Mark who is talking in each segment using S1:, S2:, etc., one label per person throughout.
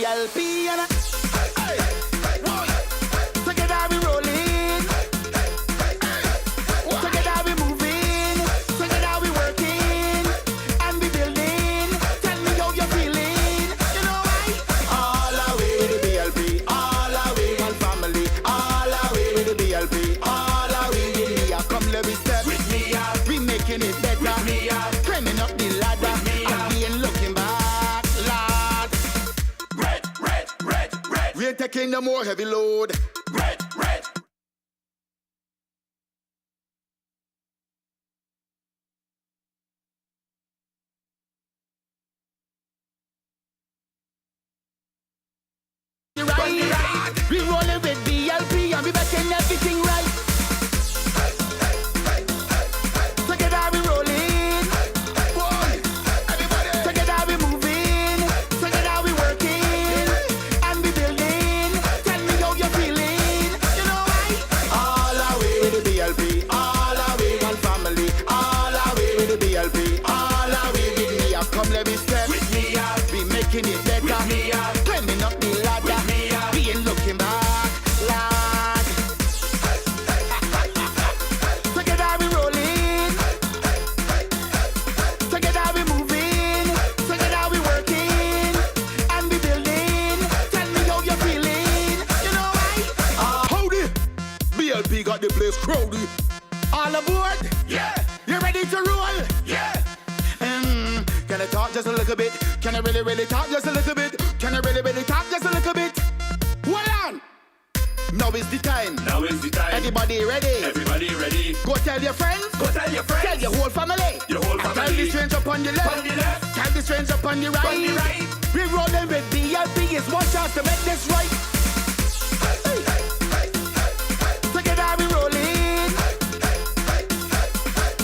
S1: BLP and together we rolling, together we moving, together we working and we building. Tell me how you're feeling. You know why? All the way with the BLP, all the way one family, all the way with the BLP, all the way with me. Come let me step with me. We making it better. With me, climbing up the ladder. With me, and we ain't looking back, lad. Red. We ain't taking no more heavy load. Red. Right. We rolling with BLP and we making everything right. Together we rolling, together we moving, together we working and we building. Tell me how you're feeling. You know why? All the way with the BLP, all the way one family, all the way with the BLP, all the way with me. Come let me step with me. We making it better. With me, climbing up the ladder. With me, we ain't looking back, lad. Together we rolling, together we moving, together we working and we building. Tell me how you're feeling. You know why? Howdy, BLP got the place crowdy. All aboard? Yeah. You ready to roll? Yeah. Can I talk just a little bit? Can I really talk just a little bit? Can I really talk just a little bit? Hold on. Now is the time. Everybody ready? Go tell your friends. Tell your whole family. Tell the stranger upon the left. Tell the stranger upon the right. We rolling with BLP. It's one chance to make this right. Together we rolling.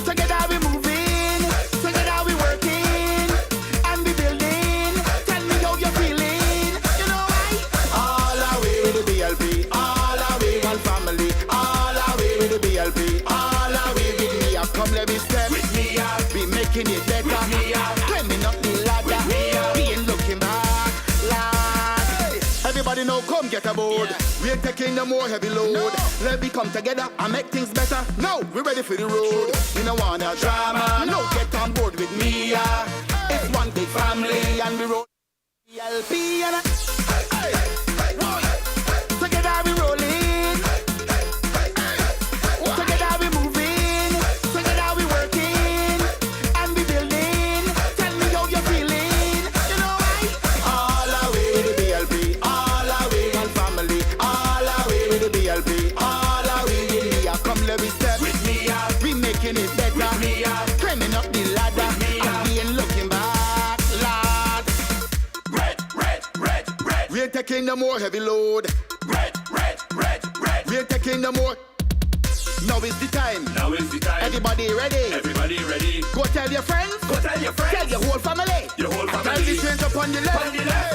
S1: Together we moving. Together we working and we building. Tell me how you're feeling. You know why? All the way with the BLP, all the way one family, all the way with the BLP, all the way with me. Come let me step with me. We making it better. With me, climbing up the ladder. With me, we ain't looking back, lad. Everybody know, come get aboard. Yeah. We ain't taking no more heavy load. No. Let me come together and make things better. Now we ready for the road. We don't want no drama. No, get on board with me. It's one big family and we roll. BLP and together we rolling, together we moving, together we working and we building. Tell me how you're feeling. You know why? All the way with the BLP, all the way one family, all the way with the BLP, all the way with me. Come let me step with me. We making it better. With me, climbing up the ladder. With me, and we ain't looking back, lad. Red. We ain't taking no more heavy load. Red. We ain't taking no more. Now is the time. Everybody ready? Go tell your friends. Tell your whole family. Tell the stranger upon the left.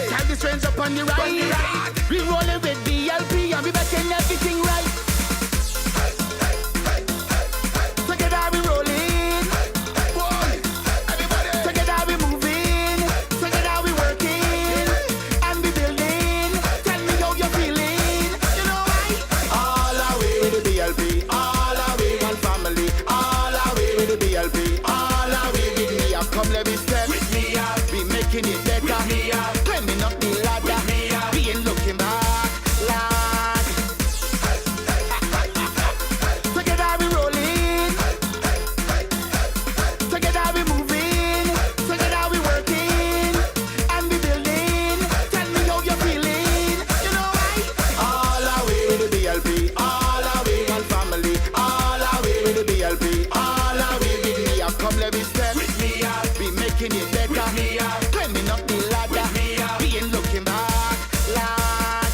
S1: Tell the stranger upon the right. We rolling with BLP and we making everything right. Together we rolling. Together we moving. Together we working and we building. Tell me how you're feeling. You know why? All the way with the BLP, all the way one family, all the way with the BLP, all the way with me. Come let me step with me. We making it better. With me, climbing up the ladder. With me, we ain't looking back, lad. Together we rolling, together we moving, together we working and we building. Tell me how you're feeling. You know why? All the way with the BLP, all the way one family, all the way with the BLP, all the way with me. Come let me step with me. We making it better. With me, climbing up the ladder. With me, we ain't looking back, lad.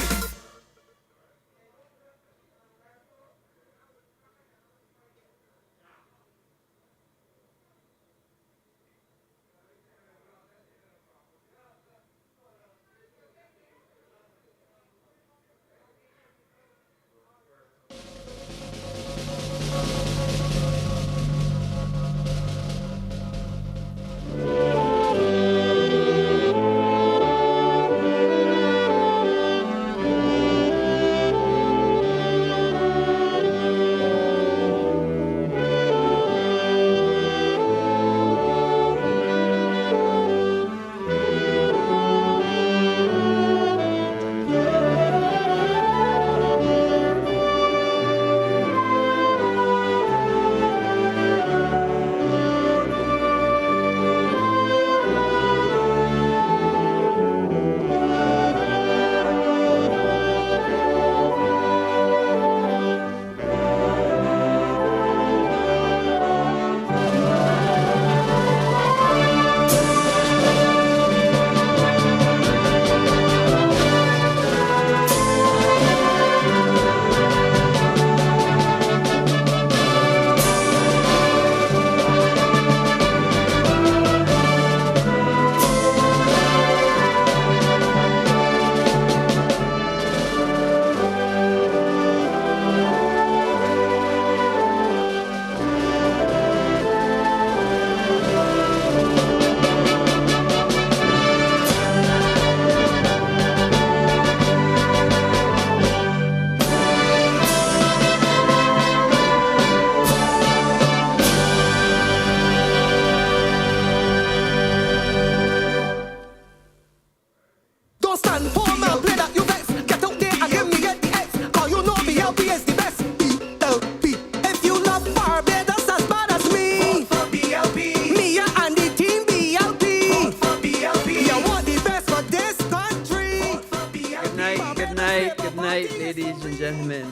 S2: ladies and gentlemen,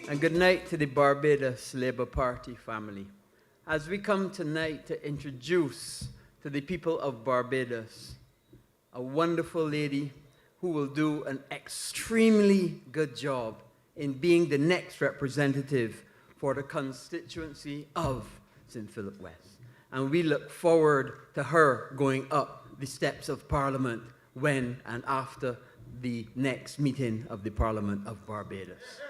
S2: and good night to the Barbados Labour Party family. As we come tonight to introduce to the people of Barbados a wonderful lady who will do an extremely good job in being the next representative for the constituency of St. Philip West. And we look forward to her going up the steps of Parliament when and after the next meeting of the Parliament of Barbados.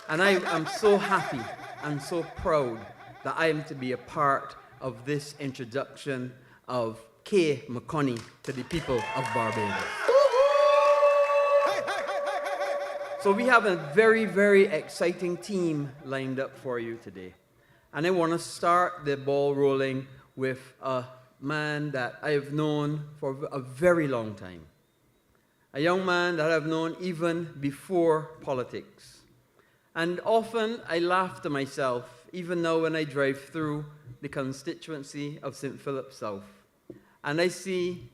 S2: And I am so happy and so proud that I am to be a part of this introduction of Kay McConney to the people of Barbados. So we have a very, very exciting team lined up for you today. And I want to start the ball rolling with a man that I have known for a very long time. A young man that I've known even before politics. And often I laugh to myself, even now when I drive through the constituency of St. Philip South. And I see,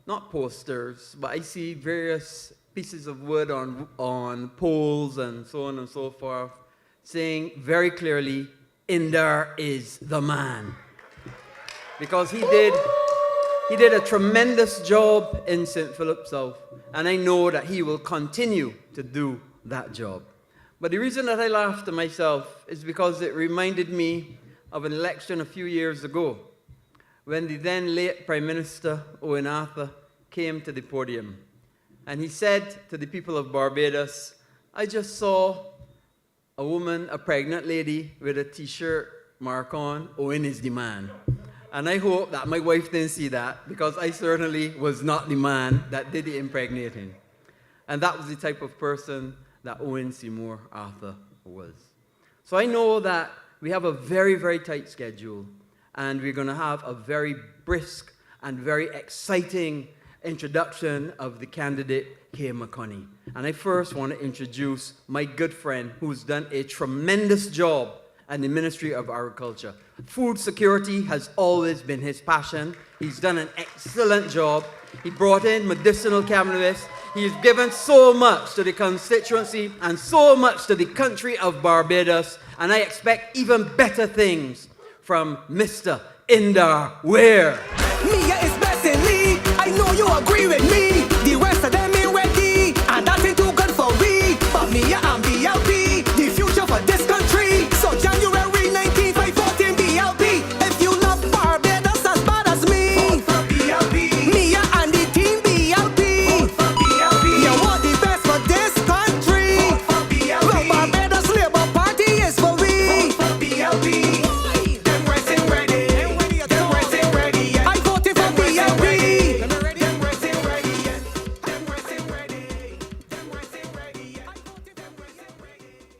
S2: not posters, but I see various pieces of wood on poles and so on and so forth, saying very clearly, Indar is the man. Because he did a tremendous job in St. Philip South, and I know that he will continue to do that job. But the reason that I laugh to myself is because it reminded me of an election a few years ago, when the then late Prime Minister, Owen Arthur, came to the podium. And he said to the people of Barbados, I just saw a woman, a pregnant lady, with a t-shirt mark on, Owen is the man. And I hope that my wife didn't see that, because I certainly was not the man that did the impregnating. And that was the type of person that Owen Seymour Arthur was. So I know that we have a very, very tight schedule, and we're going to have a very brisk and very exciting introduction of the candidate, Kay McConney. And I first want to introduce my good friend who's done a tremendous job in the Ministry of Agriculture. Food security has always been his passion. He's done an excellent job. He brought in medicinal cannabis. He's given so much to the constituency and so much to the country of Barbados. And I expect even better things from Mr. Indar Ware.
S3: Mia is blessing me. I know you agree with me. The rest of them ain't ready, and that ain't too good for me. But Mia and BLP, the future for this country. So January 19th, 514 BLP. If you love Barbados as bad as me, vote for BLP. Mia and the team BLP. Vote for BLP. You want the best for this country. Vote for BLP. The Barbados Labour Party is for we. Vote for BLP. Them resting ready. Them resting ready. I voted for BLP.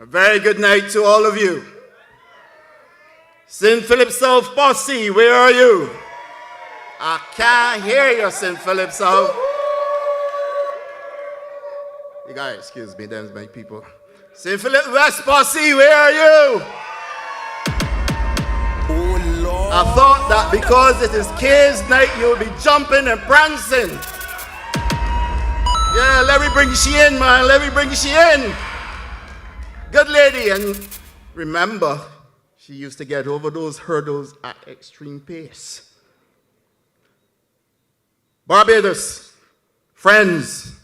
S4: A very good night to all of you. St. Philip South Posse, where are you? I can't hear you, St. Philip South. You guys, excuse me, there's my people. St. Philip West Posse, where are you?
S3: Oh Lord.
S4: I thought that because it is Kay's night, you'll be jumping and prancing. Yeah, let me bring she in, man. Let me bring she in. Good lady, and remember, she used to get over those hurdles at extreme pace. Barbados, friends,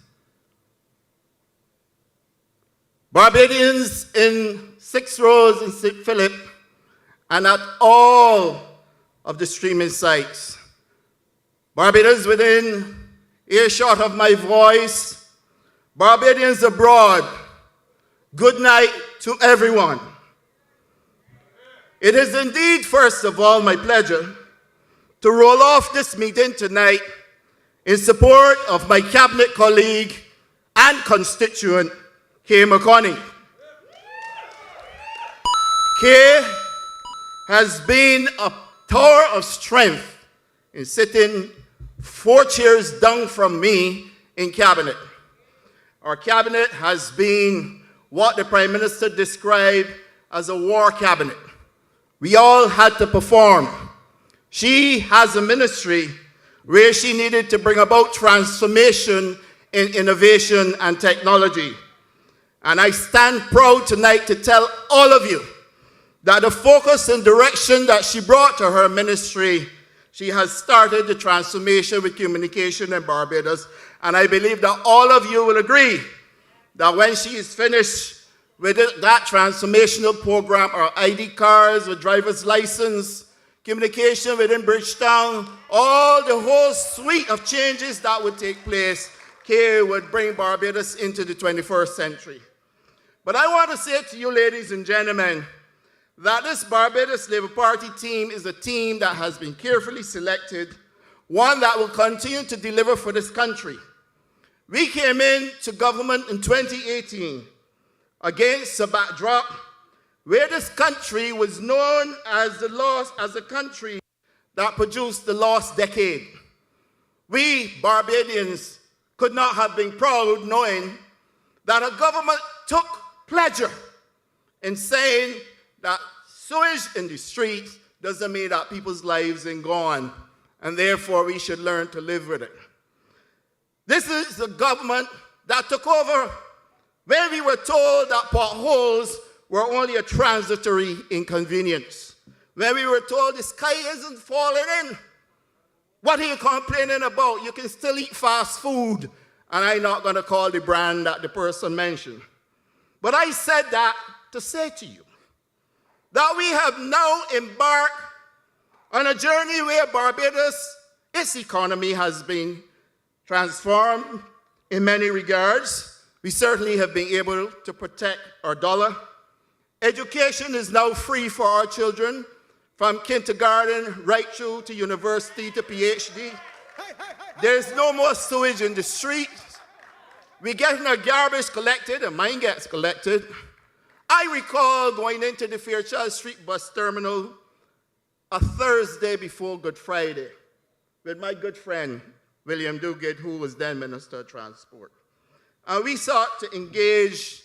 S4: Barbadians in 6 rows in St. Philip and at all of the streaming sites. Barbadians within earshot of my voice, Barbadians abroad, good night to everyone. It is indeed, first of all, my pleasure to roll off this meeting tonight in support of my cabinet colleague and constituent, Kay McConney. Kay has been a tower of strength in sitting 4 chairs down from me in cabinet. Our cabinet has been what the Prime Minister described as a war cabinet. We all had to perform. She has a ministry where she needed to bring about transformation in innovation and technology. And I stand proud tonight to tell all of you that the focus and direction that she brought to her ministry, she has started the transformation with communication in Barbados. And I believe that all of you will agree that when she is finished with that transformational program, our ID cards, with driver's license, communication within Bridgetown, all the whole suite of changes that would take place, Kay would bring Barbados into the 21st century. But I want to say to you, ladies and gentlemen, that this Barbados Labour Party team is a team that has been carefully selected, one that will continue to deliver for this country. We came into government in 2018 against a backdrop where this country was known as a country that produced the lost decade. We Barbadians could not have been proud knowing that a government took pleasure in saying that sewage in the streets doesn't mean that people's lives are gone, and therefore we should learn to live with it. This is the government that took over where we were told that potholes were only a transitory inconvenience. Where we were told the sky isn't falling in. What are you complaining about? You can still eat fast food. And I'm not going to call the brand that the person mentioned. But I said that to say to you that we have now embarked on a journey where Barbados, its economy has been transformed in many regards. We certainly have been able to protect our dollar. Education is now free for our children, from kindergarten right through to university to PhD. There's no more sewage in the streets. We're getting our garbage collected, and mine gets collected. I recall going into the Fairchild Street bus terminal a Thursday before Good Friday with my good friend, William Duguid, who was then Minister of Transport. And we sought to engage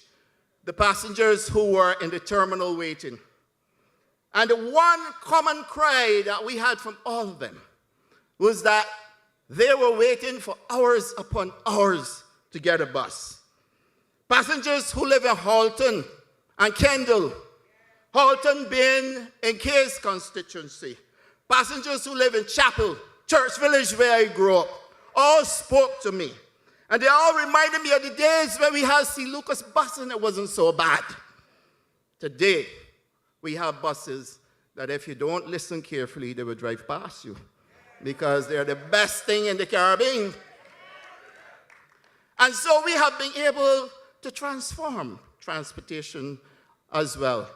S4: the passengers who were in the terminal waiting. And the one common cry that we had from all of them was that they were waiting for hours upon hours to get a bus. Passengers who live in Halton and Kendall, Halton being in Kay's constituency, passengers who live in Chapel, Church Village where I grew up, all spoke to me. And they all reminded me of the days when we had C. Lucas bus and it wasn't so bad. Today, we have buses that if you don't listen carefully, they will drive past you because they're the best thing in the Caribbean. And so we have been able to transform transportation as well.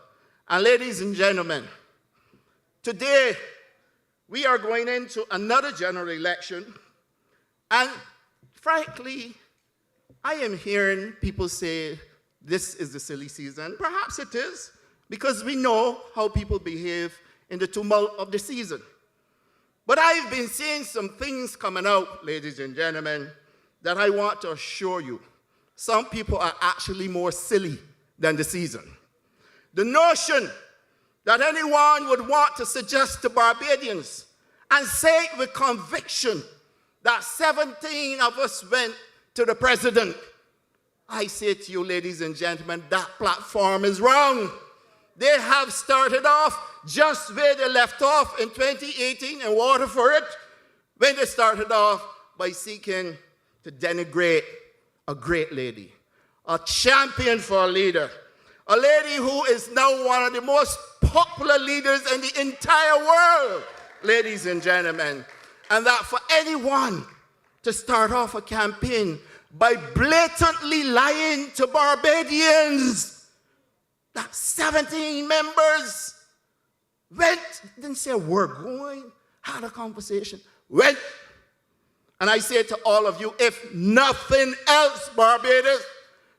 S4: And ladies and gentlemen, today we are going into another general election. And frankly, I am hearing people say this is the silly season. Perhaps it is, because we know how people behave in the tumult of the season. But I've been seeing some things coming out, ladies and gentlemen, that I want to assure you. Some people are actually more silly than the season. The notion that anyone would want to suggest to Barbadians and say it with conviction that 17 of us went to the president. I say to you, ladies and gentlemen, that platform is wrong. They have started off just where they left off in 2018 and Waterford, when they started off by seeking to denigrate a great lady, a champion for a leader, a lady who is now one of the most popular leaders in the entire world, ladies and gentlemen. And that for anyone to start off a campaign by blatantly lying to Barbadians that 17 members went, didn't say we're going, had a conversation, went. And I say to all of you, if nothing else, Barbados,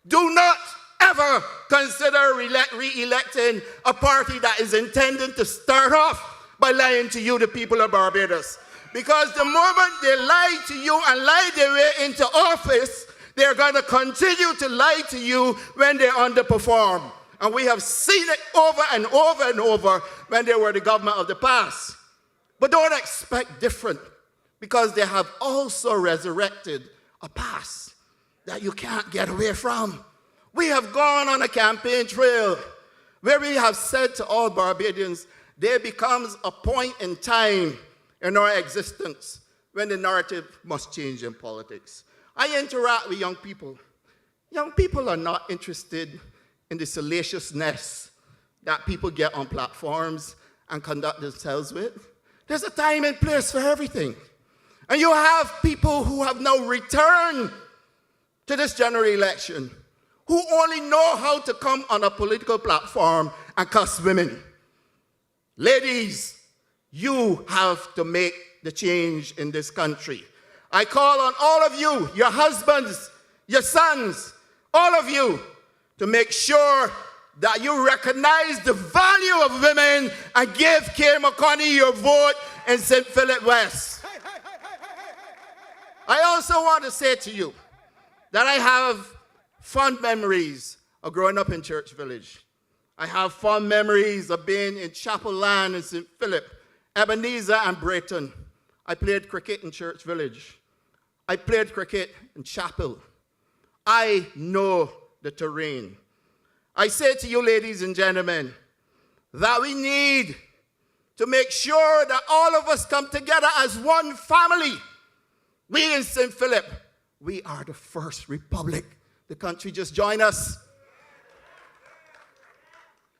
S4: do not ever consider re-electing a party that is intended to start off by lying to you, the people of Barbados. Because the moment they lie to you and lie their way into office, they're going to continue to lie to you when they underperform. And we have seen it over and over and over when they were the government of the past. But don't expect different, because they have also resurrected a past. that you can't get away from. We have gone on a campaign trail where we have said to all Barbadians, there becomes a point in time in our existence when the narrative must change in politics. I interact with young people. Young people are not interested in the salaciousness that people get on platforms and conduct themselves with. There's a time and place for everything. And you have people who have now returned to this general election who only know how to come on a political platform and cuss women. Ladies, you have to make the change in this country. I call on all of you, your husbands, your sons, all of you, to make sure that you recognize the value of women and give K. McConney your vote in St. Philip West. I also want to say to you that I have fond memories of growing up in Church Village. I have fond memories of being in Chapel Land in St. Philip, Ebenezer and Brayton. I played cricket in Church Village. I played cricket in Chapel. I know the terrain. I say to you, ladies and gentlemen, that we need to make sure that all of us come together as one family. We in St. Philip, we are the first republic. The country just joined us.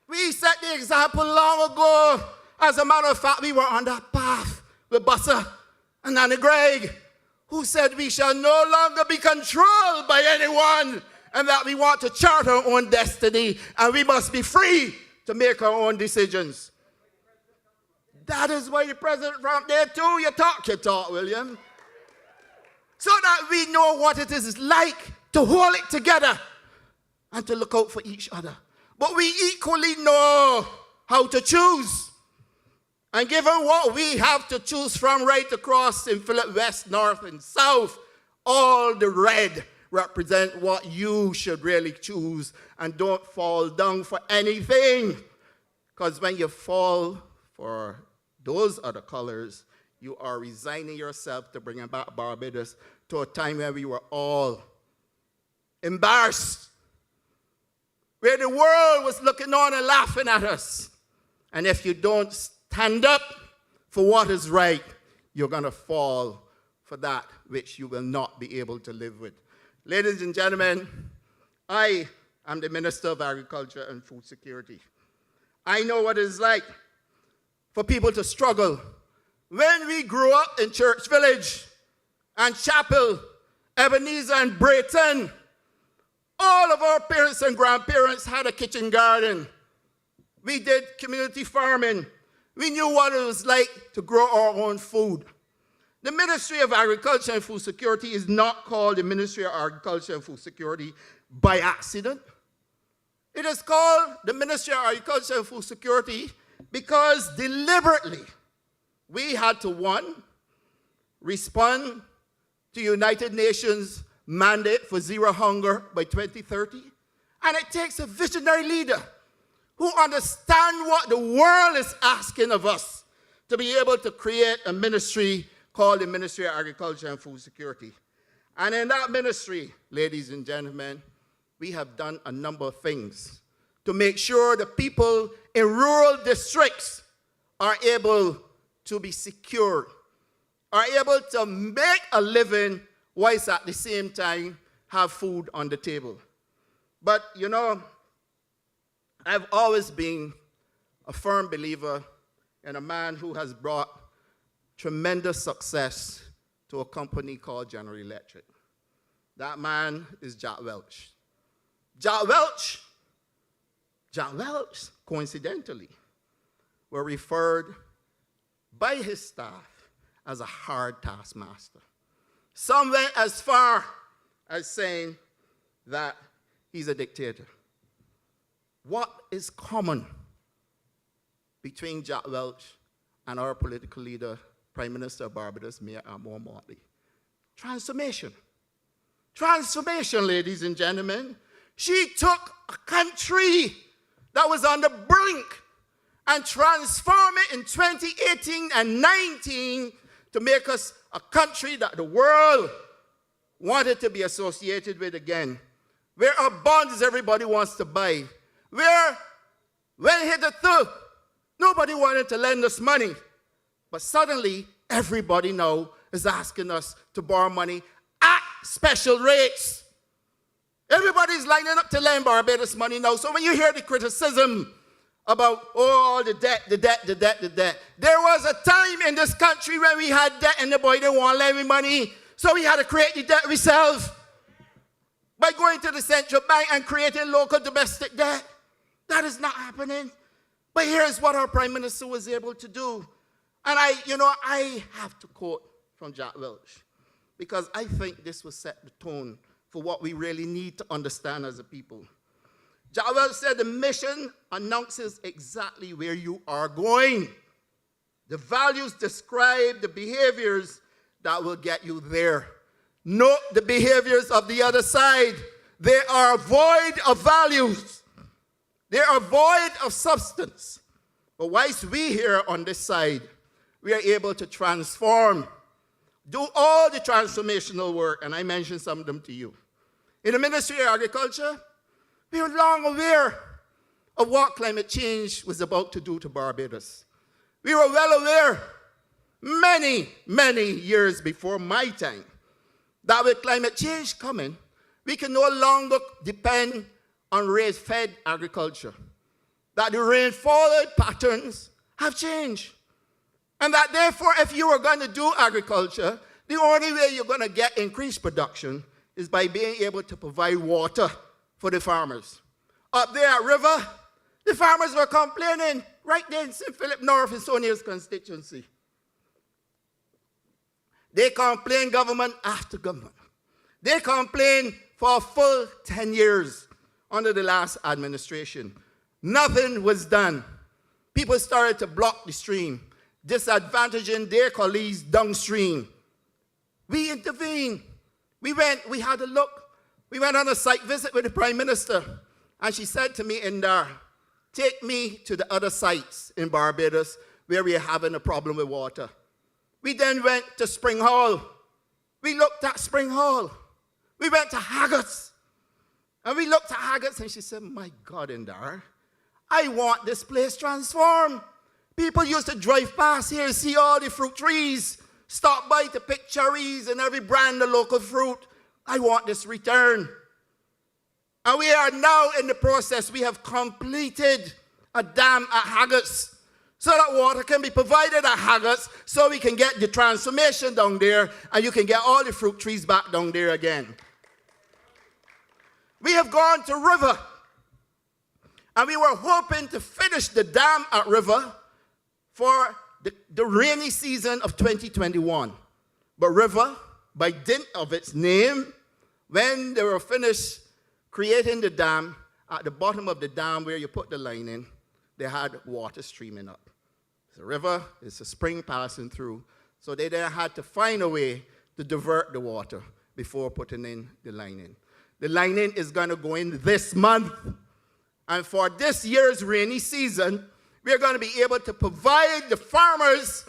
S4: We set the example long ago. As a matter of fact, we were on that path with Bussa and Nanny Gregg, who said we shall no longer be controlled by anyone and that we want to chart our own destiny and we must be free to make our own decisions. That is why the president from there too, you talk, William. So that we know what it is like to hold it together and to look out for each other. But we equally know how to choose. And given what we have to choose from right across in Philip West, North, and South, all the red represent what you should really choose, and don't fall down for anything. Because when you fall for those other colors, you are resigning yourself to bringing back Barbados to a time where we were all embarrassed, where the world was looking on and laughing at us. And if you don't stand up for what is right, you're going to fall for that which you will not be able to live with. Ladies and gentlemen, I am the Minister of Agriculture and Food Security. I know what it's like for people to struggle. When we grew up in Church Village and Chapel, Ebenezer and Brayton, all of our parents and grandparents had a kitchen garden. We did community farming. We knew what it was like to grow our own food. The Ministry of Agriculture and Food Security is not called the Ministry of Agriculture and Food Security by accident. It is called the Ministry of Agriculture and Food Security because deliberately we had to, one, respond to United Nations mandate for zero hunger by 2030. And it takes a visionary leader who understands what the world is asking of us to be able to create a ministry called the Ministry of Agriculture and Food Security. And in that ministry, ladies and gentlemen, we have done a number of things to make sure the people in rural districts are able to be secured, are able to make a living whilst at the same time have food on the table. But, you know, I've always been a firm believer in a man who has brought tremendous success to a company called General Electric. That man is Jack Welch. Jack Welch, coincidentally, were referred by his staff as a hard taskmaster. Some went as far as saying that he's a dictator. What is common between Jack Welch and our political leader, Prime Minister of Barbados, Mayor Amor Motley? Transformation. Transformation, ladies and gentlemen. She took a country that was on the brink and transformed it in 2018 and 19 to make us a country that the world wanted to be associated with again. Where are bonds everybody wants to buy? Where, when hitherto, nobody wanted to lend us money. But suddenly, everybody now is asking us to borrow money at special rates. Everybody's lining up to lend Barbados money now. So when you hear the criticism about, oh, the debt, there was a time in this country when we had debt and nobody didn't want to lend me money. So we had to create the debt ourselves by going to the central bank and creating local domestic debt. That is not happening. But here's what our Prime Minister was able to do. And I have to quote from Jack Welch, because I think this will set the tone for what we really need to understand as a people. Jack Welch said, the mission announces exactly where you are going. The values describe the behaviors that will get you there. Note the behaviors of the other side. They are void of values. They are void of substance. But whilst we here on this side, we are able to transform, do all the transformational work, and I mentioned some of them to you. In the Ministry of Agriculture, we were long aware of what climate change was about to do to Barbados. We were well aware, many, many years before my time, that with climate change coming, we can no longer depend on rain-fed agriculture. That the rainfall patterns have changed. And that therefore, if you are going to do agriculture, the only way you're going to get increased production is by being able to provide water for the farmers. Up there at River, the farmers were complaining right there in St. Philip North in Sonia's constituency. They complained government after government. They complained for a full 10 years under the last administration. Nothing was done. People started to block the stream, disadvantaging their colleagues downstream. We intervened. We had a look. We went on a site visit with the Prime Minister, and she said to me, Indar, take me to the other sites in Barbados where we are having a problem with water. We then went to Spring Hall. We looked at Spring Hall. We went to Haggards. And we looked at Haggards, and she said, my God, Indar, I want this place transformed. People used to drive past here and see all the fruit trees, stop by to pick cherries and every brand of local fruit. I want this returned. And we are now in the process. We have completed a dam at Haggards so that water can be provided at Haggards so we can get the transformation down there and you can get all the fruit trees back down there again. We have gone to River, and we were hoping to finish the dam at River for the rainy season of 2021. But River, by dint of its name, when they were finished creating the dam, at the bottom of the dam where you put the line in, they had water streaming up. It's a river, it's a spring passing through, so they then had to find a way to divert the water before putting in the line in. The line in is going to go in this month. And for this year's rainy season, we're going to be able to provide the farmers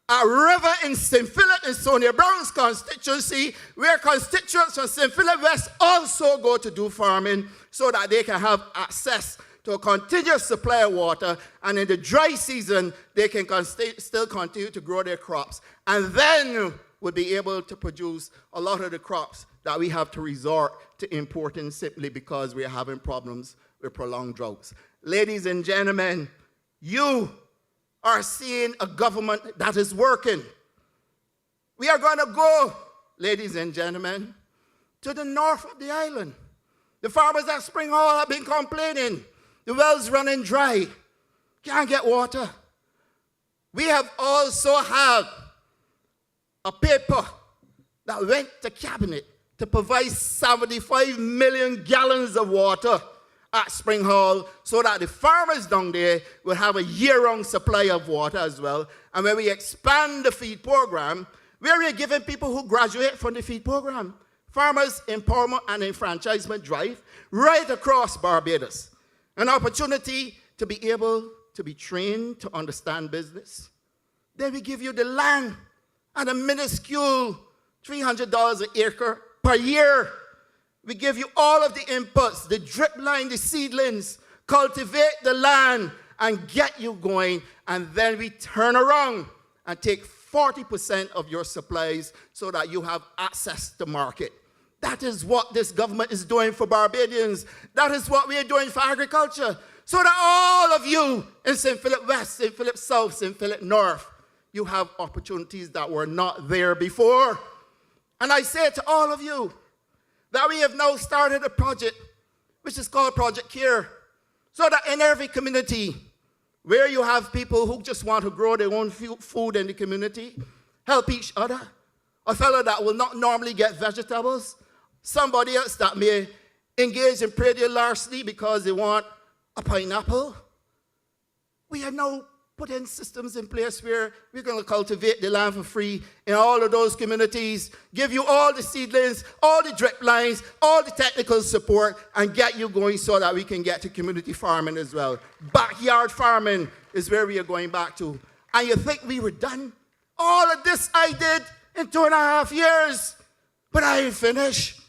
S4: a river in St. Philip in Sonia Brown's constituency, where constituents from St. Philip West also go to do farming so that they can have access to a continuous supply of water, and in the dry season, they can still continue to grow their crops, and then will be able to produce a lot of the crops that we have to resort to importing simply because we're having problems with prolonged droughts. Ladies and gentlemen, you are seeing a government that is working. We are going to go, ladies and gentlemen, to the north of the island. The farmers at Spring Hall have been complaining. The well's running dry. Can't get water. We have also had a paper that went to cabinet to provide 75 million gallons of water at Spring Hall so that the farmers down there will have a year-round supply of water as well. And when we expand the feed program, where we are giving people who graduate from the feed program farmers empowerment and enfranchisement drive right across Barbados. An opportunity to be able to be trained to understand business. Then we give you the land at a minuscule $300 an acre per year. We give you all of the inputs, the drip line, the seedlings, cultivate the land and get you going. And then we turn around and take 40% of your supplies so that you have access to market. That is what this government is doing for Barbadians. That is what we are doing for agriculture. So that all of you in St. Philip West, St. Philip South, St. Philip North, you have opportunities that were not there before. And I say to all of you that we have now started a project which is called Project Care. So that in every community where you have people who just want to grow their own food in the community, help each other, a fellow that will not normally get vegetables, somebody else that may engage in petty larceny because they want a pineapple. We have now put in systems in place where we're going to cultivate the land for free in all of those communities, give you all the seedlings, all the drip lines, all the technical support, and get you going so that we can get to community farming as well. Backyard farming is where we are going back to. And you think we were done? All of this I did in 2.5 years, but I ain't finished.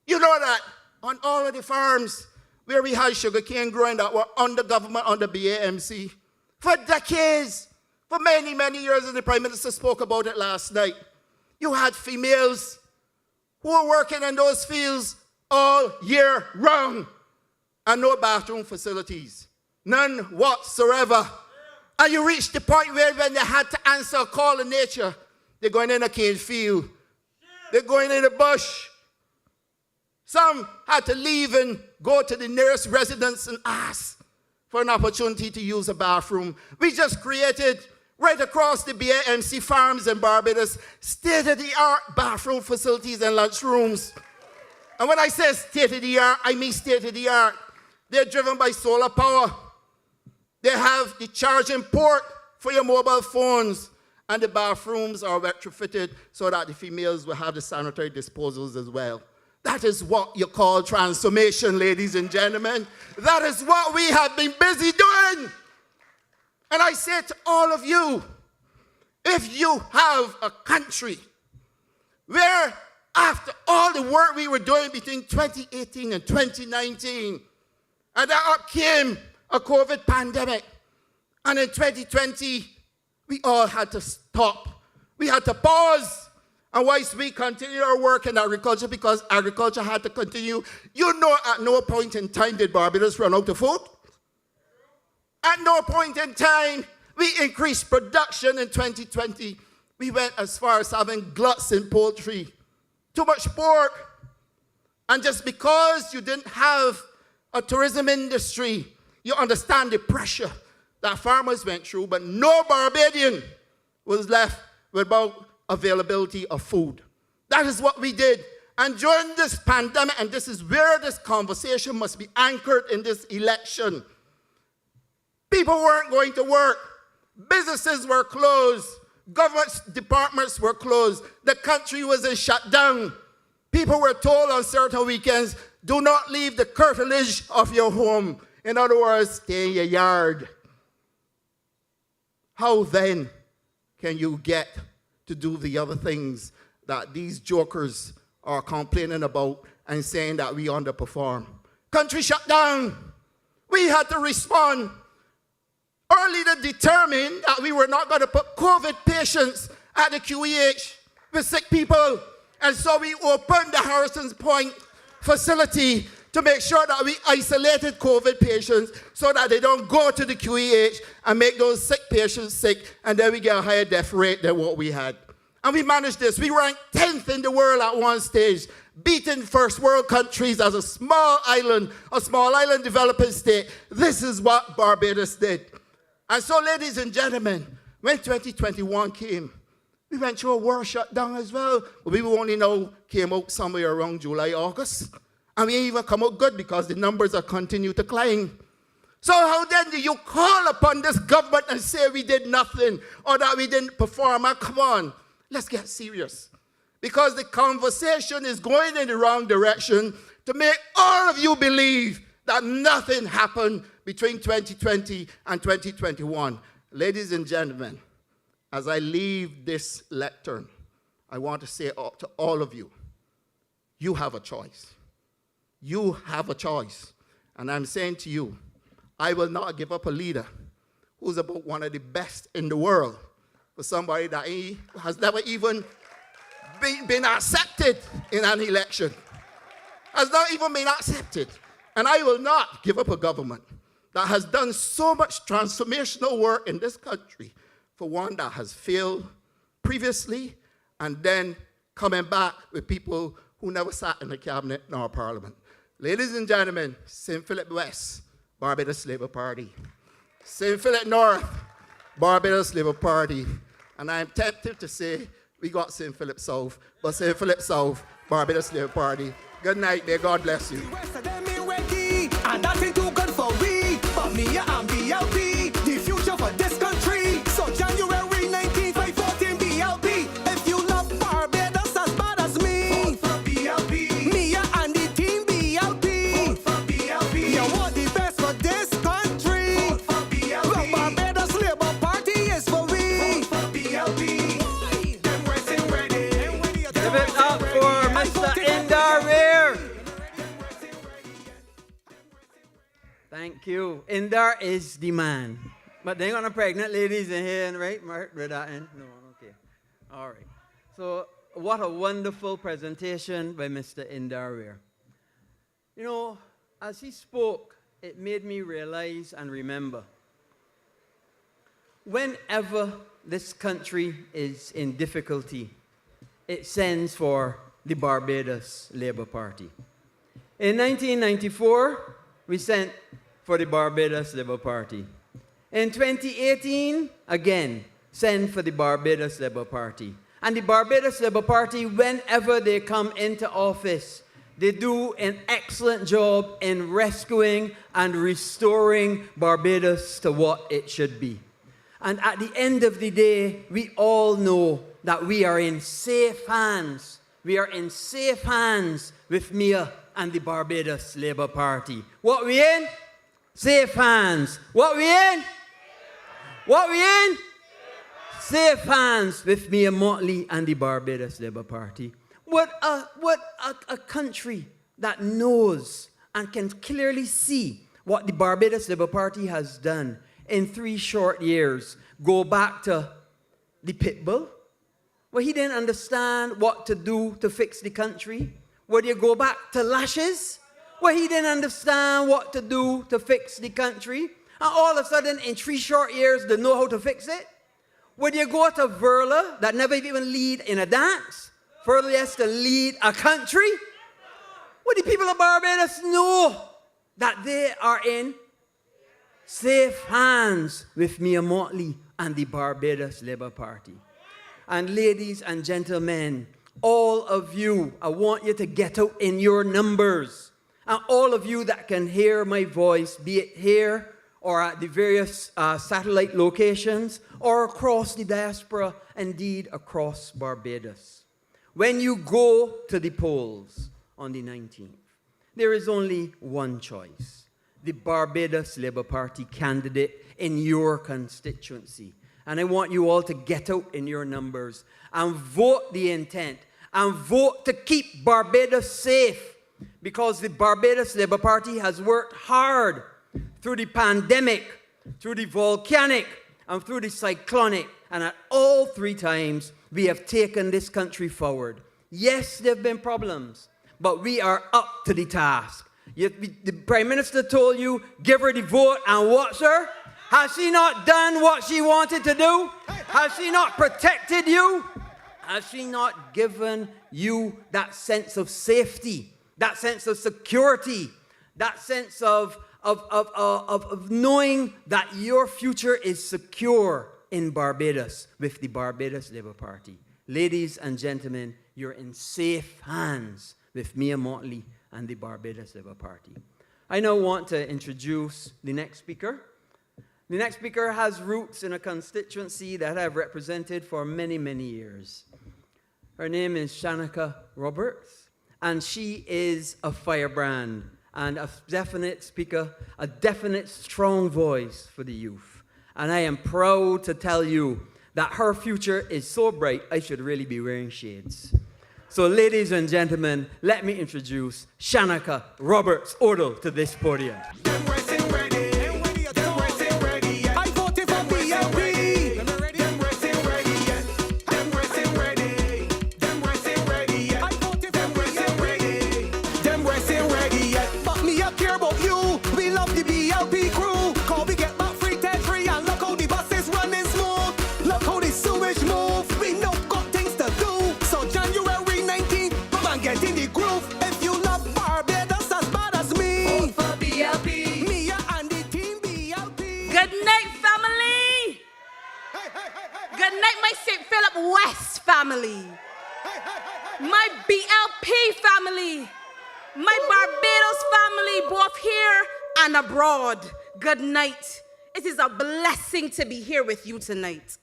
S4: You know that on all of the farms where we had sugarcane growing that were under government, under BAMC, for decades, for many, many years, and the Prime Minister spoke about it last night. You had females who were working in those fields all year round and no bathroom facilities, none whatsoever. And you reached the point where when they had to answer a call in nature, they're going in a cane field, they're going in a bush. Some had to leave and go to the nearest residence and ask for an opportunity to use a bathroom. We just created, right across the BAMC farms in Barbados, state-of-the-art bathroom facilities and lunchrooms. And when I say state-of-the-art, I mean state-of-the-art. They're driven by solar power. They have the charging port for your mobile phones, and the bathrooms are retrofitted so that the females will have the sanitary disposals as well. That is what you call transformation, ladies and gentlemen. That is what we have been busy doing. And I say to all of you, if you have a country where after all the work we were doing between 2018 and 2019, and then up came a COVID pandemic, and in 2020, we all had to stop. We had to pause. And whilst we continued our work in agriculture, because agriculture had to continue, you know at no point in time did Barbados run out of food. At no point in time, we increased production in 2020. We went as far as having gluts in poultry, too much pork. And just because you didn't have a tourism industry, you understand the pressure that farmers went through, but no Barbadian was left without availability of food. That is what we did. And during this pandemic, and this is where this conversation must be anchored in this election, people weren't going to work. Businesses were closed. Government departments were closed. The country was in shutdown. People were told on certain weekends, do not leave the curtilage of your home. In other words, stay in your yard. How then can you get to do the other things that these jokers are complaining about and saying that we underperform? Country shut down. We had to respond early to determine that we were not going to put COVID patients at the QEH with sick people. And so we opened the Harrison's Point facility to make sure that we isolated COVID patients so that they don't go to the QEH and make those sick patients sick, and then we get a higher death rate than what we had. And we managed this. We ranked 10th in the world at one stage, beating first world countries as a small island developing state. This is what Barbados did. And so, ladies and gentlemen, when 2021 came, we went through a war shutdown as well. But we only now came out somewhere around July, August. And we even come out good because the numbers are continue to climb. So how then do you call upon this government and say we did nothing or that we didn't perform? And come on, let's get serious. Because the conversation is going in the wrong direction to make all of you believe that nothing happened between 2020 and 2021. Ladies and gentlemen, as I leave this lectern, I want to say to all of you, you have a choice. You have a choice. And I'm saying to you, I will not give up a leader who's about one of the best in the world for somebody that he has never even been accepted in an election. Has not even been accepted. And I will not give up a government that has done so much transformational work in this country for one that has failed previously and then coming back with people who never sat in the cabinet nor parliament. Ladies and gentlemen, St. Philip West, Barbados Labour Party. St. Philip North, Barbados Labour Party. And I'm tempted to say we got St. Philip South, but St. Philip South, Barbados Labour Party. Good night, may God bless you.
S3: The rest of them ain't ready, and that ain't too good for we. But me and BLP, the future for this country. So January 19th, 514 BLP. If you love Barbados as bad as me, vote for BLP. Me and the team BLP. Vote for BLP. You want the best for this country. Vote for BLP. Well, Barbados Labour Party is for we. Vote for BLP. Them West ain't ready.
S2: Give it up for Mr. Indar Rear. Thank you. Indar is the man. But they ain't got no pregnant ladies in here, right? Mark, with that in? No, okay. All right. So, what a wonderful presentation by Mr. Indar Rear. You know, as he spoke, it made me realize and remember. Whenever this country is in difficulty, it sends for the Barbados Labour Party. In 1994, we sent for the Barbados Labour Party. In 2018, again, send for the Barbados Labour Party. And the Barbados Labour Party, whenever they come into office, they do an excellent job in rescuing and restoring Barbados to what it should be. And at the end of the day, we all know that we are in safe hands. We are in safe hands with Mia and the Barbados Labour Party. What we in? Safe hands. What we in? What we in? Safe hands with Mia Motley and the Barbados Labour Party. What a country that knows and can clearly see what the Barbados Labour Party has done in 3 short years. Go back to the Pitbull, where he didn't understand what to do to fix the country. Would you go back to Lashes, where he didn't understand what to do to fix the country, and all of a sudden, in 3 short years, they know how to fix it? Would you go to Verla, that never even lead in a dance, further less to lead a country? Would the people of Barbados know that they are in safe hands with Mia Motley and the Barbados Labour Party? And ladies and gentlemen, all of you, I want you to get out in your numbers. And all of you that can hear my voice, be it here or at the various satellite locations or across the diaspora, indeed across Barbados. When you go to the polls on the 19th, there is only one choice: the Barbados Labour Party candidate in your constituency. And I want you all to get out in your numbers and vote the intent and vote to keep Barbados safe, because the Barbados Labour Party has worked hard through the pandemic, through the volcanic, and through the cyclonic. And at all 3 times, we have taken this country forward. Yes, there have been problems, but we are up to the task. The Prime Minister told you, give her the vote and watch her. Has she not done what she wanted to do? Has she not protected you? Has she not given you that sense of safety, that sense of security, that sense of knowing that your future is secure in Barbados with the Barbados Labour Party? Ladies and gentlemen, you're in safe hands with Mia Motley and the Barbados Labour Party. I now want to introduce the next speaker. The next speaker has roots in a constituency that I've represented for many, many years. Her name is Shanika Roberts, and she is a firebrand and a definite speaker, a definite strong voice for the youth. And I am proud to tell you that her future is so bright, I should really be wearing shades. So ladies and gentlemen, let me introduce Shanika Roberts-Odle to this podium.
S3: Them racing ready. Them racing ready. I voted for BLP. Them racing ready. Them racing ready. Them racing ready. I voted for BLP. Them racing ready. But me up care about you. We love the BLP crew. Cause we get back free free and look how the bus is running smooth. Look how the sewage move. We know got things to do. So January 19th, come and get in the groove. If you love Barbados as bad as me.
S5: Vote for BLP.
S3: Mia and the team BLP.
S5: Good night, family. Good night, my St. Philip West family. My BLP family. My Barbados family, both here and abroad. Good night. It is a blessing to be here with you tonight.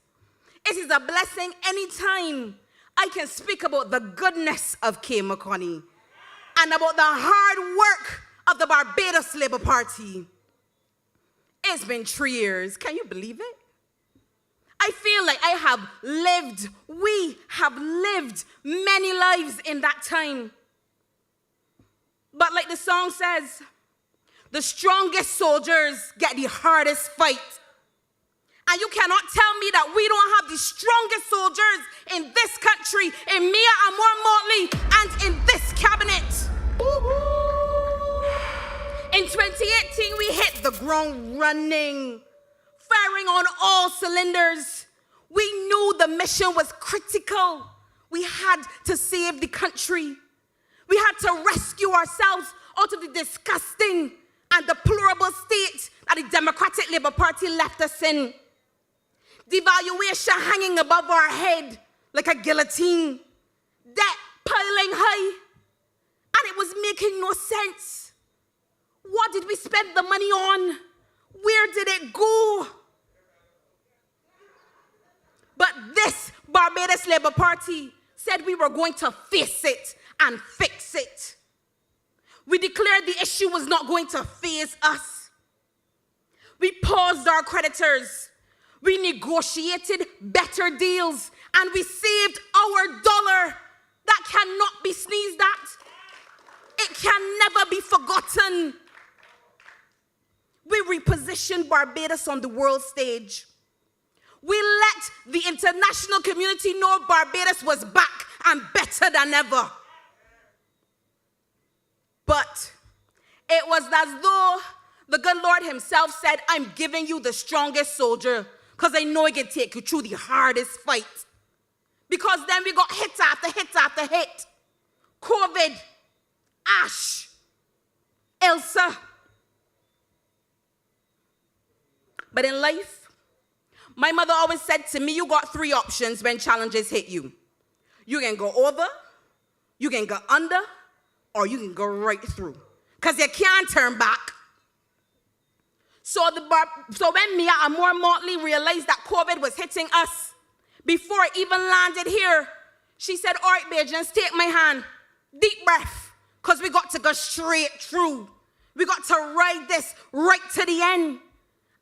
S5: It is a blessing anytime I can speak about the goodness of K. McConney and about the hard work of the Barbados Labour Party. It's been 3 years. Can you believe it? I feel like we have lived many lives in that time. But like the song says, the strongest soldiers get the hardest fight. And you cannot tell me that we don't have the strongest soldiers in this country, in Mia Amor Motley, and in this cabinet. In 2018, we hit the ground running, firing on all cylinders. We knew the mission was critical. We had to save the country. We had to rescue ourselves out of the disgusting and deplorable state that the Democratic Labour Party left us in. Devaluation hanging above our head like a guillotine. Debt piling high. And it was making no sense. What did we spend the money on? Where did it go? But this Barbados Labour Party said we were going to face it and fix it. We declared the issue was not going to faze us. We paused our creditors. We negotiated better deals, and we saved our dollar. That cannot be sneezed at. It can never be forgotten. We repositioned Barbados on the world stage. We let the international community know Barbados was back and better than ever. But it was as though the good Lord himself said, I'm giving you the strongest soldier because I know he can take you through the hardest fight. Because then we got hit after hit after hit. COVID, Ash, Elsa. But in life, my mother always said to me, you got 3 options when challenges hit you. You can go over, you can go under, or you can go right through. Because you can't turn back. So when Mia Amor Motley realized that COVID was hitting us, before it even landed here, she said, all right, Bajans, take my hand. Deep breath. Because we got to go straight through. We got to ride this right to the end.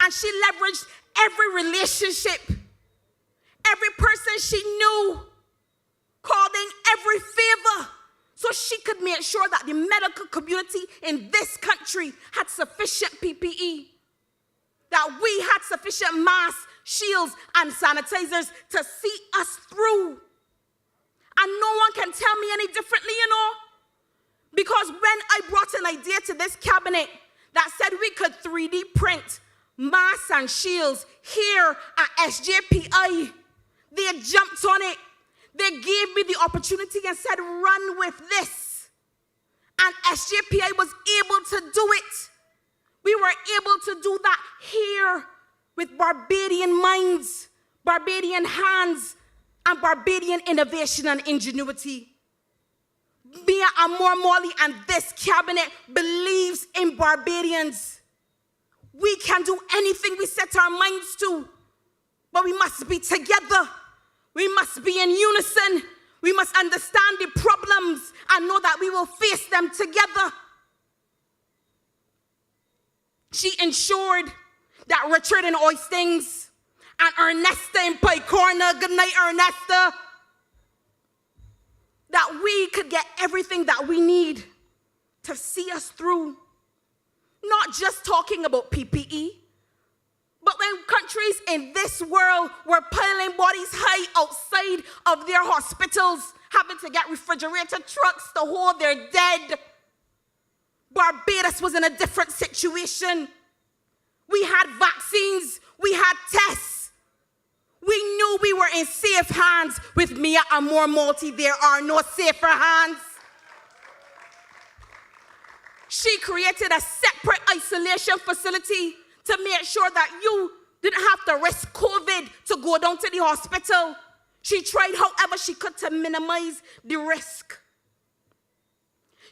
S5: And she leveraged every relationship, every person she knew, called in every favor, so she could make sure that the medical community in this country had sufficient PPE, that we had sufficient masks, shields, and sanitizers to see us through. And no one can tell me any differently, because when I brought an idea to this cabinet that said we could 3D print masks and shields here at SJPI, they jumped on it. They gave me the opportunity and said, run with this. And SJPI was able to do it. We were able to do that here with Barbadian minds, Barbadian hands, and Barbadian innovation and ingenuity. Mia Amor Motley and this cabinet believes in Barbadians. We can do anything we set our minds to, but we must be together. We must be in unison. We must understand the problems and know that we will face them together. She ensured that Richard in Oistings and Ernesta in Pike Corner, good night Ernesta, that we could get everything that we need to see us through. Not just talking about PPE, but when countries in this world were piling bodies high outside of their hospitals, having to get refrigerator trucks to hold their dead, Barbados was in a different situation. We had vaccines, we had tests. We knew we were in safe hands. With Mia Amor Multi, there are no safer hands. She created a separate isolation facility to make sure that you didn't have to risk COVID to go down to the hospital. She tried however she could to minimize the risk.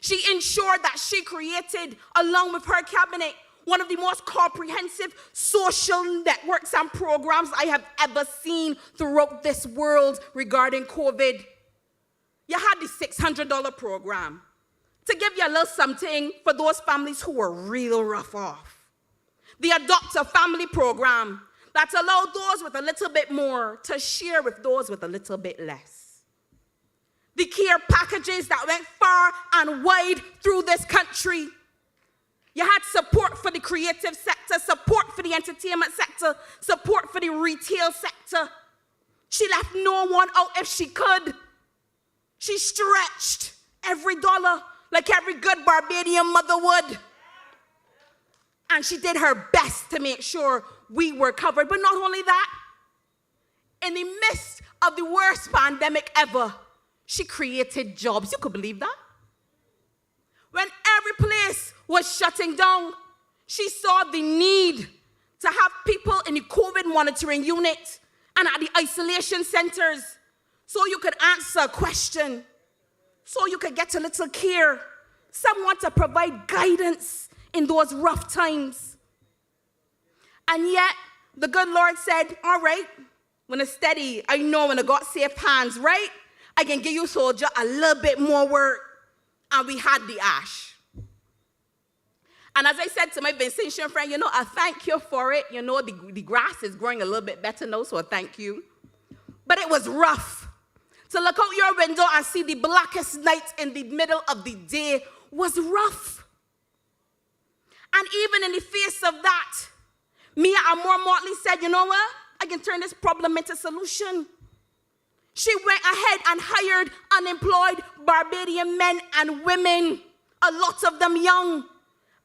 S5: She ensured that she created, along with her cabinet, one of the most comprehensive social networks and programs I have ever seen throughout this world regarding COVID. You had the $600 program to give you a little something for those families who were real rough off. The Adopt a Family program that allowed those with a little bit more to share with those with a little bit less. The care packages that went far and wide through this country. You had support for the creative sector, support for the entertainment sector, support for the retail sector. She left no one out if she could. She stretched every dollar like every good Barbadian mother would. And she did her best to make sure we were covered. But not only that, in the midst of the worst pandemic ever, she created jobs. You could believe that? When every place was shutting down, she saw the need to have people in the COVID monitoring unit and at the isolation centers so you could answer a question, so you could get a little care, someone to provide guidance in those rough times. And yet, the good Lord said, all right, when it's steady, I know when I got safe hands, right? I can give you, soldier, a little bit more work. And we had the ash. And as I said to my Vincentian friend, you know, I thank you for it. You know, the grass is growing a little bit better now, so I thank you. But it was rough. To look out your window and see the blackest night in the middle of the day was rough. And even in the face of that, Mia Amor Motley said, you know what? I can turn this problem into solution. She went ahead and hired unemployed Barbadian men and women, a lot of them young,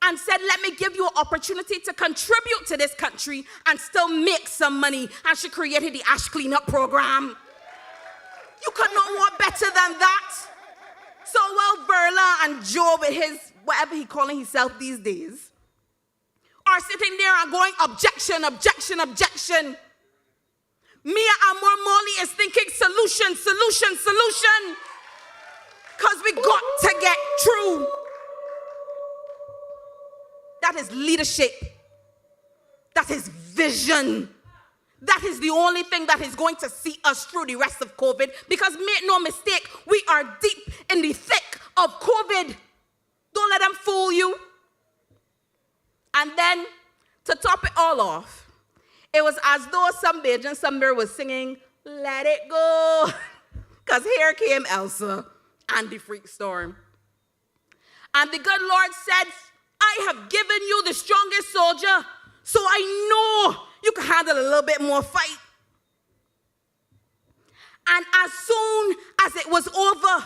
S5: and said, let me give you an opportunity to contribute to this country and still make some money. And she created the ash cleanup program. You could not want better than that. So while Verla and Joe with his, whatever he calling himself these days, are sitting there and going, objection, objection, objection, Mia Amor Molly is thinking solution, solution, solution. Because we got to get through. That is leadership. That is vision. That is the only thing that is going to see us through the rest of COVID. Because make no mistake, we are deep in the thick of COVID. Don't let them fool you. And then, to top it all off, it was as though some Bajan somewhere was singing, let it go. Because here came Elsa and the freak storm. And the good Lord said, I have given you the strongest soldier, so I know you can handle a little bit more fight. And as soon as it was over,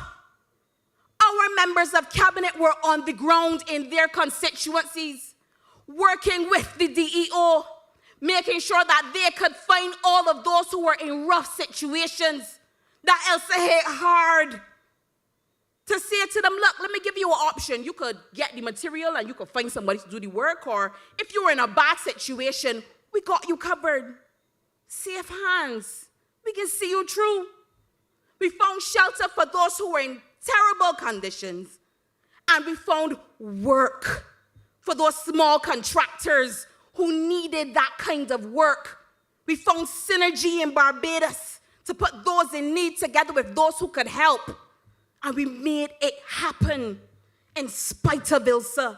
S5: our members of cabinet were on the ground in their constituencies, working with the DEO, making sure that they could find all of those who were in rough situations, that Elsa hit hard, to say to them, look, let me give you an option. You could get the material and you could find somebody to do the work, or if you were in a bad situation, we got you covered. Safe hands. We can see you through. We found shelter for those who were in terrible conditions, and we found work for those small contractors who needed that kind of work. We found synergy in Barbados to put those in need together with those who could help. And we made it happen in spite of Ilsa.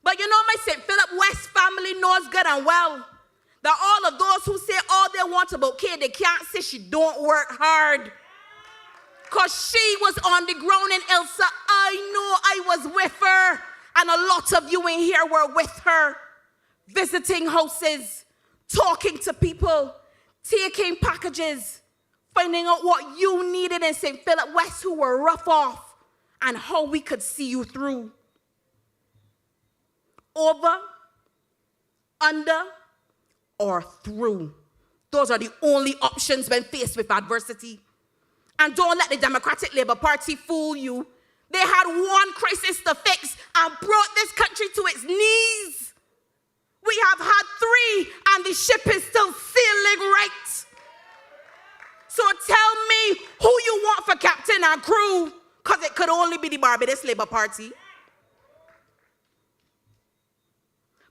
S5: But you know, my St. Philip West family knows good and well that all of those who say all they want about Kay, they can't say she don't work hard. Because she was on the ground, and Elsa, I know I was with her. And a lot of you in here were with her. Visiting houses, talking to people, taking packages, finding out what you needed in St. Philip West who were rough off, and how we could see you through. Over, under, or through. Those are the only options when faced with adversity. And don't let the Democratic Labour Party fool you. They had one crisis to fix and brought this country to its knees. We have had 3, and the ship is still sailing right. So tell me who you want for captain and crew, because it could only be the Barbados Labour Party.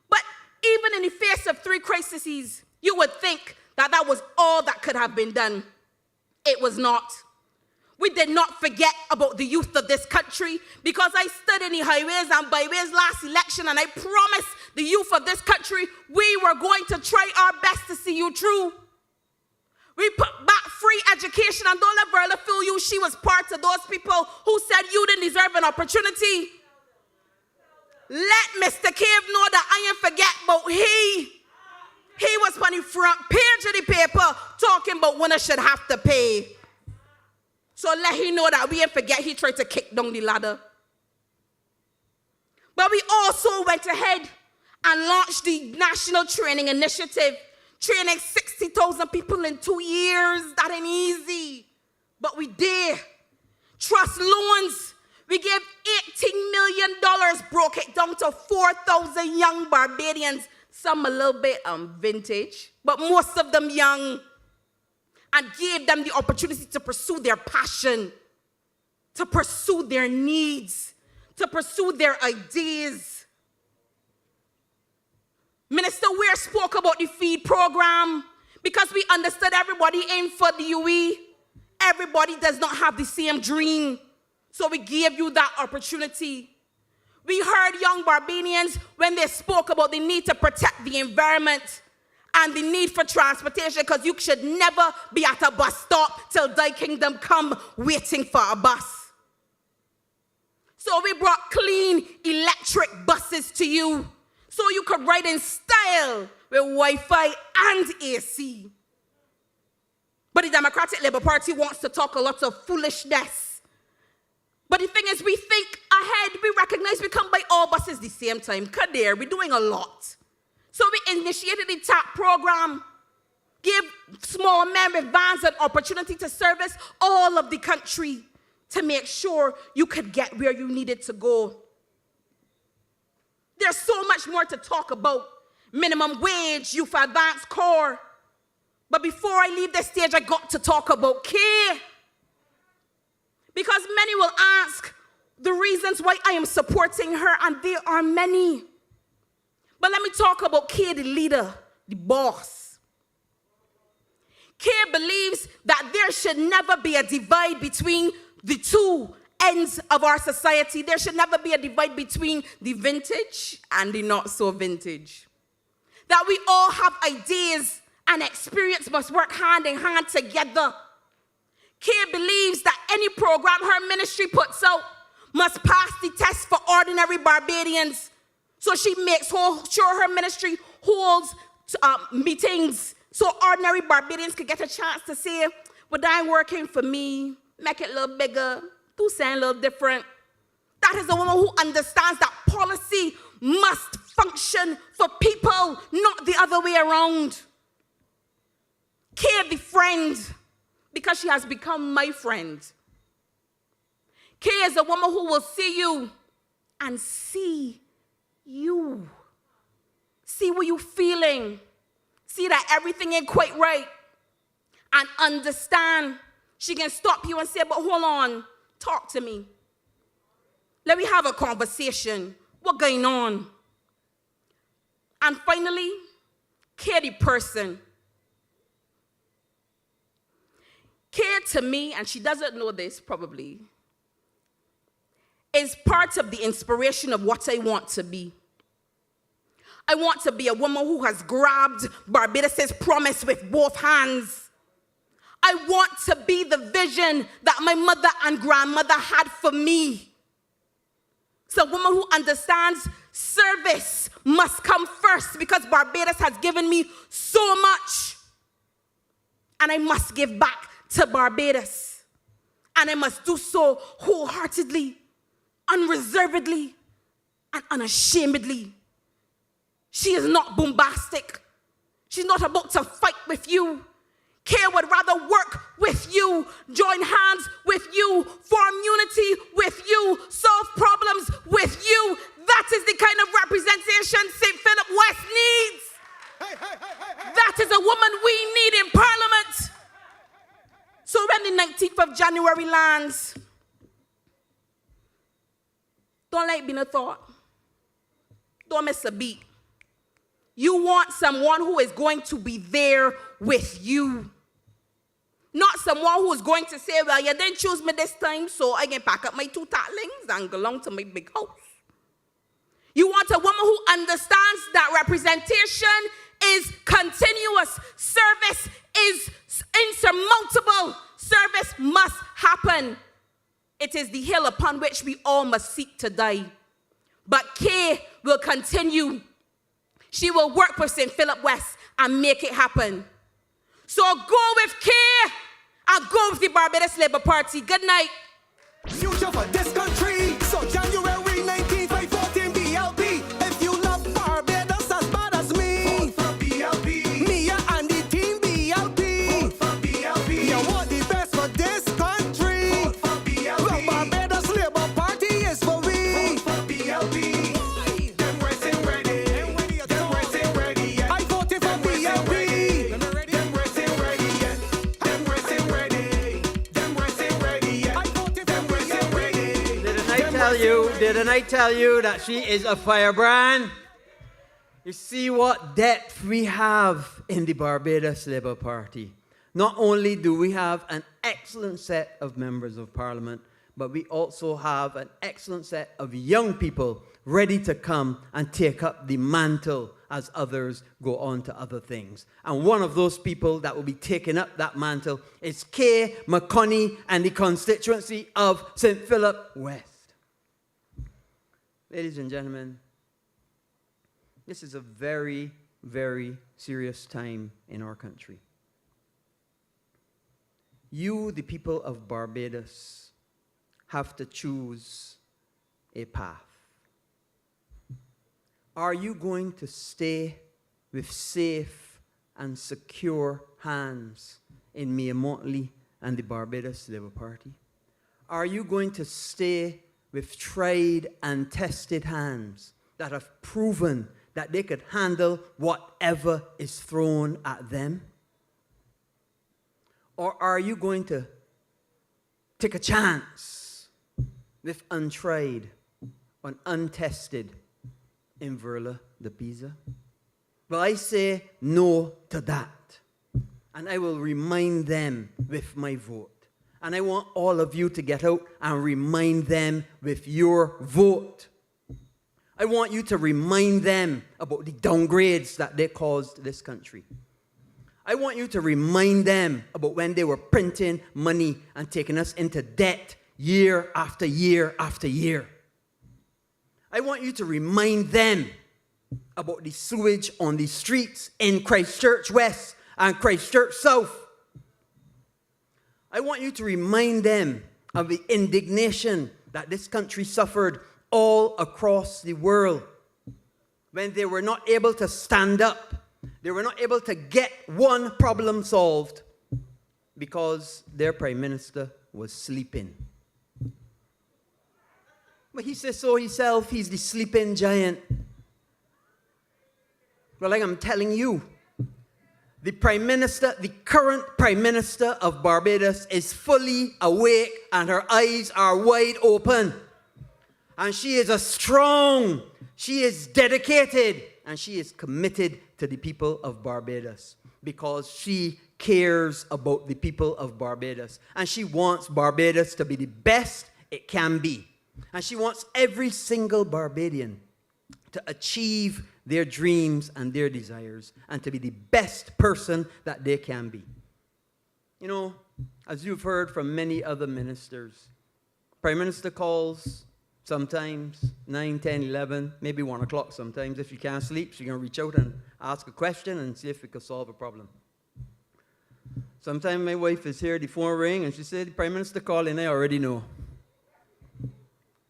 S5: But even in the face of 3 crises, you would think that that was all that could have been done. It was not. We did not forget about the youth of this country, because I stood in the highways and byways last election, and I promised the youth of this country we were going to try our best to see you through. We put back free education, and don't let Verla fool you. She was part of those people who said you didn't deserve an opportunity. Let Mr. Cave know that I ain't forget about he. He was on the front page of the paper talking about winners should have to pay. So let him know that we ain't forget he tried to kick down the ladder. But we also went ahead and launched the National Training Initiative, training 60,000 people in 2 years. That ain't easy. But we did. Trust loans. We gave $18 million, broke it down to 4,000 young Barbadians, some a little bit vintage, but most of them young, and gave them the opportunity to pursue their passion, to pursue their needs, to pursue their ideas. Minister Ware spoke about the feed program, because we understood everybody ain't for the UE. Everybody does not have the same dream. So we gave you that opportunity. We heard young Barbadians when they spoke about the need to protect the environment and the need for transportation, because you should never be at a bus stop till Thy Kingdom come waiting for a bus. So we brought clean electric buses to you, so you could ride in style with Wi-Fi and AC. But the Democratic Labour Party wants to talk a lot of foolishness. But the thing is, we think ahead. We recognize we can't buy all buses the same time. Kadir, we're doing a lot. So we initiated the TAP program, give small men with vans an opportunity to service all of the country to make sure you could get where you needed to go. There's so much more to talk about. Minimum wage, youth advanced core. But before I leave this stage, I got to talk about care. Because many will ask the reasons why I am supporting her, and there are many. But let me talk about Kay, the leader, the boss. Kay believes that there should never be a divide between the two ends of our society. There should never be a divide between the vintage and the not so vintage. That we all have ideas and experience must work hand in hand together. Kay believes that any program her ministry puts out must pass the test for ordinary Barbadians. So she makes sure her ministry holds meetings so ordinary Barbadians could get a chance to say, well, that ain't working for me. Make it a little bigger. Do something a little different. That is a woman who understands that policy must function for people, not the other way around. Kay, the friend, because she has become my friend. Kay is a woman who will see you and see you. See what you're feeling. See that everything ain't quite right. And understand. She can stop you and say, but hold on, talk to me. Let me have a conversation. What's going on? And finally, Kay the person. Kay to me, and she doesn't know this probably, is part of the inspiration of what I want to be. I want to be a woman who has grabbed Barbados' promise with both hands. I want to be the vision that my mother and grandmother had for me. It's a woman who understands service must come first because Barbados has given me so much. And I must give back to Barbados. And I must do so wholeheartedly, unreservedly, and unashamedly. She is not bombastic. She's not about to fight with you. Kay would rather work with you, join hands with you, form unity with you, solve problems with you. That is the kind of representation St. Philip West needs. That is a woman we need in Parliament. So when the 19th of January lands, don't let it be no thought. Don't miss a beat. You want someone who is going to be there with you. Not someone who is going to say, well, you didn't choose me this time, so I can pack up my 2 tatlings and go along to my big house. You want a woman who understands that representation is continuous. Service is insurmountable. Service must happen. It is the hill upon which we all must seek to die. But Kay will continue. She will work with St. Philip West and make it happen. So go with Kay and go with the Barbados Labour Party. Good night.
S3: Future for this country. So January 19th, I vote in BLP. If you love Barbados as bad as me, vote for BLP. Mia and the team BLP. Vote for BLP. You want the best for this country. Vote for BLP. The Barbados Labour Party is for we. Vote for BLP. Them racing ready. Them racing ready. I voted for BLP. Them racing ready. Them racing ready. Them racing ready. I voted for BLP.
S2: Didn't I tell you that she is a firebrand? You see what depth we have in the Barbados Labour Party. Not only do we have an excellent set of members of Parliament, but we also have an excellent set of young people ready to come and take up the mantle as others go on to other things. And one of those people that will be taking up that mantle is Kay McConney and the constituency of St. Philip West. Ladies and gentlemen, this is a very, very serious time in our country. You, the people of Barbados, have to choose a path. Are you going to stay with safe and secure hands in Mia Motley and the Barbados Labour Party? Are you going to stay with tried and tested hands that have proven that they could handle whatever is thrown at them? Or are you going to take a chance with untried and untested Inverla de Pisa? Well, I say no to that. And I will remind them with my vote. And I want all of you to get out and remind them with your vote. I want you to remind them about the downgrades that they caused this country. I want you to remind them about when they were printing money and taking us into debt year after year after year. I want you to remind them about the sewage on the streets in Christchurch West and Christchurch South. I want you to remind them of the indignation that this country suffered all across the world when they were not able to stand up. They were not able to get one problem solved because their prime minister was sleeping. But he says so himself, he's the sleeping giant. Well, like I'm telling you, the prime minister, the current prime minister of Barbados is fully awake and her eyes are wide open. And she is she is dedicated, and she is committed to the people of Barbados because she cares about the people of Barbados. And she wants Barbados to be the best it can be. And she wants every single Barbadian to achieve their dreams and their desires and to be the best person that they can be. You know, as you've heard from many other ministers, Prime Minister calls sometimes 9, 10, 11, maybe 1 o'clock sometimes. If you can't sleep, she's going to reach out and ask a question and see if we can solve a problem. Sometimes my wife is here, the phone ring, and she said, the Prime Minister calling, I already know.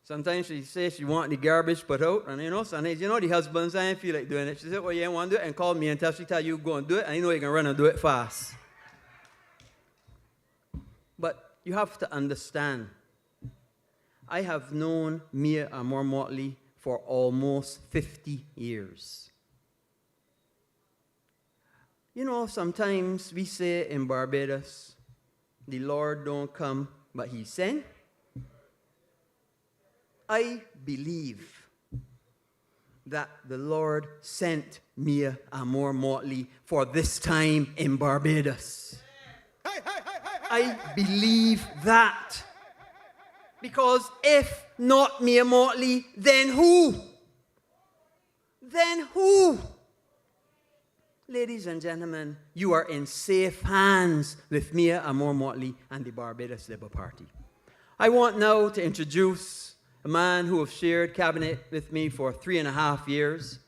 S2: Sometimes she says she want the garbage put out, and sometimes, the husbands, I ain't feel like doing it. She said, well, you want to do it? And call me until she tell you go and do it, and you know you can run and do it fast. But you have to understand, I have known Mia Amor Motley for almost 50 years. You know, sometimes we say in Barbados, the Lord don't come, but he sent. I believe that the Lord sent Mia Amor Motley for this time in Barbados. I believe that. Because if not Mia Motley, then who? Then who? Ladies and gentlemen, you are in safe hands with Mia Amor Motley and the Barbados Labour Party. I want now to introduce a man who has shared cabinet with me for 3.5 years.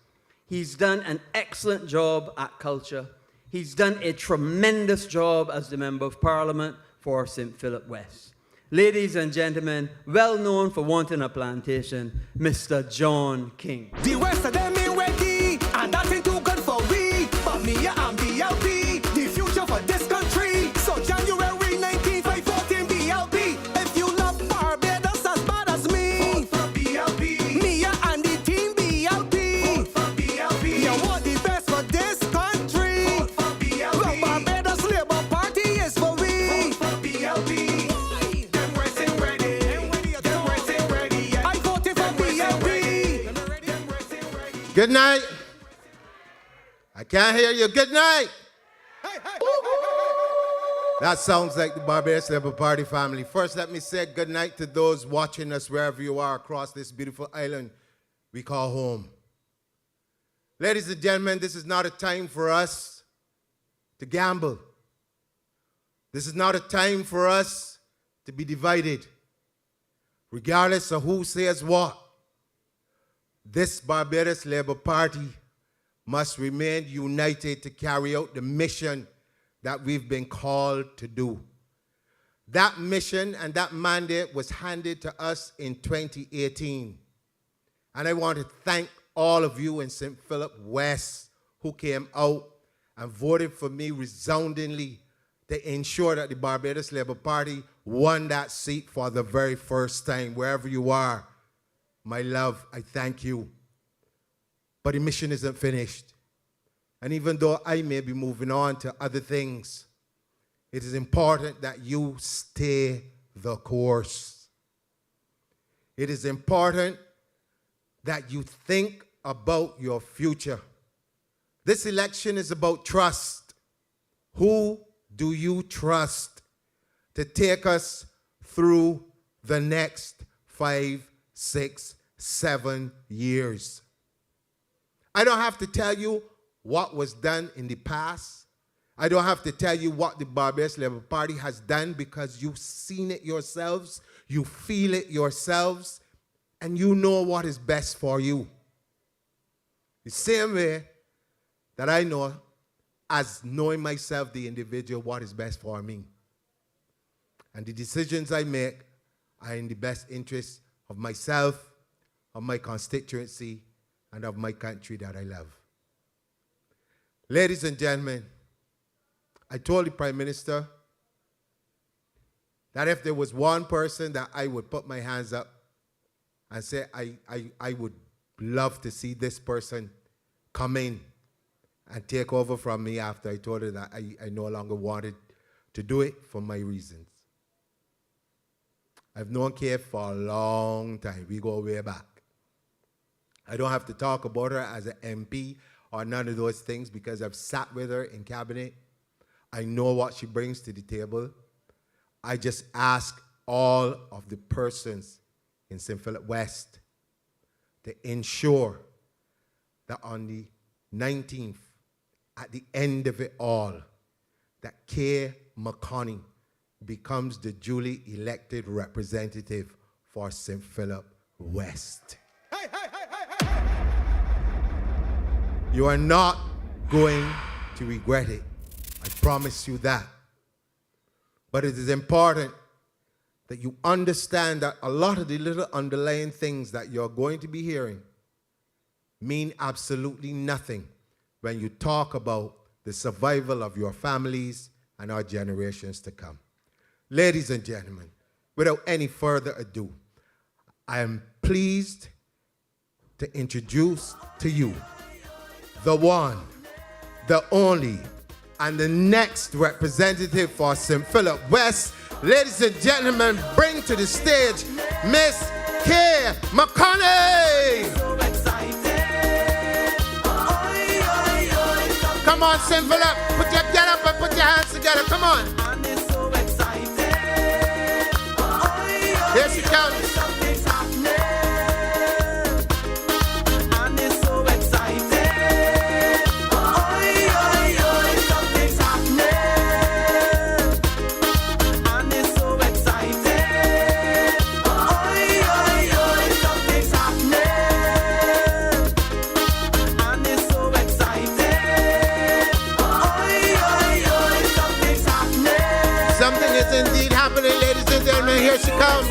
S2: He's done an excellent job at culture. He's done a tremendous job as the Member of Parliament for St. Philip West. Ladies and gentlemen, well known for wanting a plantation, Mr. John King.
S3: The rest of them ain't ready, and that ain't too good for we. But me and BLP, the future for this country. So January 19th, I vote in BLP. If you love Barbados as bad as me, vote for BLP. Me and the team BLP. Vote for BLP. You want the best for this country. Vote for BLP. The Barbados Labour Party is for we. Vote for BLP. Them rest ain't ready. Them rest ain't ready. I voted for BLP. Them rest ain't ready.
S6: Good night. I can't hear you. Good night. That sounds like the Barbados Labour Party family. First, let me say good night to those watching us wherever you are across this beautiful island we call home. Ladies and gentlemen, this is not a time for us to gamble. This is not a time for us to be divided, regardless of who says what. This Barbados Labour Party must remain united to carry out the mission that we've been called to do. That mission and that mandate was handed to us in 2018. And I want to thank all of you in St. Philip West who came out and voted for me resoundingly to ensure that the Barbados Labour Party won that seat for the very first time. Wherever you are, my love, I thank you. But the mission isn't finished. And even though I may be moving on to other things, it is important that you stay the course. It is important that you think about your future. This election is about trust. Who do you trust to take us through the next 5, 6, 7 years? I don't have to tell you what was done in the past. I don't have to tell you what the Barbados Labour Party has done because you've seen it yourselves, you feel it yourselves, and you know what is best for you. The same way that I know, as knowing myself, the individual, what is best for me. And the decisions I make are in the best interest of myself, of my constituency, and of my country that I love. Ladies and gentlemen, I told the Prime Minister that if there was one person that I would put my hands up and say, I would love to see this person come in and take over from me after I told her that I no longer wanted to do it for my reasons. I've known Kay for a long time. We go way back. I don't have to talk about her as an MP or none of those things because I've sat with her in cabinet. I know what she brings to the table. I just ask all of the persons in St. Philip West to ensure that on the 19th, at the end of it all, that K. McConney becomes the duly elected representative for St. Philip West. You are not going to regret it. I promise you that. But it is important that you understand that a lot of the little underlying things that you're going to be hearing mean absolutely nothing when you talk about the survival of your families and our generations to come. Ladies and gentlemen, without any further ado, I am pleased to introduce to you the one, the only, and the next representative for St. Philip West. Ladies and gentlemen, bring to the stage Miss K. McConney. Come on, St. Philip, get up and put your hands together. Come on. Here she comes. Something is indeed happening, ladies and gentlemen. Here she comes.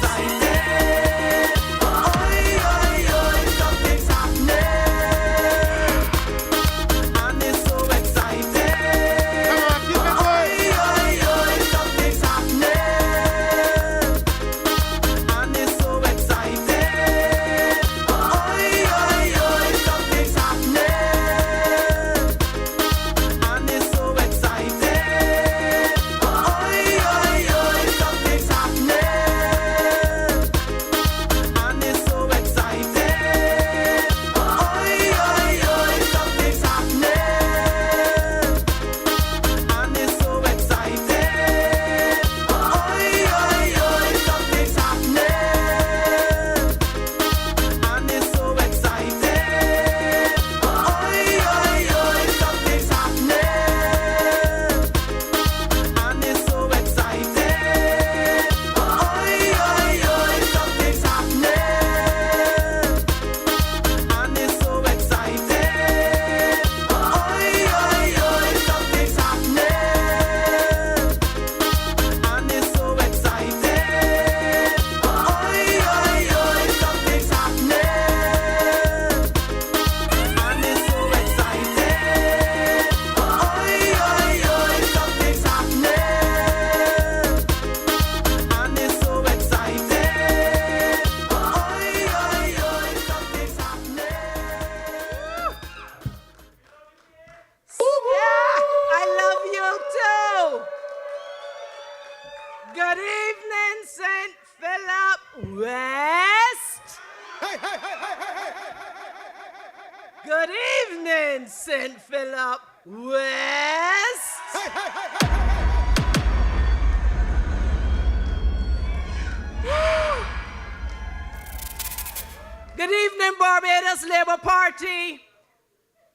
S5: Good evening, St. Philip West. Good evening, St. Philip West. Good evening, Barbados Labour Party.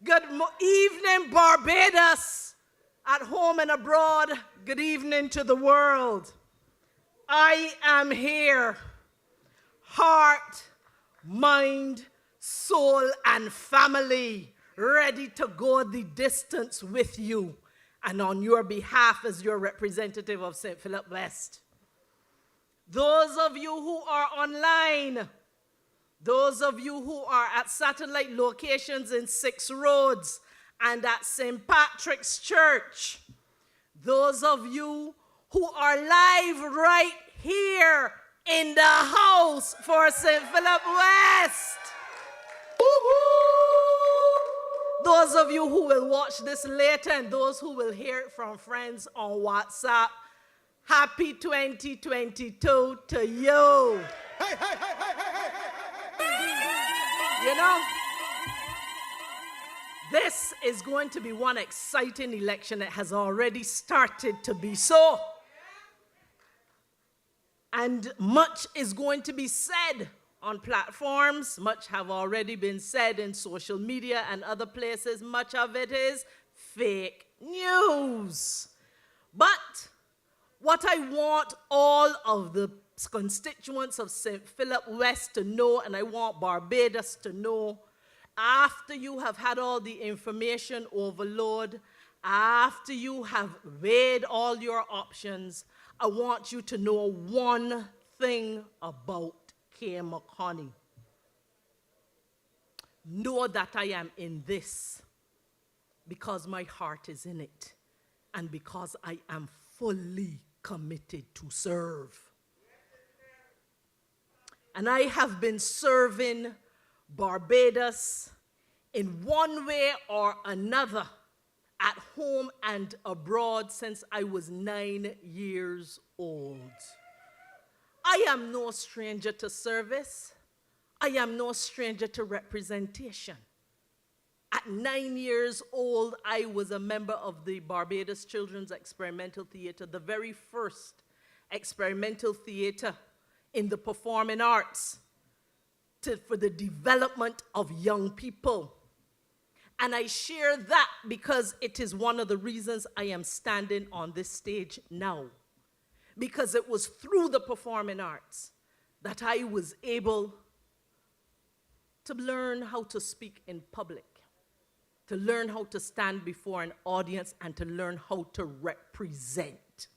S5: Good evening, Barbados, at home and abroad. Good evening to the world. I am here, heart, mind, soul, and family, ready to go the distance with you and on your behalf as your representative of St. Philip West. Those of you who are online, those of you who are at satellite locations in 6 Roads and at St. Patrick's Church, those of you who are live right here in the house for St. Philip West, those of you who will watch this later and those who will hear it from friends on WhatsApp, happy 2022 to you. You know, this is going to be one exciting election. It has already started to be so. And much is going to be said on platforms. Much have already been said in social media and other places. Much of it is fake news.
S7: But what I want all of the constituents of St. Philip West to know, and I want Barbados to know, after you have had all the information overload, after you have weighed all your options, I want you to know one thing about K. McConney. Know that I am in this because my heart is in it and because I am fully committed to serve. And I have been serving Barbados in one way or another, at home and abroad, since I was 9 years old. I am no stranger to service. I am no stranger to representation. At 9 years old, I was a member of the Barbados Children's Experimental Theater, the very first experimental theater in the performing arts for the development of young people. And I share that because it is one of the reasons I am standing on this stage now. Because it was through the performing arts that I was able to learn how to speak in public, to learn how to stand before an audience, and to learn how to represent.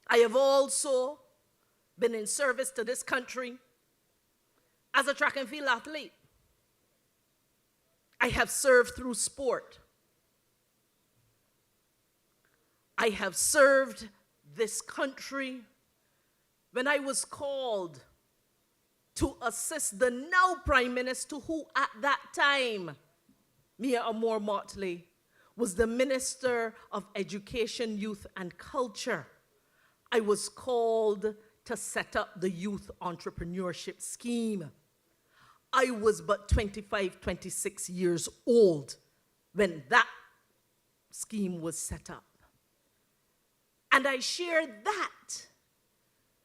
S7: I have also been in service to this country as a track and field athlete. I have served through sport. I have served this country when I was called to assist the now Prime Minister, who at that time, Mia Amor Motley, was the Minister of Education, Youth, and Culture. I was called to set up the Youth Entrepreneurship Scheme. I was but 25, 26 years old when that scheme was set up. And I share that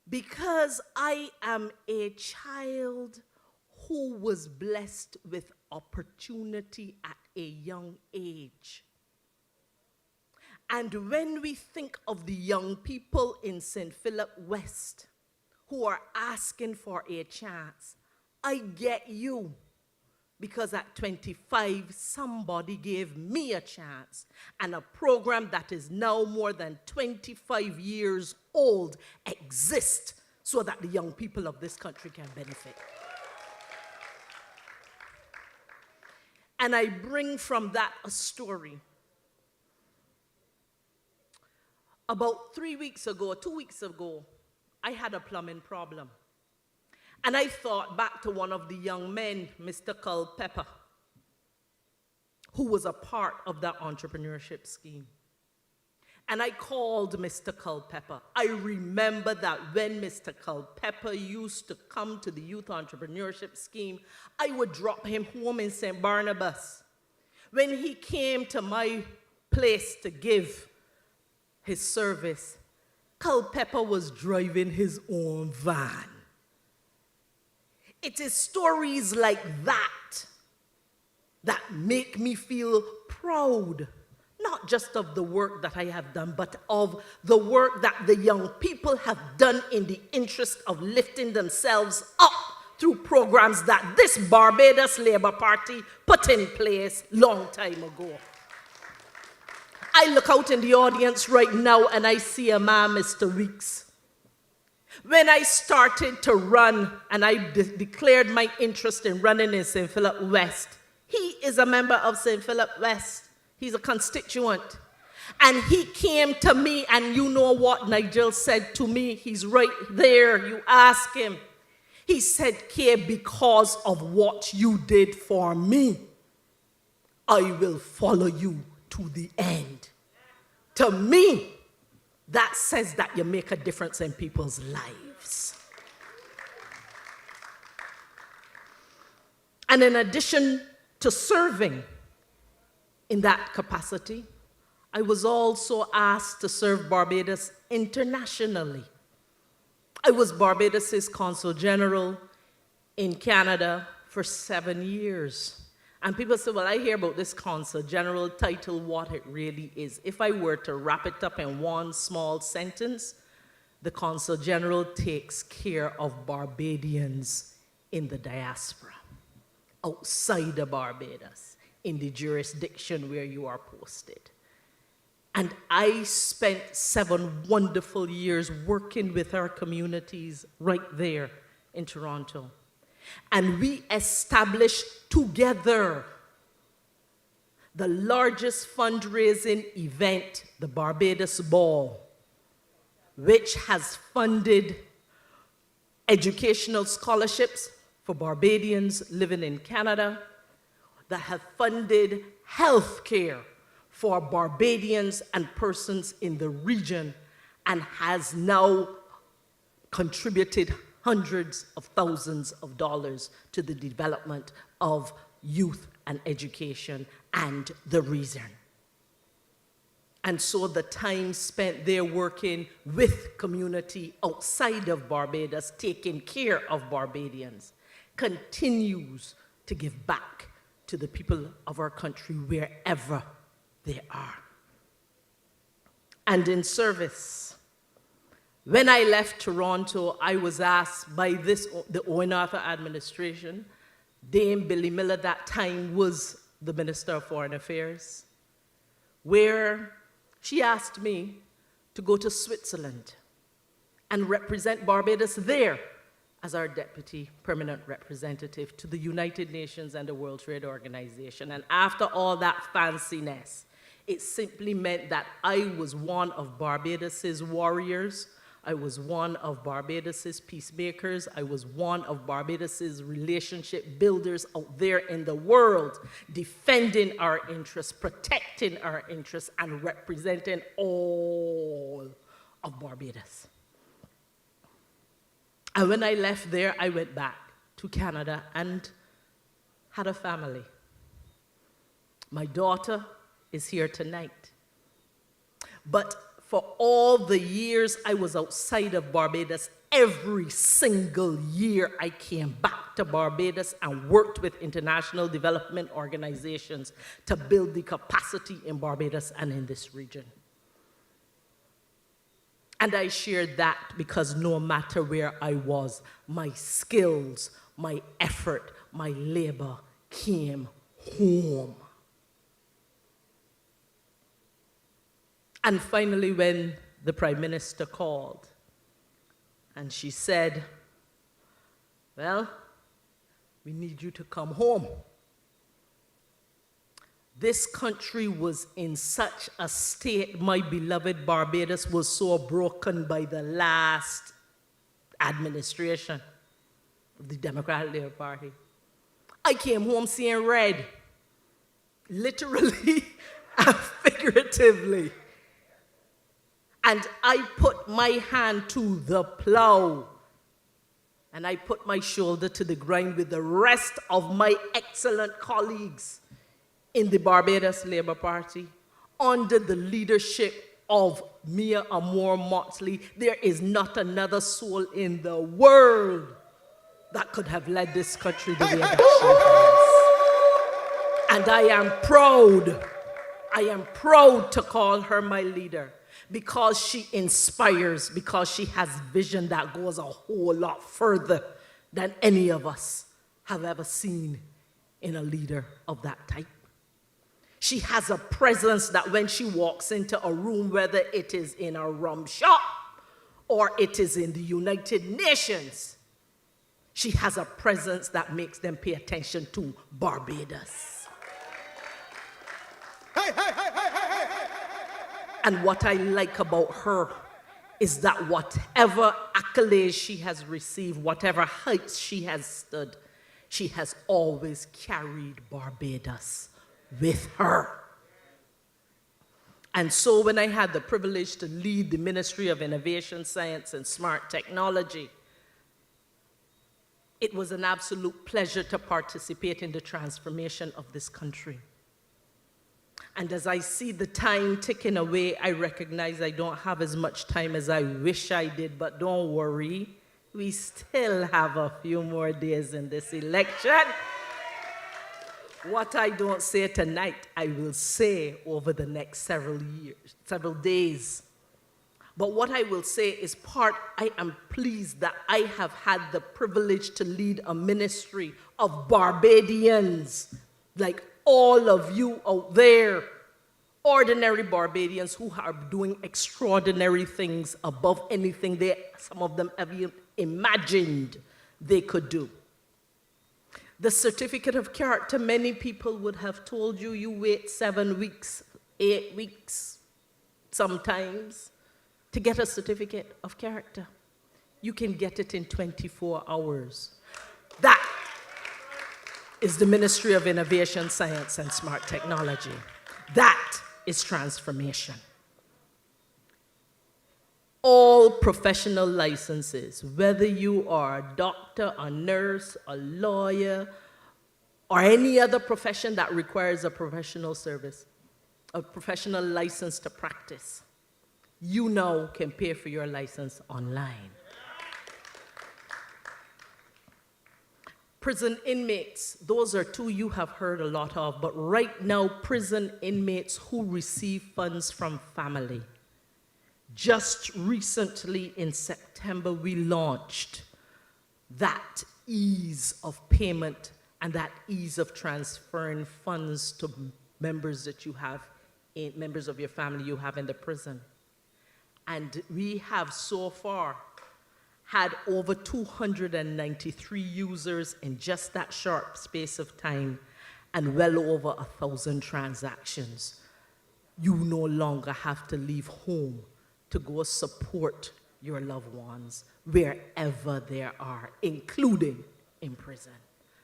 S7: because I am a child who was blessed with opportunity at a young age. And when we think of the young people in St. Philip West who are asking for a chance, I get you, because at 25, somebody gave me a chance, and a program that is now more than 25 years old exists so that the young people of this country can benefit. And I bring from that a story. About 2 weeks ago, I had a plumbing problem. And I thought back to one of the young men, Mr. Culpepper, who was a part of that entrepreneurship scheme. And I called Mr. Culpepper. I remember that when Mr. Culpepper used to come to the Youth Entrepreneurship Scheme, I would drop him home in St. Barnabas. When he came to my place to give his service, Culpepper was driving his own van. It is stories like that that make me feel proud, not just of the work that I have done, but of the work that the young people have done in the interest of lifting themselves up through programs that this Barbados Labour Party put in place long time ago. I look out in the audience right now and I see a man, Mr. Weeks. When I started to run and I declared my interest in running in St. Philip West, he is a member of St. Philip West. He's a constituent. And he came to me, and you know what Nigel said to me? He's right there. You ask him. He said, Kay, because of what you did for me, I will follow you to the end. To me, that says that you make a difference in people's lives. And in addition to serving in that capacity, I was also asked to serve Barbados internationally. I was Barbados's Consul General in Canada for 7 years. And people say, well, I hear about this consul general title, what it really is. If I were to wrap it up in one small sentence, the consul general takes care of Barbadians in the diaspora, outside of Barbados, in the jurisdiction where you are posted. And I spent 7 wonderful years working with our communities right there in Toronto. And we established together the largest fundraising event, the Barbados Ball, which has funded educational scholarships for Barbadians living in Canada, that have funded health care for Barbadians and persons in the region, and has now contributed hundreds of thousands of dollars to the development of youth and education and the region. And so the time spent there working with community outside of Barbados, taking care of Barbadians, continues to give back to the people of our country wherever they are. And in service, when I left Toronto, I was asked by the Owen Arthur administration, Dame Billy Miller, that time was the Minister of Foreign Affairs, where she asked me to go to Switzerland and represent Barbados there as our deputy permanent representative to the United Nations and the World Trade Organization. And after all that fanciness, it simply meant that I was one of Barbados's warriors. I was one of Barbados's peacemakers. I was one of Barbados's relationship builders out there in the world, defending our interests, protecting our interests, and representing all of Barbados. And when I left there, I went back to Canada and had a family. My daughter is here tonight. But for all the years I was outside of Barbados, every single year I came back to Barbados and worked with international development organizations to build the capacity in Barbados and in this region. And I shared that because no matter where I was, my skills, my effort, my labor came home. And finally, when the Prime Minister called, and she said, well, we need you to come home. This country was in such a state, my beloved Barbados was so broken by the last administration of the Democratic Labour Party. I came home seeing red, literally and figuratively. And I put my hand to the plow, and I put my shoulder to the grind with the rest of my excellent colleagues in the Barbados Labour Party, under the leadership of Mia Amor Motley. There is not another soul in the world that could have led this country the way that she has. And I am proud to call her my leader, because she inspires, because she has vision that goes a whole lot further than any of us have ever seen in a leader of that type. She has a presence that when she walks into a room, whether it is in a rum shop or it is in the United Nations, she has a presence that makes them pay attention to Barbados.
S6: Hey, hey, hey, hey, hey, hey.
S7: And what I like about her is that whatever accolades she has received, whatever heights she has stood, she has always carried Barbados with her. And so when I had the privilege to lead the Ministry of Innovation, Science, and Smart Technology, it was an absolute pleasure to participate in the transformation of this country. And as I see the time ticking away, I recognize I don't have as much time as I wish I did, but don't worry, we still have a few more days in this election. What I don't say tonight, I will say over the next several years, several days. But what I will say is I am pleased that I have had the privilege to lead a ministry of Barbadians, like all of you out there, ordinary Barbadians who are doing extraordinary things above anything some of them have even imagined they could do. The certificate of character, many people would have told you, you wait 7 weeks, 8 weeks, sometimes, to get a certificate of character. You can get it in 24 hours. That is the Ministry of Innovation, Science, and Smart Technology. That is transformation. All professional licenses, whether you are a doctor, a nurse, a lawyer, or any other profession that requires a professional service, a professional license to practice, you now can pay for your license online. Prison inmates, those are two you have heard a lot of, but right now, prison inmates who receive funds from family. Just recently in September, we launched that ease of payment and that ease of transferring funds to members that you have, members of your family you have in the prison. And we have so far had over 293 users in just that short space of time and well over 1,000 transactions. You no longer have to leave home to go support your loved ones wherever they are, including in prison.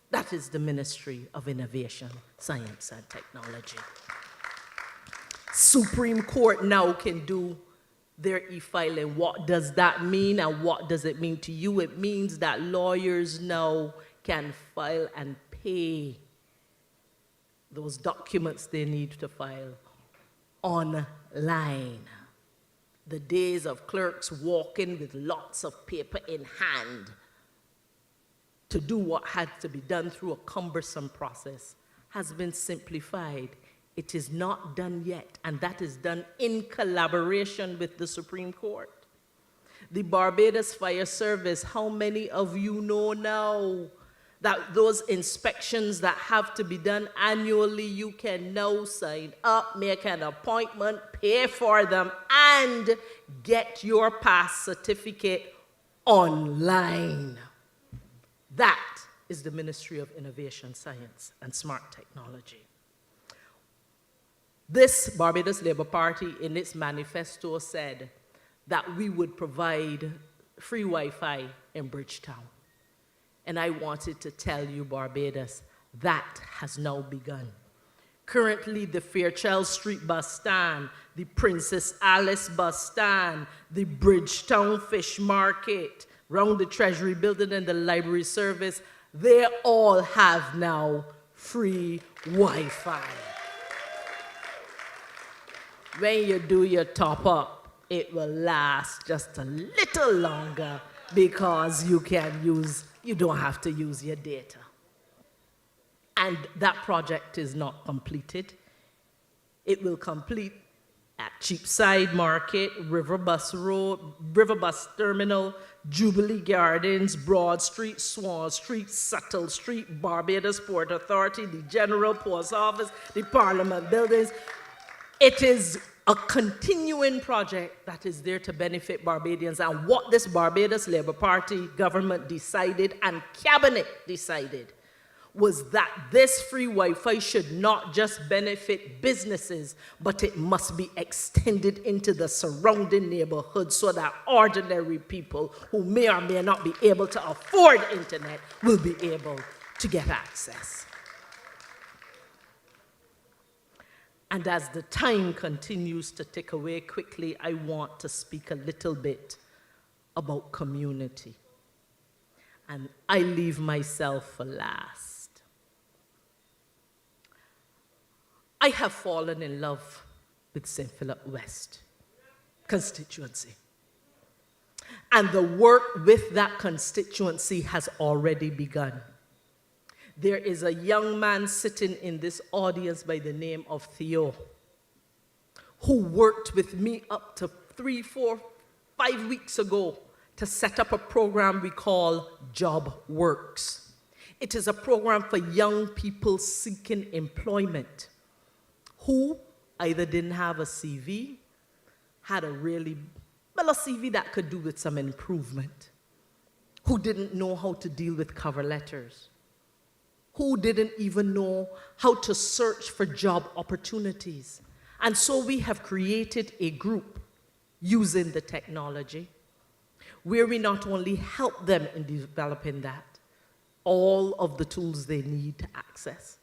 S7: That is the Ministry of Innovation, Science, and Technology. Supreme Court now can do their e-filing. What does that mean, and what does it mean to you? It means that lawyers now can file and pay those documents they need to file online. The days of clerks walking with lots of paper in hand to do what had to be done through a cumbersome process has been simplified. It is not done yet, and that is done in collaboration with the Supreme Court. The Barbados Fire Service, how many of you know now that those inspections that have to be done annually, you can now sign up, make an appointment, pay for them, and get your pass certificate online? That is the Ministry of Innovation, Science, and Smart Technology. This Barbados Labour Party, in its manifesto, said that we would provide free Wi-Fi in Bridgetown. And I wanted to tell you, Barbados, that has now begun. Currently, the Fairchild Street bus stand, the Princess Alice bus stand, the Bridgetown Fish Market, around the Treasury Building and the Library Service, they all have now free Wi-Fi. When you do your top up, it will last just a little longer because you don't have to use your data. And that project is not completed. It will complete at Cheapside Market, River Bus Road, River Bus Terminal, Jubilee Gardens, Broad Street, Swan Street, Suttle Street, Barbados Port Authority, the General Post Office, the Parliament Buildings. It is a continuing project that is there to benefit Barbadians. And what this Barbados Labour Party government decided and cabinet decided was that this free Wi-Fi should not just benefit businesses, but it must be extended into the surrounding neighborhoods so that ordinary people who may or may not be able to afford internet will be able to get access. And as the time continues to tick away quickly, I want to speak a little bit about community. And I leave myself for last. I have fallen in love with St. Philip West constituency. And the work with that constituency has already begun. There is a young man sitting in this audience by the name of Theo, who worked with me up to 3, 4, 5 weeks ago to set up a program we call Job Works. It is a program for young people seeking employment who either didn't have a CV, had a CV that could do with some improvement, who didn't know how to deal with cover letters, who didn't even know how to search for job opportunities. And so we have created a group using the technology where we not only help them in developing that, all of the tools they need to access,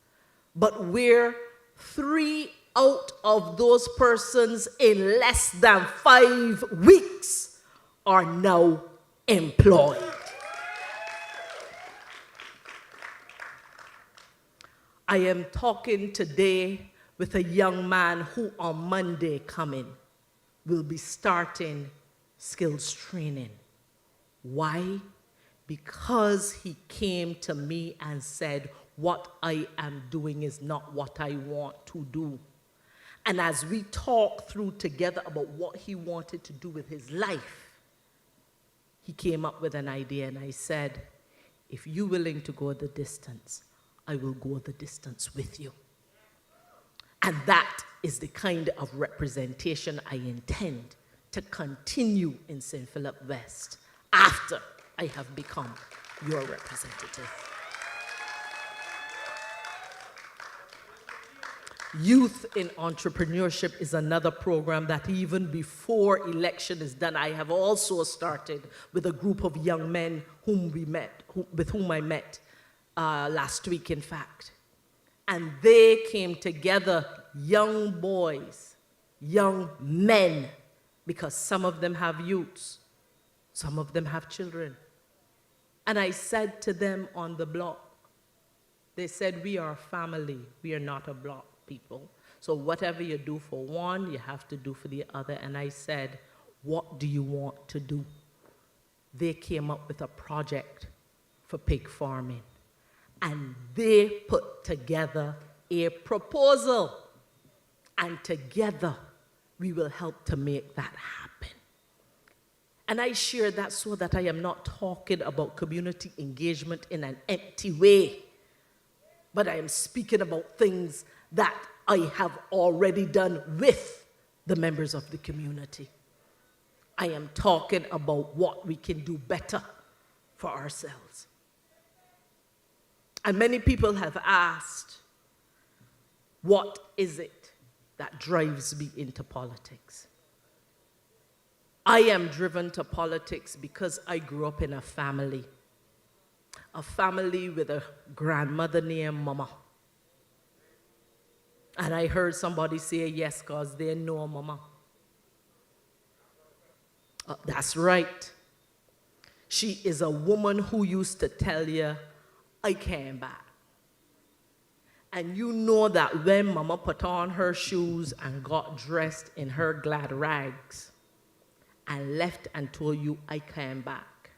S7: but where 3 out of those persons in less than 5 weeks are now employed. I am talking today with a young man who on Monday coming will be starting skills training. Why? Because he came to me and said, what I am doing is not what I want to do. And as we talked through together about what he wanted to do with his life, he came up with an idea, and I said, if you're willing to go the distance, I will go the distance with you. And that is the kind of representation I intend to continue in St. Philip West after I have become your representative. Youth in Entrepreneurship is another program that even before election is done, I have also started with a group of young men with whom I met last week, in fact. And they came together, young boys, young men, because some of them have youths, some of them have children. And I said to them on the block, they said, we are family, we are not a block people. So whatever you do for one, you have to do for the other. And I said, what do you want to do? They came up with a project for pig farming. And they put together a proposal. And together, we will help to make that happen. And I share that so that I am not talking about community engagement in an empty way, but I am speaking about things that I have already done with the members of the community. I am talking about what we can do better for ourselves. And many people have asked, what is it that drives me into politics? I am driven to politics because I grew up in a family with a grandmother named Mama. And I heard somebody say yes, because they know Mama. That's right. She is a woman who used to tell you, I came back. And you know that when Mama put on her shoes and got dressed in her glad rags and left and told you, I came back,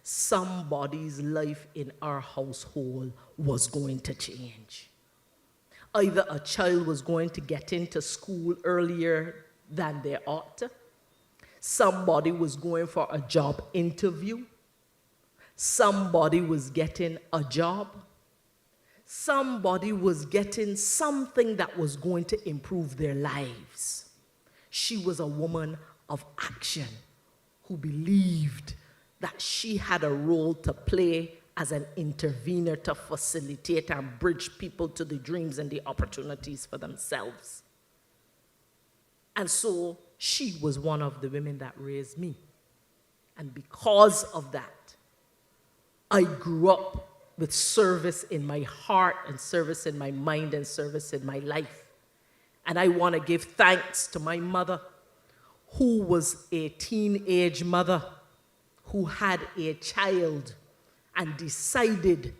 S7: somebody's life in our household was going to change. Either a child was going to get into school earlier than they ought to, somebody was going for a job interview, somebody was getting a job, somebody was getting something that was going to improve their lives. She was a woman of action who believed that she had a role to play as an intervener to facilitate and bridge people to the dreams and the opportunities for themselves. And so she was one of the women that raised me. And because of that, I grew up with service in my heart and service in my mind and service in my life. And I want to give thanks to my mother, who was a teenage mother, who had a child and decided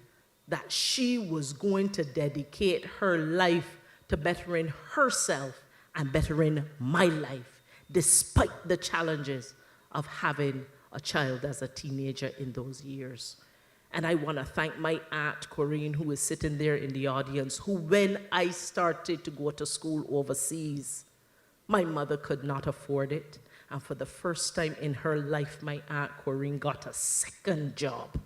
S7: that she was going to dedicate her life to bettering herself and bettering my life, despite the challenges of having a child as a teenager in those years. And I want to thank my aunt, Corinne, who is sitting there in the audience, who, when I started to go to school overseas, my mother could not afford it. And for the first time in her life, my aunt, Corinne, got a second job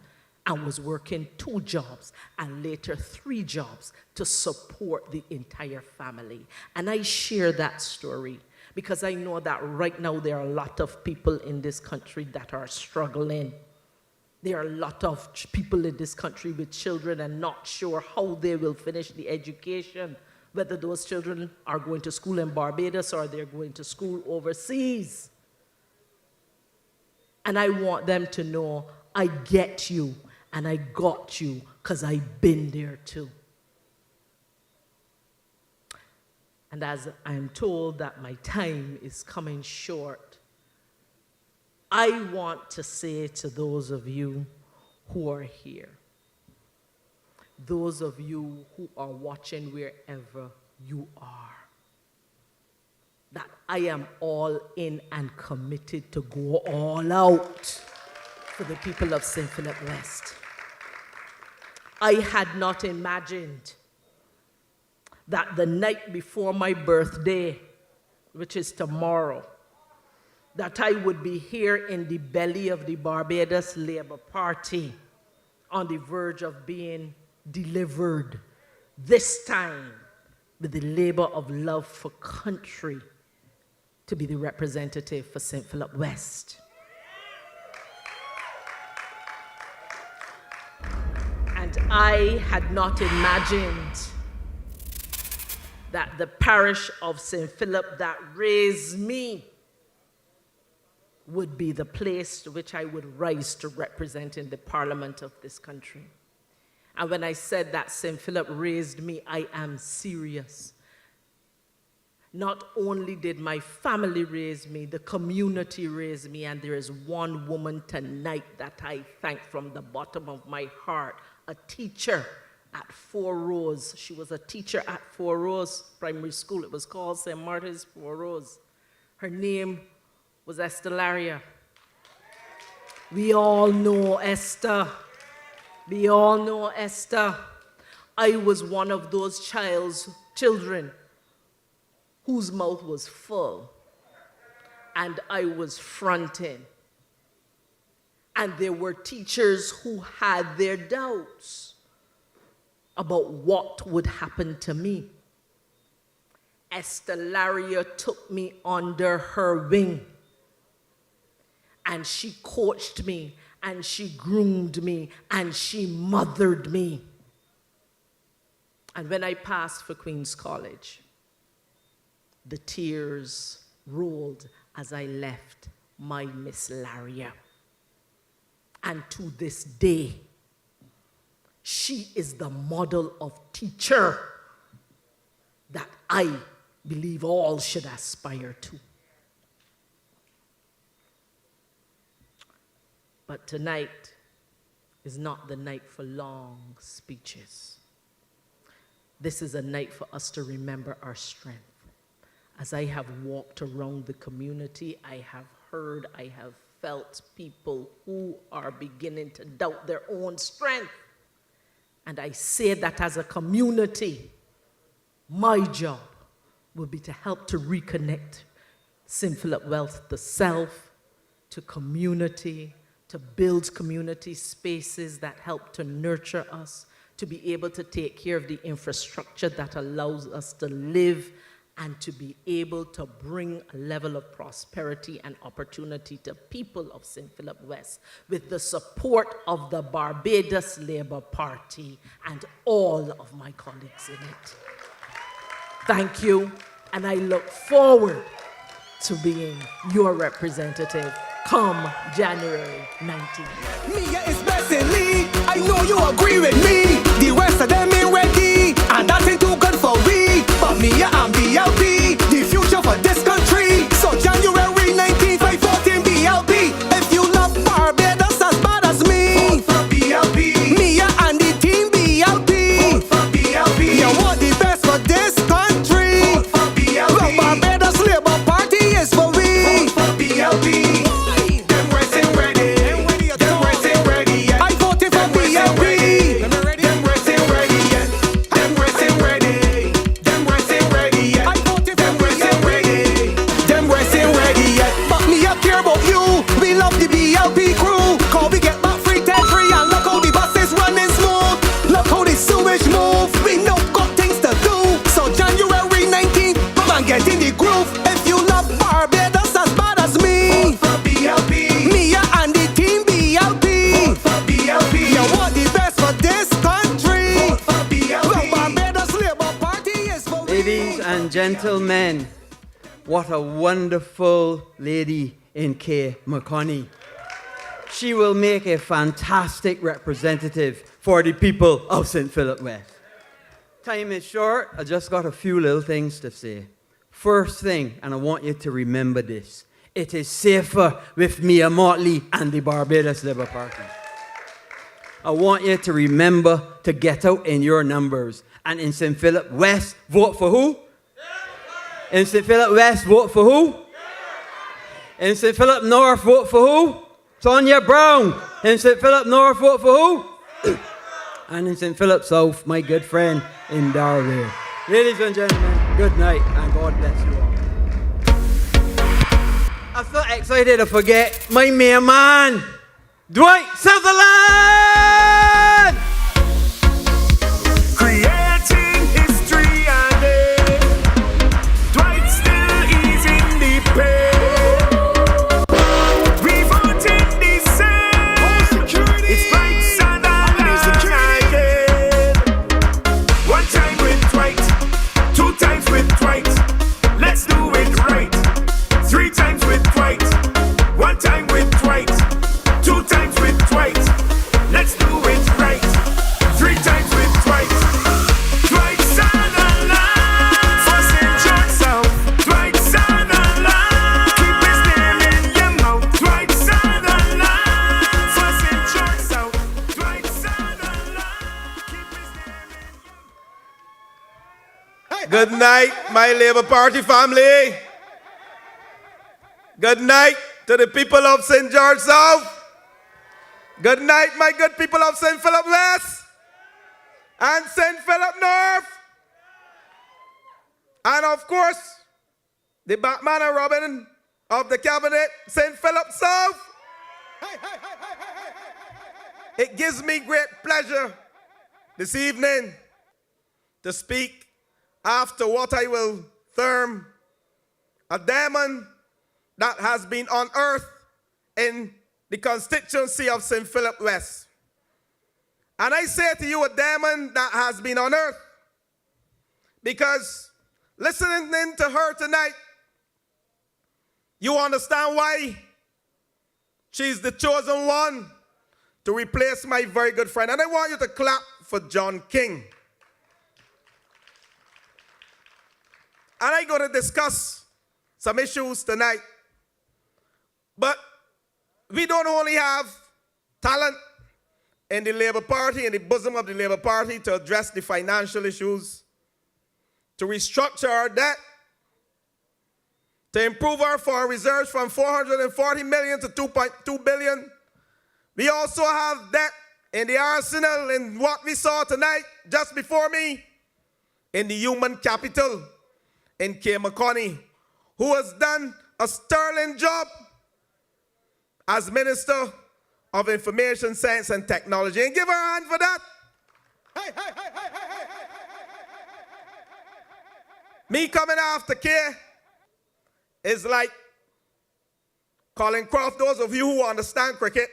S7: and was working 2 jobs and later 3 jobs to support the entire family. And I share that story because I know that right now there are a lot of people in this country that are struggling. There are a lot of people in this country with children and not sure how they will finish the education, whether those children are going to school in Barbados or they're going to school overseas. And I want them to know I get you and I got you because I've been there too. And as I'm told that my time is coming short, I want to say to those of you who are here, those of you who are watching wherever you are, that I am all in and committed to go all out for the people of St. Philip West. I had not imagined that the night before my birthday, which is tomorrow, that I would be here in the belly of the Barbados Labour Party on the verge of being delivered, this time with the labor of love for country, to be the representative for St. Philip West. And I had not imagined that the parish of St. Philip that raised me would be the place to which I would rise to represent in the parliament of this country. And when I said that St. Philip raised me, I am serious. Not only did my family raise me, the community raised me, and there is one woman tonight that I thank from the bottom of my heart, a teacher at 4 Rose. She was a teacher at 4 Rose Primary School. It was called St. Martin's 4 Rose. Her name was Esther Laria. We all know Esther. We all know Esther. I was one of those children whose mouth was full, and I was fronting. And there were teachers who had their doubts about what would happen to me. Esther Laria took me under her wing, and she coached me, and she groomed me, and she mothered me. And when I passed for Queen's College, the tears rolled as I left my Miss Laria. And to this day, she is the model of teacher that I believe all should aspire to. But tonight is not the night for long speeches. This is a night for us to remember our strength. As I have walked around the community, I have heard, I have felt people who are beginning to doubt their own strength. And I say that as a community, my job will be to help to reconnect St. Philip West, the self, to community, to build community spaces that help to nurture us, to be able to take care of the infrastructure that allows us to live, and to be able to bring a level of prosperity and opportunity to people of St. Philip West with the support of the Barbados Labour Party and all of my colleagues in it. Thank you, and I look forward to being your representative come January 19th.
S3: Mia is blessing me. I know you agree with me. The rest of them ain't ready, and that ain't too good for we. But Mia and BLP, the future for this country. So January 19th, 514 BLP. If you love Barbados as bad as me, vote for BLP. Mia and the team BLP. Vote for BLP. You want the best for this country. Vote for BLP. The Barbados Labour Party is for we. Vote for BLP. Them rest ain't ready. Them rest ain't ready yet. I voted for BLP.
S2: and gentlemen, what a wonderful lady in Kay McConney. She will make a fantastic representative for the people of St. Philip West. Time is short. I just got a few little things to say. First thing, and I want you to remember this, it is safer with Mia Motley and the Barbados Labour Party. I want you to remember to get out in your numbers. And in St. Philip West, vote for who? In St. Philip West, vote for who? In St. Philip North, vote for who? Sonia Brown. In St. Philip North, vote for who? And in St. Philip South, my good friend in Darwin. Ladies and gentlemen, good night and God bless you all. I'm so excited to forget my main man, Dwight Sutherland!
S1: Creating history and Dwight still easing the pain. We voted the same. It's Dwight Sutherland again. One time with Dwight, two times with Dwight. Let's do it right. Three times with Dwight, one time with Dwight, two times with Dwight. Let's do it right. Three times with Dwight. Dwight Sutherland for St. George South. Dwight Sutherland, keep his name in your mouth. Dwight Sutherland for St. George South. Dwight Sutherland, keep his name in your
S6: Good night, my Labour Party family. Good night to the people of St. George South. Good night, my good people of St. Philip West and St. Philip North. And of course, the Batman and Robin of the cabinet, St. Philip South. It gives me great pleasure this evening to speak after what I will term a diamond that has been unearthed in the constituency of St. Philip West. And I say to you, a diamond that has been unearthed, because listening to her tonight, you understand why she's the chosen one to replace my very good friend. And I want you to clap for John King. And I'm going to discuss some issues tonight. But we don't only have talent in the Labour Party, in the bosom of the Labour Party, to address the financial issues, to restructure our debt, to improve our foreign reserves from 440 million to 2.2 billion. We also have debt in the arsenal in what we saw tonight, just before me, in the human capital in Kay McConney, who has done a sterling job as Minister of Information, Science and Technology. And give her a hand for that. Me coming after Kay is like Colin Croft, those of you who understand cricket.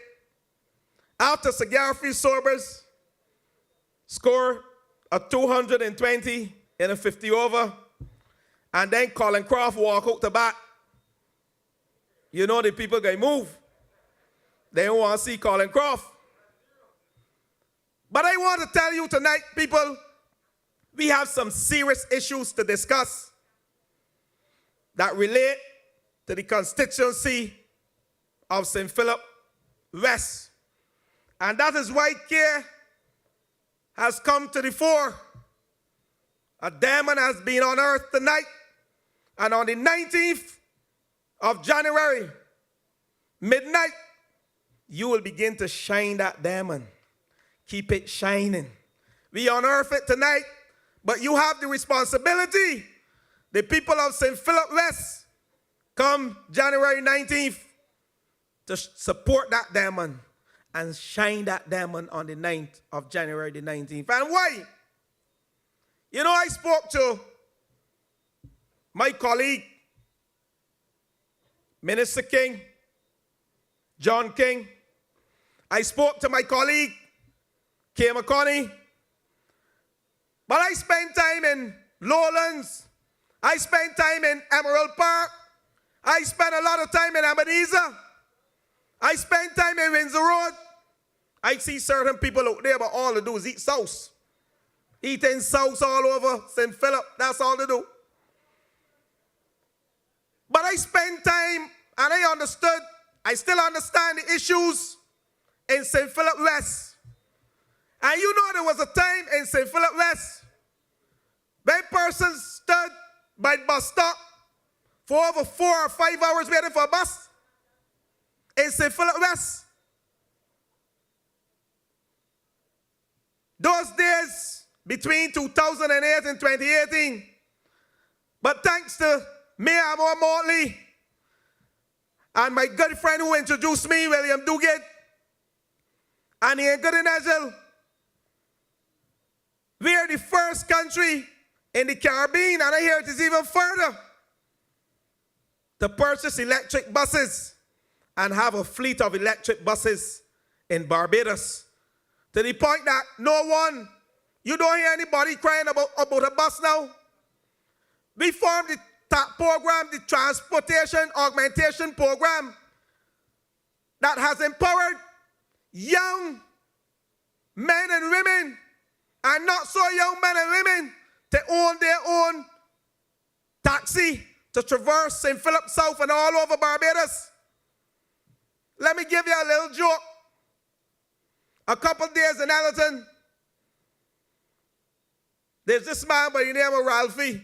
S6: After Sir Garfield Sobers score a 220 in a 50 over, and then Colin Croft walk out the bat, you know the people going to move. They don't want to see Colin Croft. But I want to tell you tonight, people, we have some serious issues to discuss that relate to the constituency of St. Philip West. And that is why Kay has come to the fore. A diamond has been unearthed tonight. And on the 19th of January, midnight, you will begin to shine that diamond. Keep it shining. We unearth it tonight, but you have the responsibility, the people of St. Philip West, come January 19th, to support that diamond and shine that diamond on the 9th of January the 19th. And why? You know, I spoke to my colleague, Minister King, John King. I spoke to my colleague, Kay McConney. But I spent time in Lowlands
S8: I spend time in Emerald Park. I spend a lot of time in Ebenezer. I spend time in Windsor Road. I see certain people out there, but all they do is eat sauce. Eating sauce all over St. Philip, that's all they do. But I spend time, and I understood, I still understand the issues in St. Philip West. And you know there was a time in St. Philip West when persons stood by the bus stop for over 4 or 5 hours waiting for a bus in St. Philip West. Those days between 2008 and 2018. But thanks to Mayor Amor Mortley and my good friend who introduced me, William Duguid, and Ian Goodinezil, we are the first country in the Caribbean, and I hear it is even further, to purchase electric buses and have a fleet of electric buses in Barbados. To the point that no one, you don't hear anybody crying about a bus now. We formed the TAP program, the Transportation Augmentation Program, that has empowered young men and women, and not so young men and women, to own their own taxi to traverse St. Philip South and all over Barbados. Let me give you a little joke. A couple days in Ellerton, there's this man by the name of Ralphie.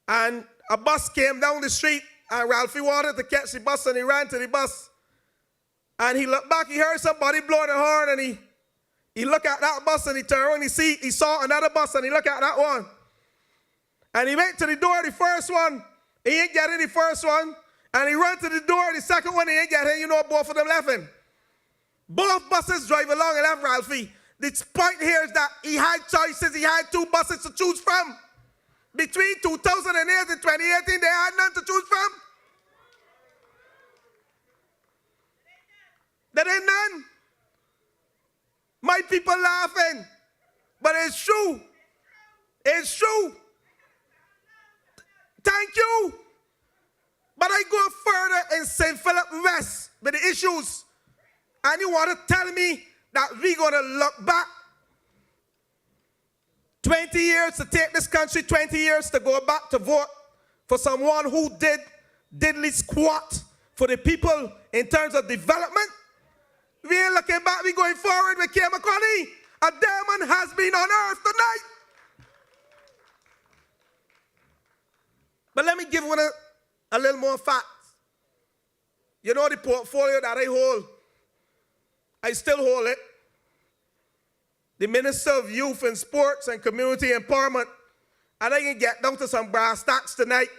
S8: And a bus came down the street, and Ralphie wanted to catch the bus, and he ran to the bus. And he looked back, he heard somebody blowing the horn, and he looked at that bus, and he turned around, he saw another bus, and he looked at that one. And he went to the door, the first one, he ain't getting the first one. And he ran to the door, the second one, he ain't getting, you know, both of them left him. Both buses drive along and left Ralphie. The point here is that he had choices, he had 2 buses to choose from. Between 2008 and 2018, they had none to choose from. There ain't none. My people laughing, but it's true. It's true. Thank you. But I go further in St. Philip West with the issues. And you want to tell me that we're going to look back 20 years to take this country, 20 years to go back to vote for someone who diddly squat for the people in terms of development? We ain't looking back, we're going forward with McConney. A diamond has been unearthed tonight. But let me give one a little more facts. You know the portfolio that I hold? I still hold it. The Minister of Youth and Sports and Community Empowerment. And I can get down to some brass tacks tonight,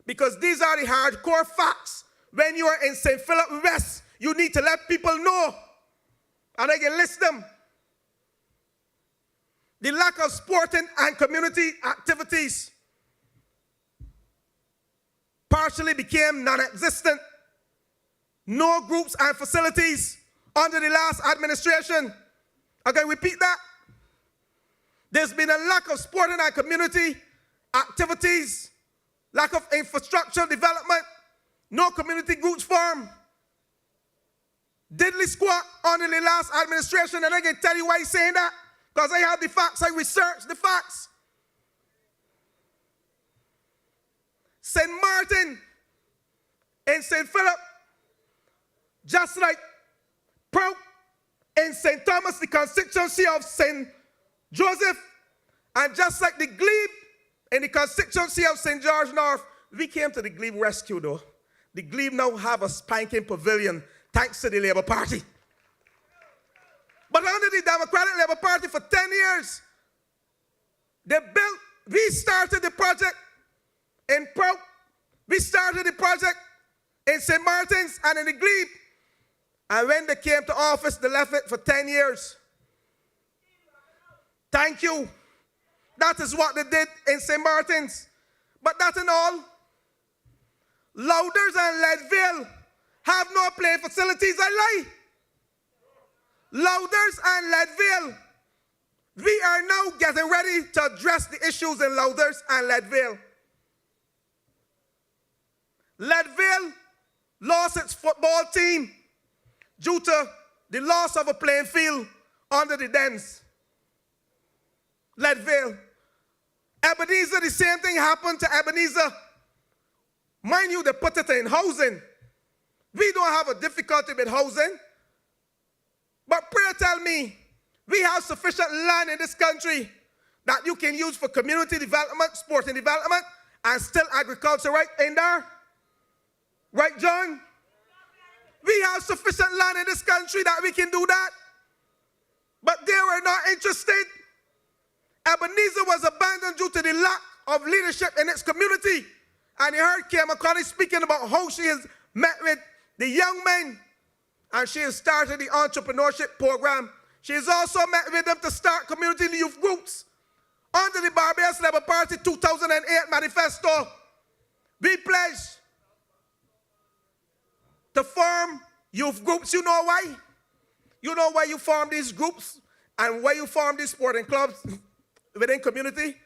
S8: because these are the hardcore facts. When you are in St. Philip West, you need to let people know. And I can list them. The lack of sporting and community activities partially became non-existent. No groups and facilities under the last administration. I can repeat that. There's been a lack of sporting and community activities, lack of infrastructure development, no community groups formed. Diddly squat under the last administration, and I can tell you why he's saying that, because I have the facts, I researched the facts. St. Martin in St. Philip, just like Prout in St. Thomas, the constituency of St. Joseph, and just like the Glebe in the constituency of St. George North, we came to the Glebe rescue though. The Glebe now have a spanking pavilion thanks to the Labour Party. But under the Democratic Labour Party for 10 years, we started the project in Prout, we started the project in St. Martin's and in the Glebe. And when they came to office, they left it for 10 years. Thank you. That is what they did in St. Martin's. But that and all, Louders and Leadville have no playing facilities, I lie. Louders and Leadville We are now getting ready to address the issues in Louders and Leadville. Leadville lost its football team due to the loss of a playing field under the dens. Leadville. Ebenezer, the same thing happened to Ebenezer. Mind you, they put it in housing. We don't have a difficulty with housing. But pray tell me, we have sufficient land in this country that you can use for community development, sporting development, and still agriculture right in there? Right, John? We have sufficient land in this country that we can do that. But they were not interested. Ebenezer was abandoned due to the lack of leadership in its community. And you heard McConney speaking about how she has met with the young men and she has started the entrepreneurship program. She has also met with them to start community youth groups. Under the Barbados Labour Party 2008 manifesto, we pledged to form youth groups. You know why? You know why you form these groups and why you form these sporting clubs within community?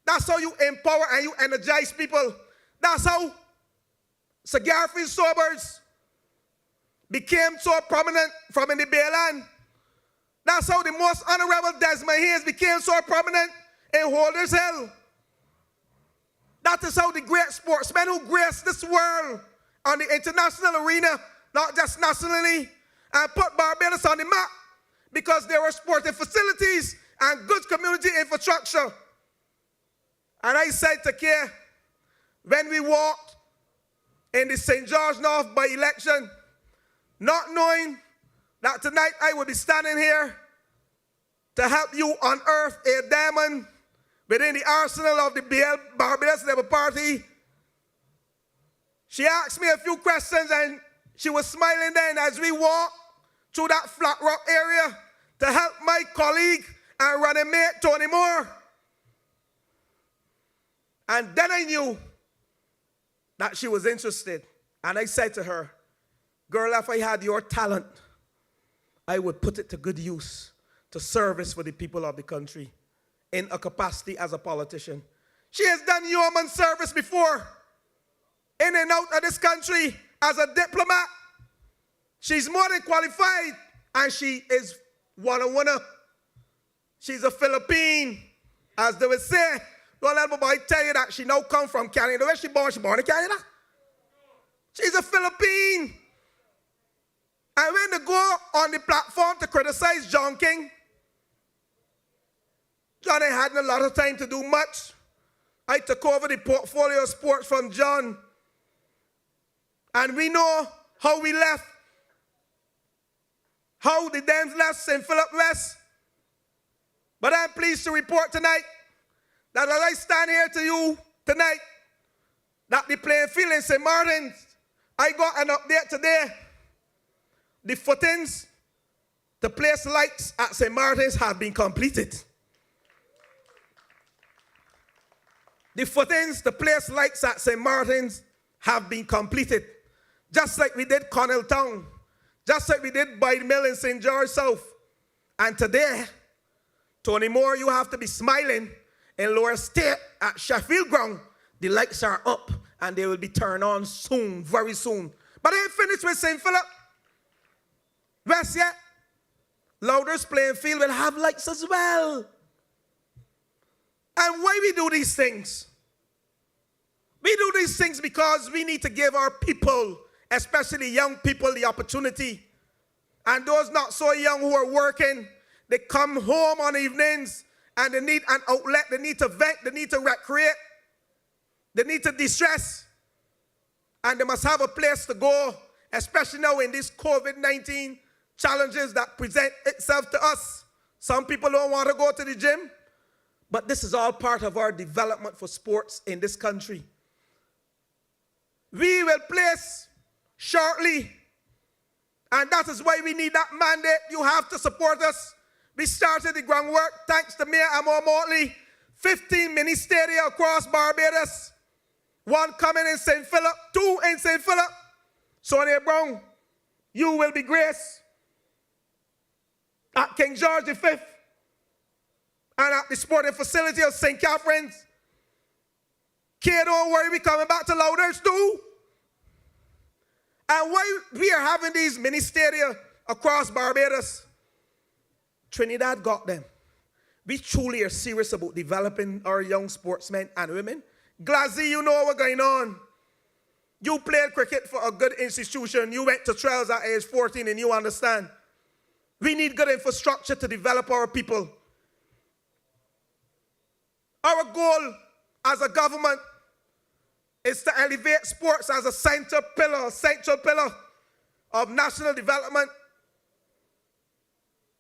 S8: That's how you empower and you energize people. That's how Sir Garfield Sobers became so prominent from in the Bayland. That's how the most honorable Desmond Hayes became so prominent in Holders Hill. That is how the great sportsmen who graced this world on the international arena, not just nationally, and put Barbados on the map because there were sporting facilities and good community infrastructure. And I said to Kay, when we walked in the St. George North by-election, not knowing that tonight I would be standing here to help you unearth a diamond within the arsenal of the Barbados Labour Party. She asked me a few questions and she was smiling then as we walked through that flat rock area to help my colleague and running mate, Tony Moore. And then I knew that she was interested. And I said to her, girl, if I had your talent, I would put it to good use, to service for the people of the country in a capacity as a politician. She has done human service before, in and out of this country as a diplomat. She's more than qualified, and she is winner. She's a Philippine, as they would say. Don't let my boy tell you that she now come from Canada. Where she born? She born in Canada. She's a Philippine. And when they go on the platform to criticize John King, John ain't had a lot of time to do much. I took over the portfolio of sports from John. And we know how we left, how the Dems left St. Philip West. But I'm pleased to report tonight that as I stand here to you tonight, that the playing field in St. Martin's, I got an update today. The footings to place lights at St. Martin's have been completed. The footings to place lights at St. Martin's have been completed. Just like we did Connell Town, just like we did by the mill in St. George South. And today, Tony Moore, you have to be smiling. In Lower State at Sheffield Ground, the lights are up and they will be turned on soon, very soon. But I ain't finished with St. Philip West yet. Louders playing field will have lights as well. And why we do these things? We do these things because we need to give our people, especially young people, the opportunity. And those not so young who are working, they come home on evenings and they need an outlet, they need to vent, they need to recreate, they need to distress. And they must have a place to go, especially now in these COVID-19 challenges that present itself to us. Some people don't want to go to the gym, but this is all part of our development for sports in this country. We will place shortly, and that is why we need that mandate. You have to support us. We started the groundwork, thanks to Mayor Amor Motley. 15 mini stadia across Barbados. One coming in St. Philip, 2 in St. Philip. Sonia Brown, you will be graced at King George V and at the sporting facility of St. Catherine's. Kid, don't worry, we coming back to Louders too. And why we are having these mini stadia across Barbados, Trinidad got them. We truly are serious about developing our young sportsmen and women. Glazzy, you know what's going on. You played cricket for a good institution. You went to trials at age 14 and you understand. We need good infrastructure to develop our people. Our goal as a government is to elevate sports as a central pillar of national development,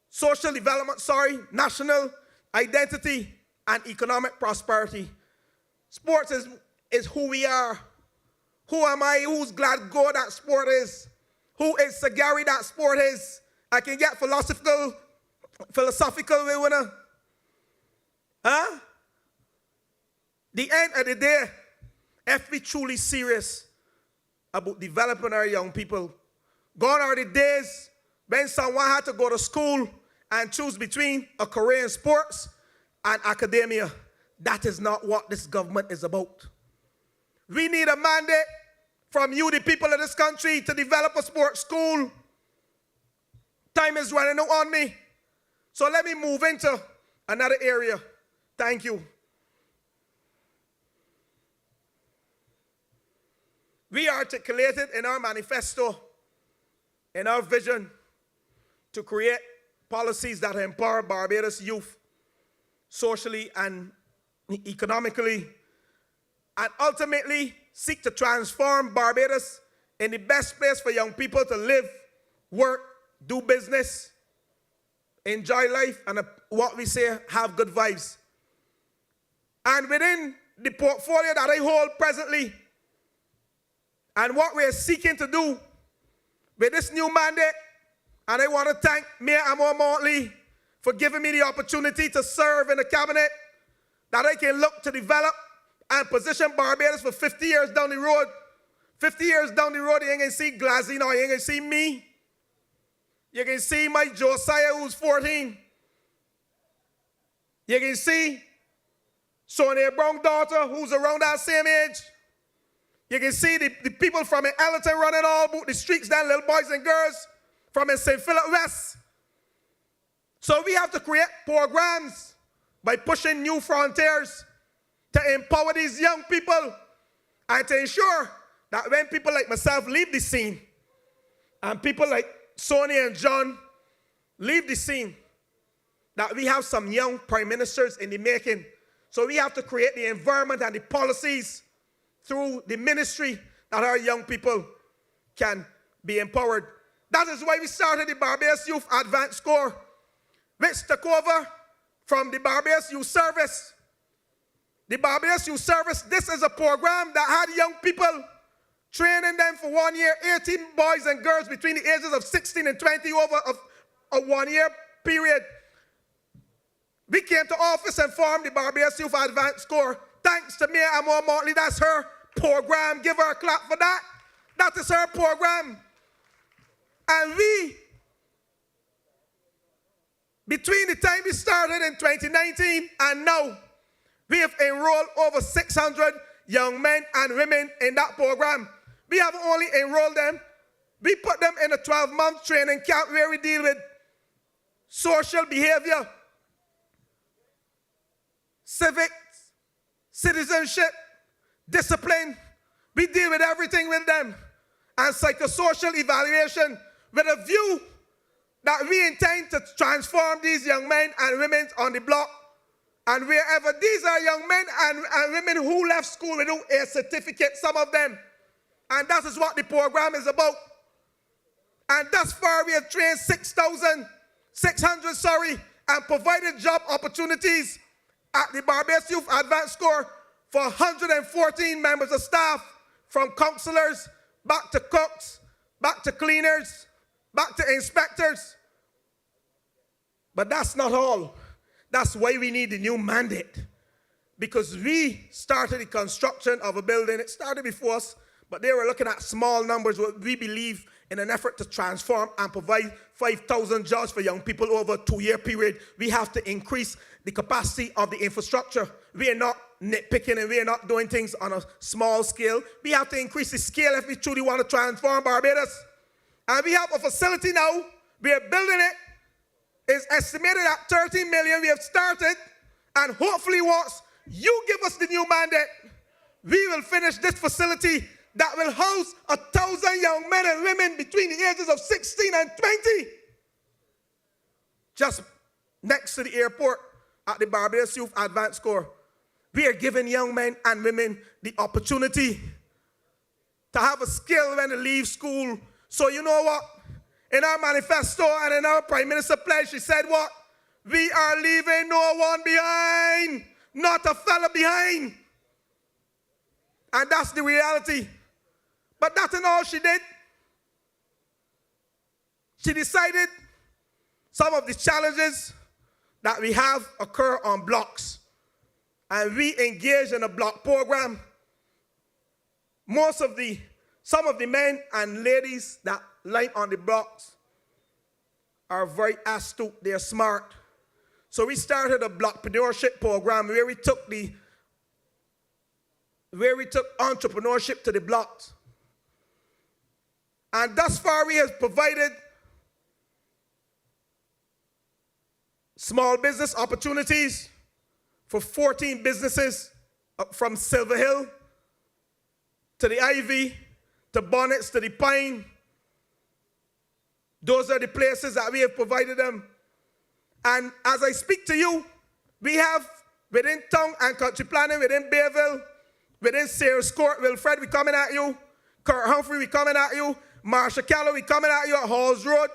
S8: social development, national identity and economic prosperity. Sports is who we are. Who am I? Who's Glasgow that sport is? Who is Sagari that sport is? I can get philosophical we wanna. Huh? The end of the day, if we truly serious about developing our young people, gone are the days when someone had to go to school and choose between a career in sports and academia. That is not what this government is about. We need a mandate from you, the people of this country, to develop a sports school. Time is running out on me. So let me move into another area. Thank you. We articulated in our manifesto, in our vision, to create policies that empower Barbados youth socially and economically, and ultimately seek to transform Barbados in the best place for young people to live, work, do business, enjoy life, and what we say, have good vibes. And within the portfolio that I hold presently, and what we're seeking to do with this new mandate, and I want to thank Mayor Amor Motley for giving me the opportunity to serve in the cabinet, that I can look to develop and position Barbados for 50 years down the road. 50 years down the road, you ain't gonna see Glazzy now, you ain't gonna see me. You can see my Josiah, who's 14. You can see Sonia Brown daughter, who's around that same age. You can see the people from Ellerton running all about the streets, then little boys and girls from St. Philip West. So we have to create programs by pushing new frontiers to empower these young people and to ensure that when people like myself leave the scene and people like Sonia and John leave the scene, that we have some young prime ministers in the making. So we have to create the environment and the policies through the ministry that our young people can be empowered. That is why we started the Barbados Youth Advanced Corps, which took over from the Barbados Youth Service. The Barbados Youth Service, this is a program that had young people, training them for 1 year, 18 boys and girls between the ages of 16 and 20 over a 1 year period. We came to office and formed the Barbados Youth Advanced Corps. Thanks to Mayor Amor Motley, that's her program. Give her a clap for that. That is her program. And we, between the time we started in 2019 and now, we have enrolled over 600 young men and women in that program. We haven't only enrolled them, we put them in a 12-month training camp where we deal with social behavior, civics, citizenship, discipline. We deal with everything with them. And psychosocial evaluation with a view that we intend to transform these young men and women on the block. And wherever these are young men and women who left school without a certificate, some of them. And that is what the program is about. And thus far we have trained 6,600, and provided job opportunities at the Barbados Youth Advanced Corps for 114 members of staff, from counselors, back to cooks, back to cleaners, back to inspectors. But that's not all. That's why we need the new mandate. Because we started the construction of a building. It started before us, But they were looking at small numbers. What we believe in an effort to transform and provide 5,000 jobs for young people over a 2-year period, we have to increase the capacity of the infrastructure. We are not nitpicking and we are not doing things on a small scale. We have to increase the scale if we truly want to transform Barbados. And we have a facility now. We are building it. It's estimated at 13 million. We have started. And hopefully once you give us the new mandate, we will finish this facility that will house 1,000 young men and women between the ages of 16 and 20. Just next to the airport at the Barbados Youth Advanced Corps. We are giving young men and women the opportunity to have a skill when they leave school. So you know what? In our manifesto and in our Prime Minister pledge, she said what? We are leaving no one behind, not a fella behind. And that's the reality. But that's not all she did. She decided some of the challenges that we have occur on blocks. And we engage in a block program. Some of the men and ladies that line on the blocks are very astute, they're smart. So we started a blockpreneurship program where we took entrepreneurship to the blocks. And thus far we have provided small business opportunities for 14 businesses from Silver Hill to the Ivy, to Bonnets, to the Pine. Those are the places that we have provided them. And as I speak to you, we have within town and country planning, within Bayville, within Sears Court, Wilfred, we coming at you. Kurt Humphrey, we coming at you. Marsha Keller, we coming at you at Halls Road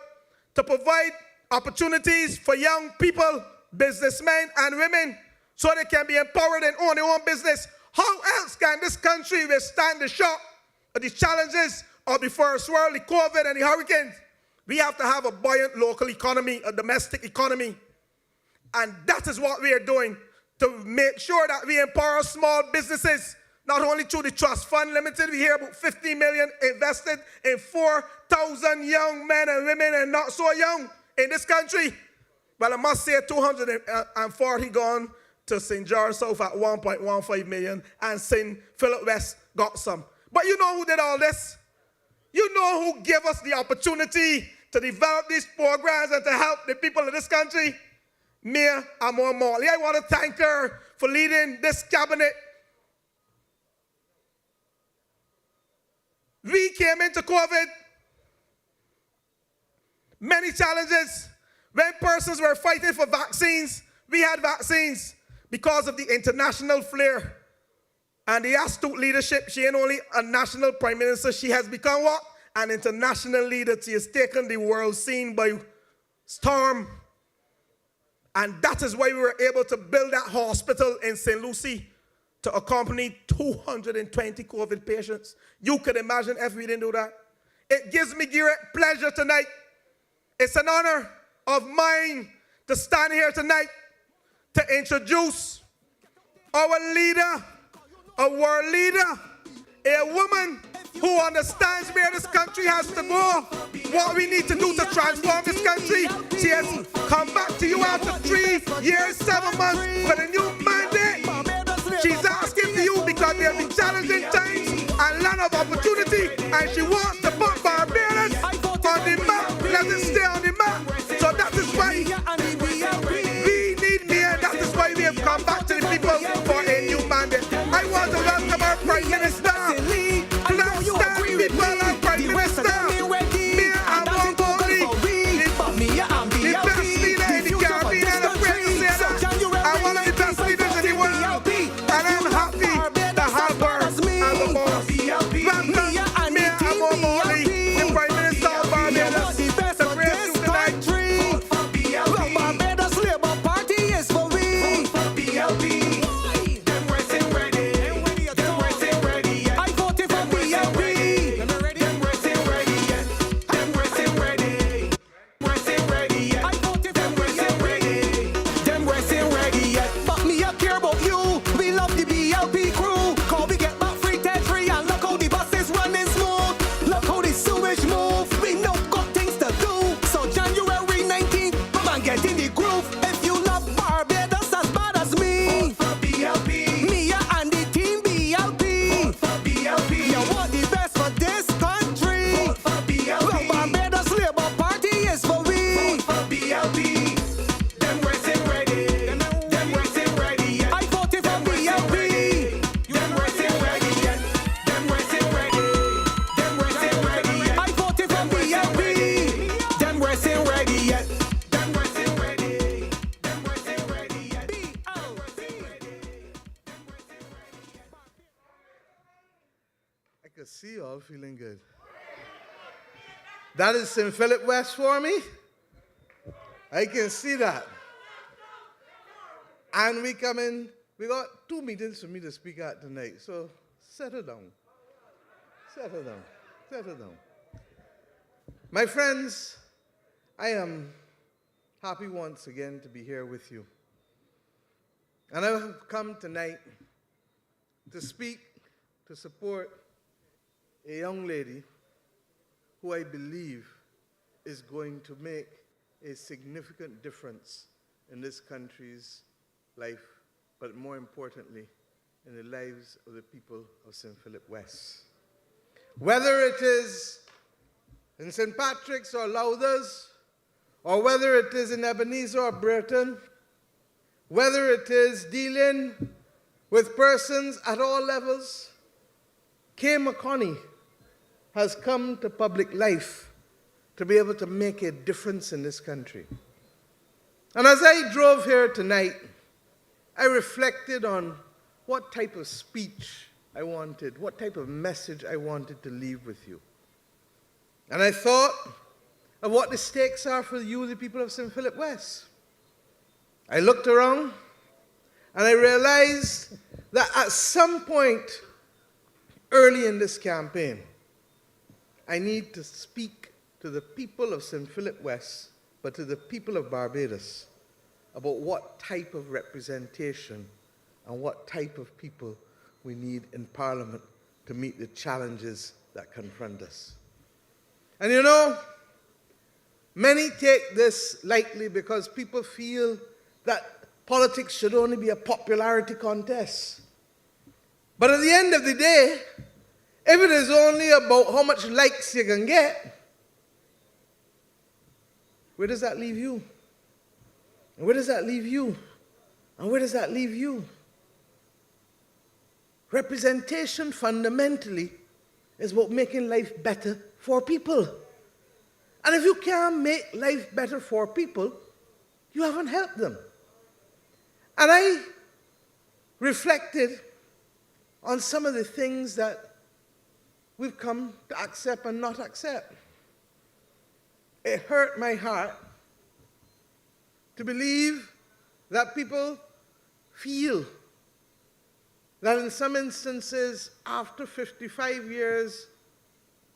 S8: to provide opportunities for young people, businessmen and women, so they can be empowered and own their own business. How else can this country withstand the shock of the challenges of the first world, the COVID and the hurricanes? We have to have a buoyant local economy, a domestic economy. And that is what we are doing to make sure that we empower small businesses, not only through the Trust Fund Limited. We hear about 50 million invested in 4,000 young men and women and not so young in this country. Well, I must say 240 gone to St. George South at 1.15 million, and St. Philip West got some. But you know who did all this? You know who gave us the opportunity to develop these programs and to help the people of this country? Mayor Amor Morley. I want to thank her for leading this cabinet. We came into COVID, many challenges. When persons were fighting for vaccines, we had vaccines because of the international flair and the astute leadership. She ain't only a national prime minister, she has become what? An international leader. She has taken the world scene by storm. And that is why we were able to build that hospital in St. Lucie to accompany 220 COVID patients. You could imagine if we didn't do that. It gives me great pleasure tonight. It's an honor of mine to stand here tonight to introduce our leader, a world leader, a woman who understands where this country has to go, what we need to do to transform this country. She has come back to you after 3 years, 7 months with a new mandate. She's asking for you because there have been challenging times and land of opportunity, and she wants to put Barbados on the map. Let it stay on the map. So that is why we need me, and that is why we have come back to the people for a new mandate. I want to welcome our Prime Minister. Let's stand people, our Prime Minister. Mayor Amor Morley, the best leader in the Caribbean, and I'm afraid to say that. And one of the best
S3: groove. If you love Barbados as bad as me,
S8: Vote for BLP.
S3: me and the team BLP.
S8: Vote for BLP.
S3: You want the best for this country.
S8: Vote for BLP.
S3: Well, Barbados Labour Party is for we.
S8: Vote for BLP. Them racing ready. Them racing ready. Yet.
S3: I voted for BLP.
S8: Them racing ready. Yet. Them racing ready. Them racing ready. Yet.
S3: I voted for BLP.
S8: Them racing ready. Yet. Them racing ready. Them racing ready. Yet.
S9: I could see you all feeling good. That is St. Philip West for me. I can see that. And we got 2 meetings for me to speak at tonight. So settle down. Settle down. Settle down. My friends, I am happy once again to be here with you. And I have come tonight to speak, to support a young lady who I believe is going to make a significant difference in this country's life, but more importantly, in the lives of the people of St. Philip West. Whether it is in St. Patrick's or Louders, or whether it is in Ebenezer or Brereton, whether it is dealing with persons at all levels, McConney has come to public life to be able to make a difference in this country. And as I drove here tonight, I reflected on what type of speech I wanted, what type of message I wanted to leave with you. And I thought of what the stakes are for you, the people of St. Philip West. I looked around and I realized that at some point early in this campaign, I need to speak to the people of St. Philip West, but to the people of Barbados, about what type of representation and what type of people we need in Parliament to meet the challenges that confront us. And you know, many take this lightly because people feel that politics should only be a popularity contest. But at the end of the day, if it is only about how much likes you can get, where does that leave you? And where does that leave you? And where does that leave you? Representation fundamentally is about making life better for people. And if you can't make life better for people, you haven't helped them. And I reflected on some of the things that we've come to accept and not accept. It hurt my heart to believe that people feel that in some instances, after 55 years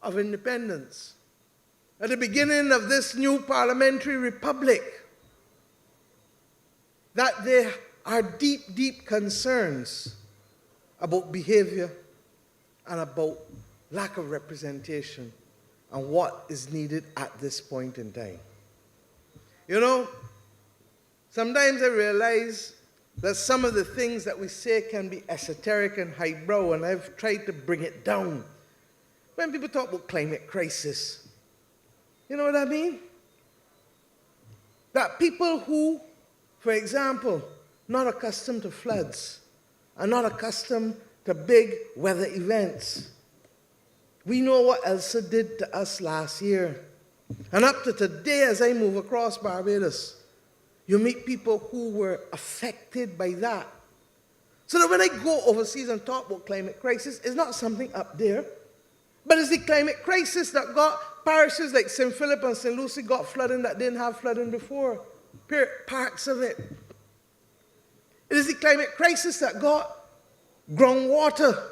S9: of independence, at the beginning of this new parliamentary republic, that there are deep, deep concerns about behavior and about lack of representation and what is needed at this point in time. You know, sometimes I realize that some of the things that we say can be esoteric and highbrow, and I've tried to bring it down. When people talk about climate crisis, you know what I mean? That people who, for example, not accustomed to floods, are not accustomed to big weather events. We know what Elsa did to us last year. And up to today, as I move across Barbados, you meet people who were affected by that. So that when I go overseas and talk about climate crisis, it's not something up there, but it's the climate crisis that got parishes like St. Philip and St. Lucie got flooding that didn't have flooding before. Parts of it. It is the climate crisis that got groundwater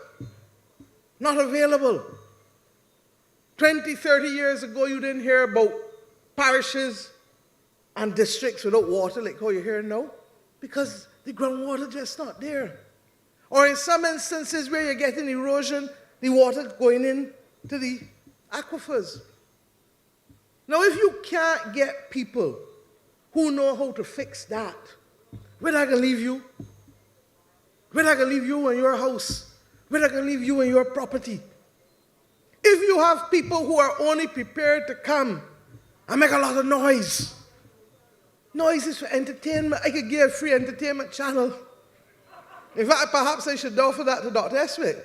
S9: not available. 20, 30 years ago, you didn't hear about parishes and districts without water like how you hear now, because the groundwater just not there. Or in some instances where you're getting erosion, the water going into the aquifers. Now, if you can't get people who know how to fix that, where that can leave you? Where that can leave you and your house? Where that can leave you and your property? If you have people who are only prepared to come and make a lot of noise, noise is for entertainment. I could give a free entertainment channel. In fact, perhaps I should offer that to Dr. Eswick,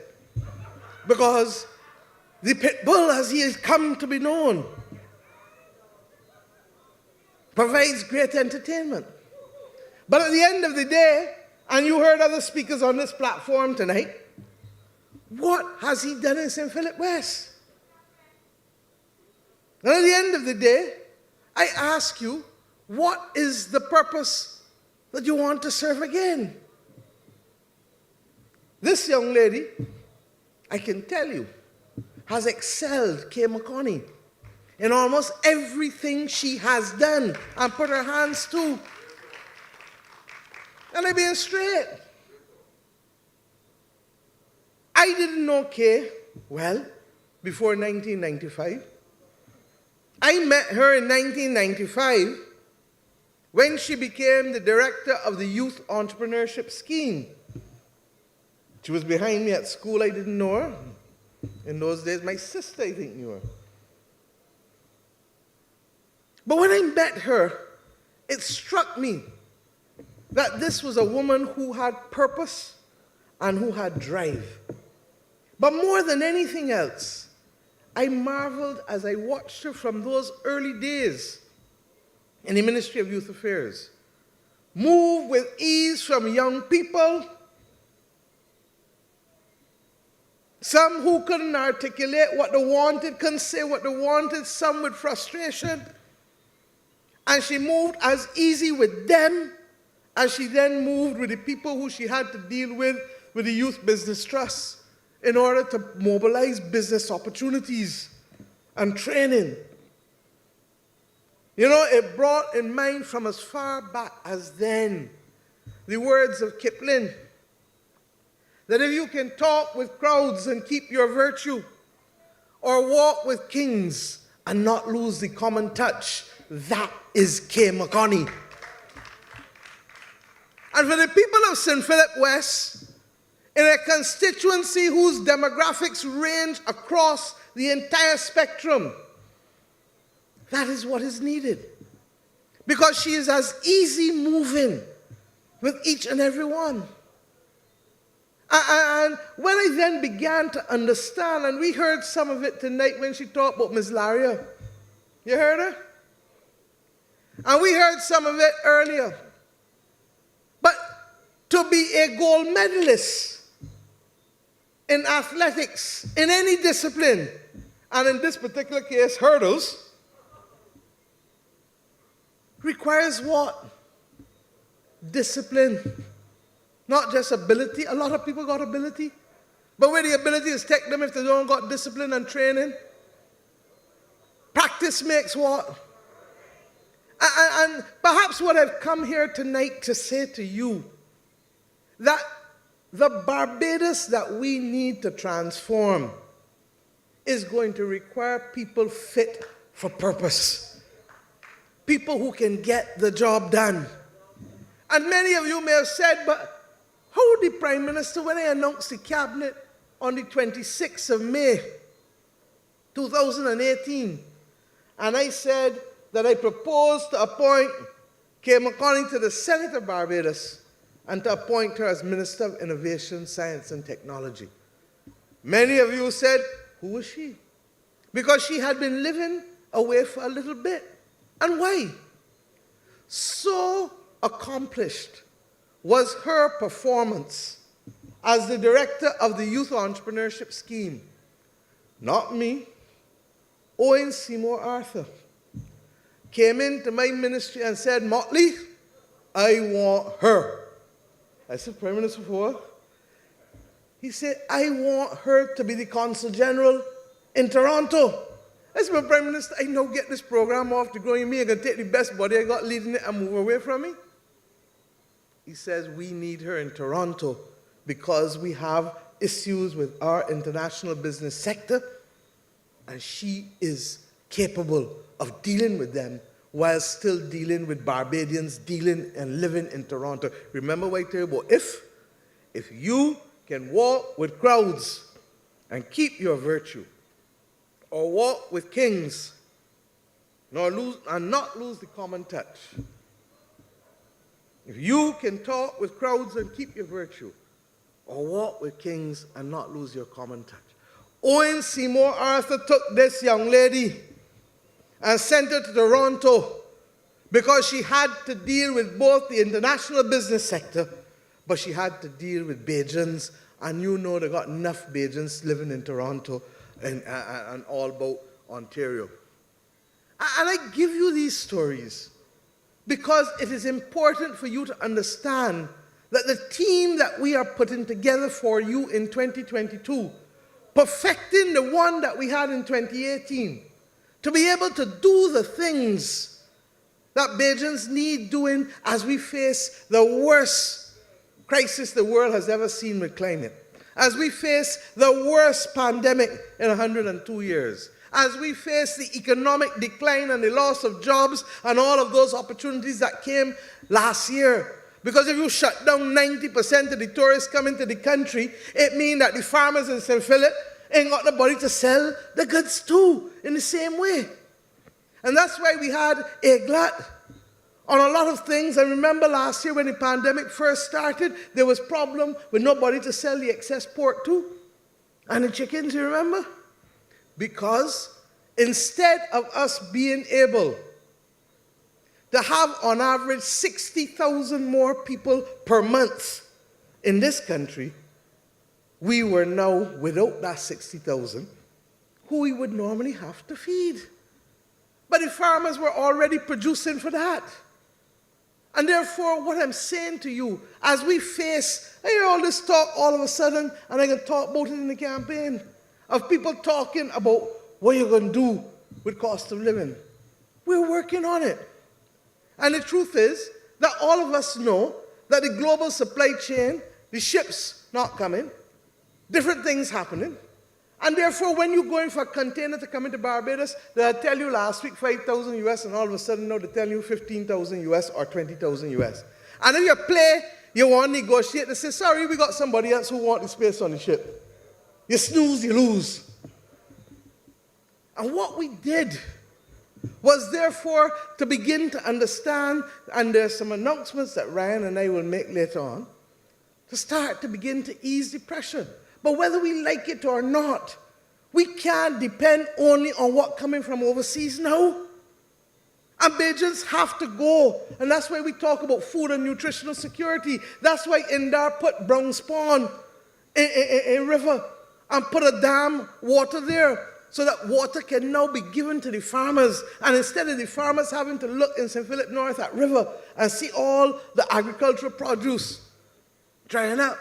S9: because the pit bull, as he has come to be known, provides great entertainment. But at the end of the day, and you heard other speakers on this platform tonight, what has he done in St. Philip West? And at the end of the day, I ask you, what is the purpose that you want to serve again? This young lady, I can tell you, has excelled Kay McConney in almost everything she has done and put her hands to. And I'm being straight. I didn't know Kay well before 1995. I met her in 1995 when she became the director of the Youth Entrepreneurship Scheme. She was behind me at school. I didn't know her. In those days, my sister, I think, knew her. But when I met her, it struck me that this was a woman who had purpose and who had drive. But more than anything else, I marveled as I watched her from those early days in the Ministry of Youth Affairs move with ease from young people, some who couldn't articulate what they wanted, couldn't say what they wanted, some with frustration. And she moved as easy with them as she then moved with the people who she had to deal with the Youth Business Trust, in order to mobilize business opportunities and training. You know, it brought in mind from as far back as then the words of Kipling, that if you can talk with crowds and keep your virtue, or walk with kings and not lose the common touch, that is Kay McConney. And for the people of St. Philip West, in a constituency whose demographics range across the entire spectrum, that is what is needed. Because she is as easy moving with each and every one. And when I then began to understand, and we heard some of it tonight when she talked about Ms. Laria. You heard her? And we heard some of it earlier. But to be a gold medalist in athletics, in any discipline, and in this particular case, hurdles, requires what? Discipline. Not just ability. A lot of people got ability. But where the ability is take them if they don't got discipline and training? Practice makes what? And perhaps what I've come here tonight to say to you, that the Barbados that we need to transform is going to require people fit for purpose. People who can get the job done. And many of you may have said, but how the Prime Minister, when I announced the cabinet on the 26th of May, 2018, and I said that I proposed to appoint Kay McConney to the Senate of Barbados and to appoint her as Minister of Innovation, Science and Technology. Many of you said, who was she? Because she had been living away for a little bit. And why? So accomplished was her performance as the director of the Youth Entrepreneurship Scheme. Not me. Owen Seymour Arthur came into my ministry and said, Motley, I want her. I said, Prime Minister, for what? He said, I want her to be the Consul General in Toronto. I said, Prime Minister, I now get this program off the ground. You mean I can take the best body I got leading it and move away from me? He says, we need her in Toronto because we have issues with our international business sector, and she is capable of dealing with them while still dealing with Barbadians dealing and living in Toronto. Remember what I tell you about if you can walk with crowds and keep your virtue, or walk with kings and not lose the common touch. If you can talk with crowds and keep your virtue, or walk with kings and not lose your common touch. Owen Seymour Arthur took this young lady and sent her to Toronto because she had to deal with both the international business sector, but she had to deal with Bajans, and you know they got enough Bajans living in Toronto and all about Ontario. And I give you these stories because it is important for you to understand that the team that we are putting together for you in 2022, perfecting the one that we had in 2018, to be able to do the things that Bajans need doing as we face the worst crisis the world has ever seen with climate, as we face the worst pandemic in 102 years, as we face the economic decline and the loss of jobs and all of those opportunities that came last year. Because if you shut down 90% of the tourists coming to the country, it means that the farmers in St. Philip ain't got nobody to sell the goods to in the same way. And that's why we had a glut on a lot of things. I remember last year when the pandemic first started, there was problem with nobody to sell the excess pork to. And the chickens, you remember? Because instead of us being able to have on average 60,000 more people per month in this country, we were now without that 60,000 who we would normally have to feed. But the farmers were already producing for that. And therefore, what I'm saying to you, as we face, I hear all this talk all of a sudden, and I can talk about it in the campaign, of people talking about what you're going to do with cost of living. We're working on it. And the truth is that all of us know that the global supply chain, the ships not coming, different things happening. And therefore, when you're going for a container to come into Barbados, they'll tell you last week 5,000 US, and all of a sudden now they tell you 15,000 US or 20,000 US. And if you play, you want to negotiate, they say, sorry, we got somebody else who wants the space on the ship. You snooze, you lose. And what we did was therefore to begin to understand, and there's some announcements that Ryan and I will make later on, to start to begin to ease the pressure. But whether we like it or not, we can't depend only on what's coming from overseas now. And Bajans have to go. And that's why we talk about food and nutritional security. That's why Indar put Brown Spawn in river and put a dam water there so that water can now be given to the farmers. And instead of the farmers having to look in St. Philip North at river and see all the agricultural produce drying up,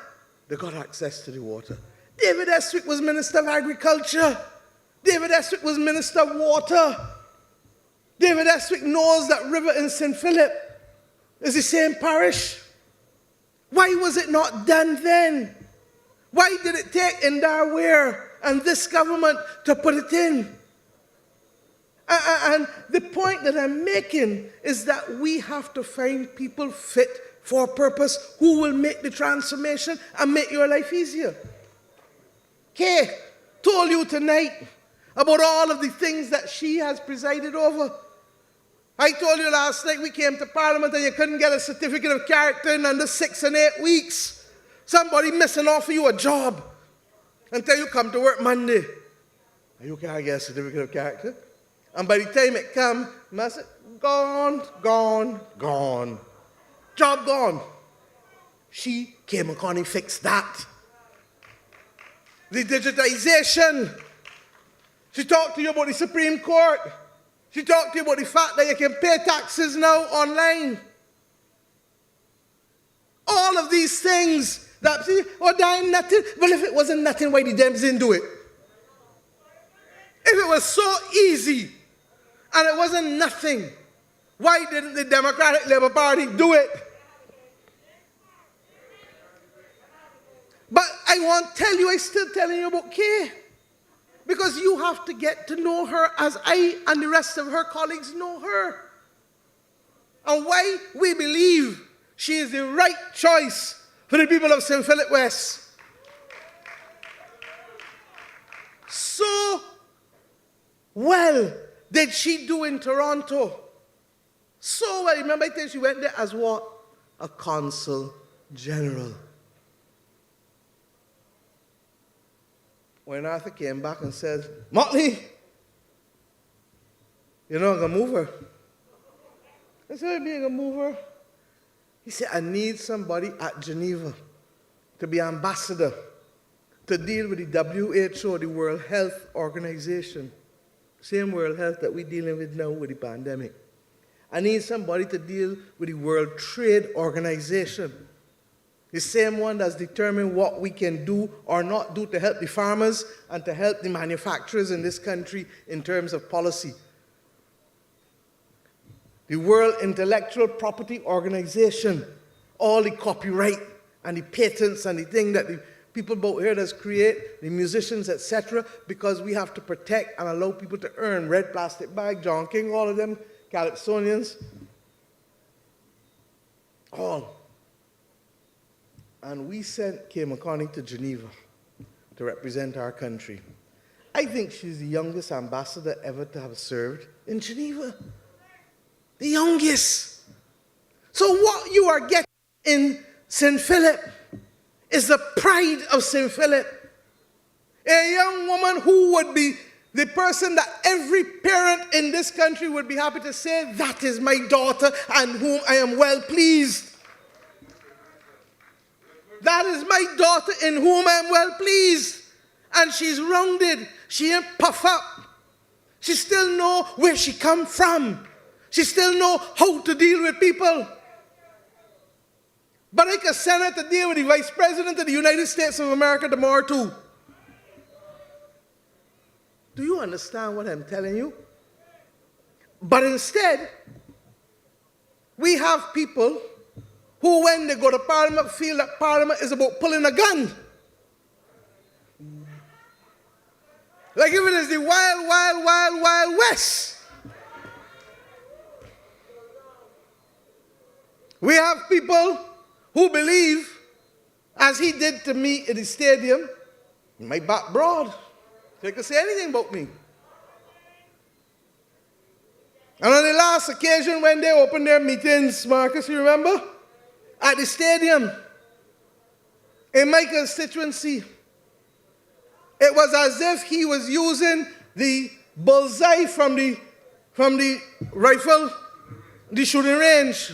S9: they got access to the water. David Estwick was Minister of Agriculture. David Estwick was Minister of Water. David Estwick knows that river in St. Philip is the same parish. Why was it not done then? Why did it take Indar Ware and this government to put it in? And the point that I'm making is that we have to find people fit for purpose who will make the transformation and make your life easier. Kay told you tonight about all of the things that she has presided over. I told you last night we came to Parliament and you couldn't get a certificate of character in under 6 and 8 weeks. Somebody missing offer you a job until you come to work Monday. You can't get a certificate of character. And by the time it comes, I said, gone, gone, gone. Job gone. She, Kay McConney, fixed that. The digitization. She talked to you about the Supreme Court. She talked to you about the fact that you can pay taxes now online. All of these things that, see, oh, that ain't nothing. Well, if it wasn't nothing, why the Dems didn't do it? If it was so easy and it wasn't nothing, why didn't the Democratic Labour Party do it? But I won't tell you, I'm still telling you about Kay. Because you have to get to know her as I and the rest of her colleagues know her. and why we believe she is the right choice for the people of St. Philip West. So well did she do in Toronto. So well. Remember I think she went there as what? A consul general. When Arthur came back and said, Motley, you're not going to move her. I said, being a mover. He said, I need somebody at Geneva to be ambassador, to deal with the WHO, the World Health Organization, same World Health that we're dealing with now with the pandemic. I need somebody to deal with the World Trade Organization, the same one that's determined what we can do or not do to help the farmers and to help the manufacturers in this country in terms of policy. The World Intellectual Property Organization, all the copyright and the patents and the thing that the people out here does create, the musicians, etc., because we have to protect and allow people to earn. Red Plastic Bag, John King, all of them, Calypsonians, all. And we sent Kay McConney to Geneva to represent our country. I think she's the youngest ambassador ever to have served in Geneva. The youngest. So what you are getting in St. Philip is the pride of St. Philip. A young woman who would be the person that every parent in this country would be happy to say, that is my daughter and whom I am well pleased. That is my daughter in whom I am well pleased. And she's rounded. She ain't puff up. She still know where she come from. She still know how to deal with people. But I can send her to deal with the Vice President of the United States of America tomorrow too. Do you understand what I'm telling you? But instead, we have people who, when they go to Parliament, feel that Parliament is about pulling a gun. Like if it is the wild, wild, wild, wild West. We have people who believe, as he did to me in the stadium, my back broad. They can say anything about me. And on the last occasion when they opened their meetings, Marcus, you remember? At the stadium, in my constituency, it was as if he was using the bullseye from the rifle, the shooting range,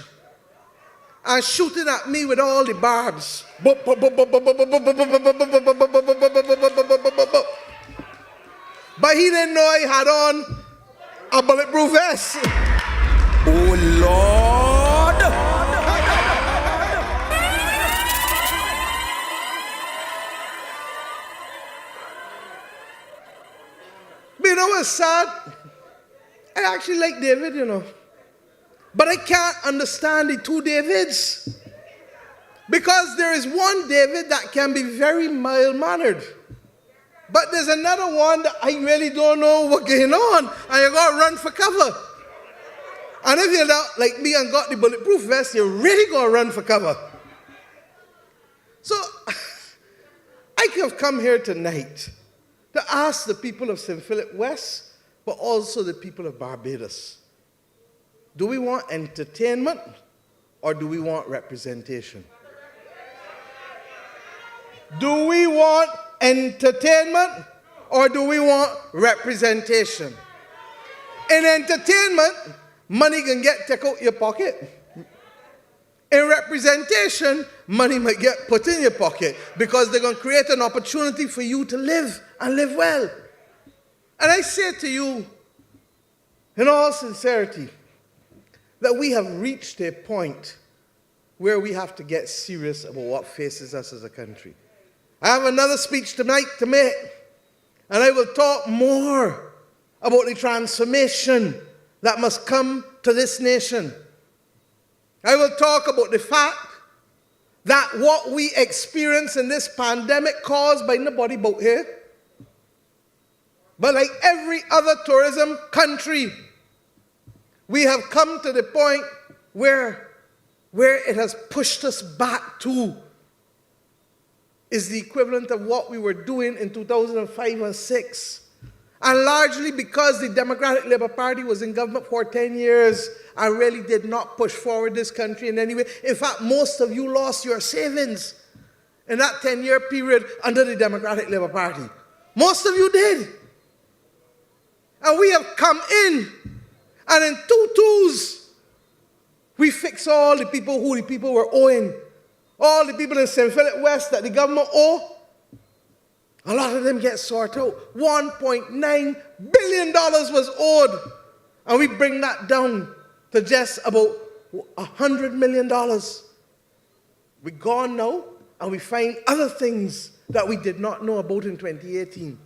S9: and shooting at me with all the barbs. But he didn't know I had on a bulletproof vest.
S3: Oh Lord!
S9: But you know what's sad? I actually like David, you know. But I can't understand the two Davids. Because there is one David that can be very mild-mannered. But there's another one that I really don't know what's going on. And you got to run for cover. And if you're not like me and got the bulletproof vest, you're really going to run for cover. So, I have come here tonight to ask the people of St. Philip West, but also the people of Barbados. Do we want entertainment or do we want representation? Do we want entertainment or do we want representation? In entertainment, money can get taken out your pocket. In representation, money might get put in your pocket because they're going to create an opportunity for you to live and live well. And I say to you, in all sincerity, that we have reached a point where we have to get serious about what faces us as a country. I have another speech tonight to make, and I will talk more about the transformation that must come to this nation. I will talk about the fact that what we experience in this pandemic caused by nobody but here, but like every other tourism country, we have come to the point where it has pushed us back to is the equivalent of what we were doing in 2005 and 6. And largely because the Democratic Labour Party was in government for 10 years and really did not push forward this country in any way. In fact, most of you lost your savings in that 10-year period under the Democratic Labour Party. Most of you did. And we have come in, and in 2-2s, we fix all the people who the people were owing. All the people in St. Philip West that the government owe, a lot of them get sorted out. $1.9 billion was owed. And we bring that down to just about $100 million. We're gone now, and we find other things that we did not know about in 2018.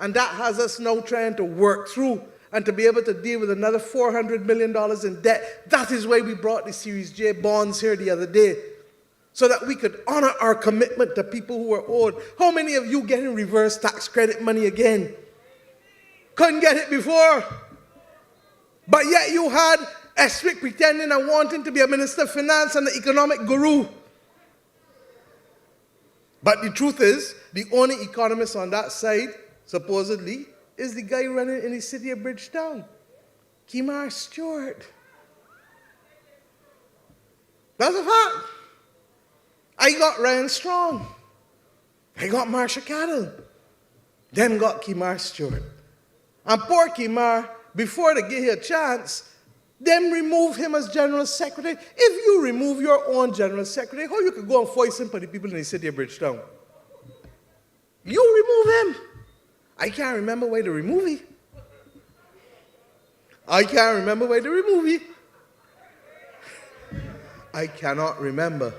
S9: And that has us now trying to work through and to be able to deal with another $400 million in debt. That is why we brought the Series J bonds here the other day, so that we could honor our commitment to people who were owed. How many of you getting reverse tax credit money again? Couldn't get it before. But yet you had Eswick pretending and wanting to be a minister of finance and the economic guru. But the truth is, the only economist on that side, supposedly, is the guy running in the city of Bridgetown, Kimar Stewart. That's a fact. I got Ryan Strong. I got Marsha Cattle. Then got Kimar Stewart. And poor Kimar, before they give you a chance, them remove him as general secretary. If you remove your own general secretary, how you could go and voice him for the people in the city of Bridgetown? You remove him. I can't remember why they remove him. I can't remember why they remove him. I cannot remember.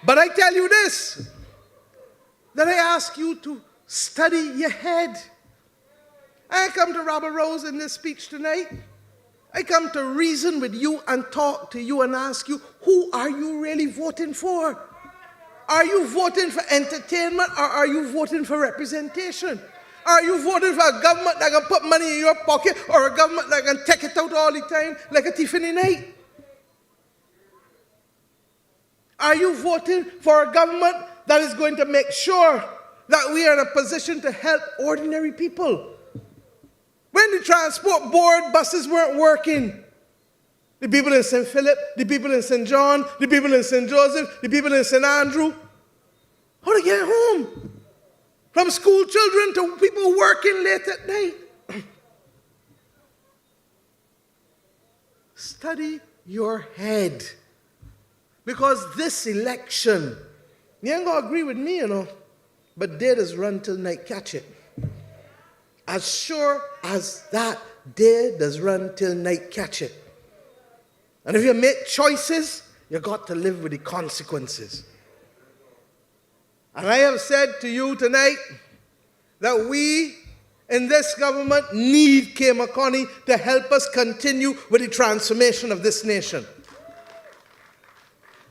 S9: But I tell you this, that I ask you to study your head. I come to Robert Rose in this speech tonight. I come to reason with you and talk to you and ask you, who are you really voting for? Are you voting for entertainment, or are you voting for representation? Are you voting for a government that can put money in your pocket, or a government that can take it out all the time like a thief in the night? Are you voting for a government that is going to make sure that we are in a position to help ordinary people? When the transport board buses weren't working, the people in St. Philip, the people in St. John, the people in St. Joseph, the people in St. Andrew, how to get home? From school children to people working late at night. Study your head. Because this election, you ain't gonna agree with me, you know, but day does run till night catch it. As sure as that, day does run till night catch it. And if you make choices, you got to live with the consequences. And I have said to you tonight that we in this government need Kay McConney to help us continue with the transformation of this nation.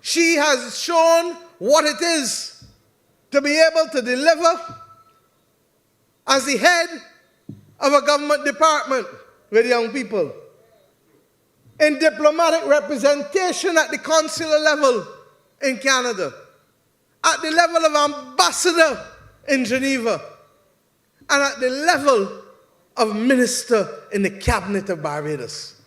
S9: She has shown what it is to be able to deliver as the head of a government department with young people, in diplomatic representation at the consular level in Canada, at the level of ambassador in Geneva, and at the level of minister in the cabinet of Barbados.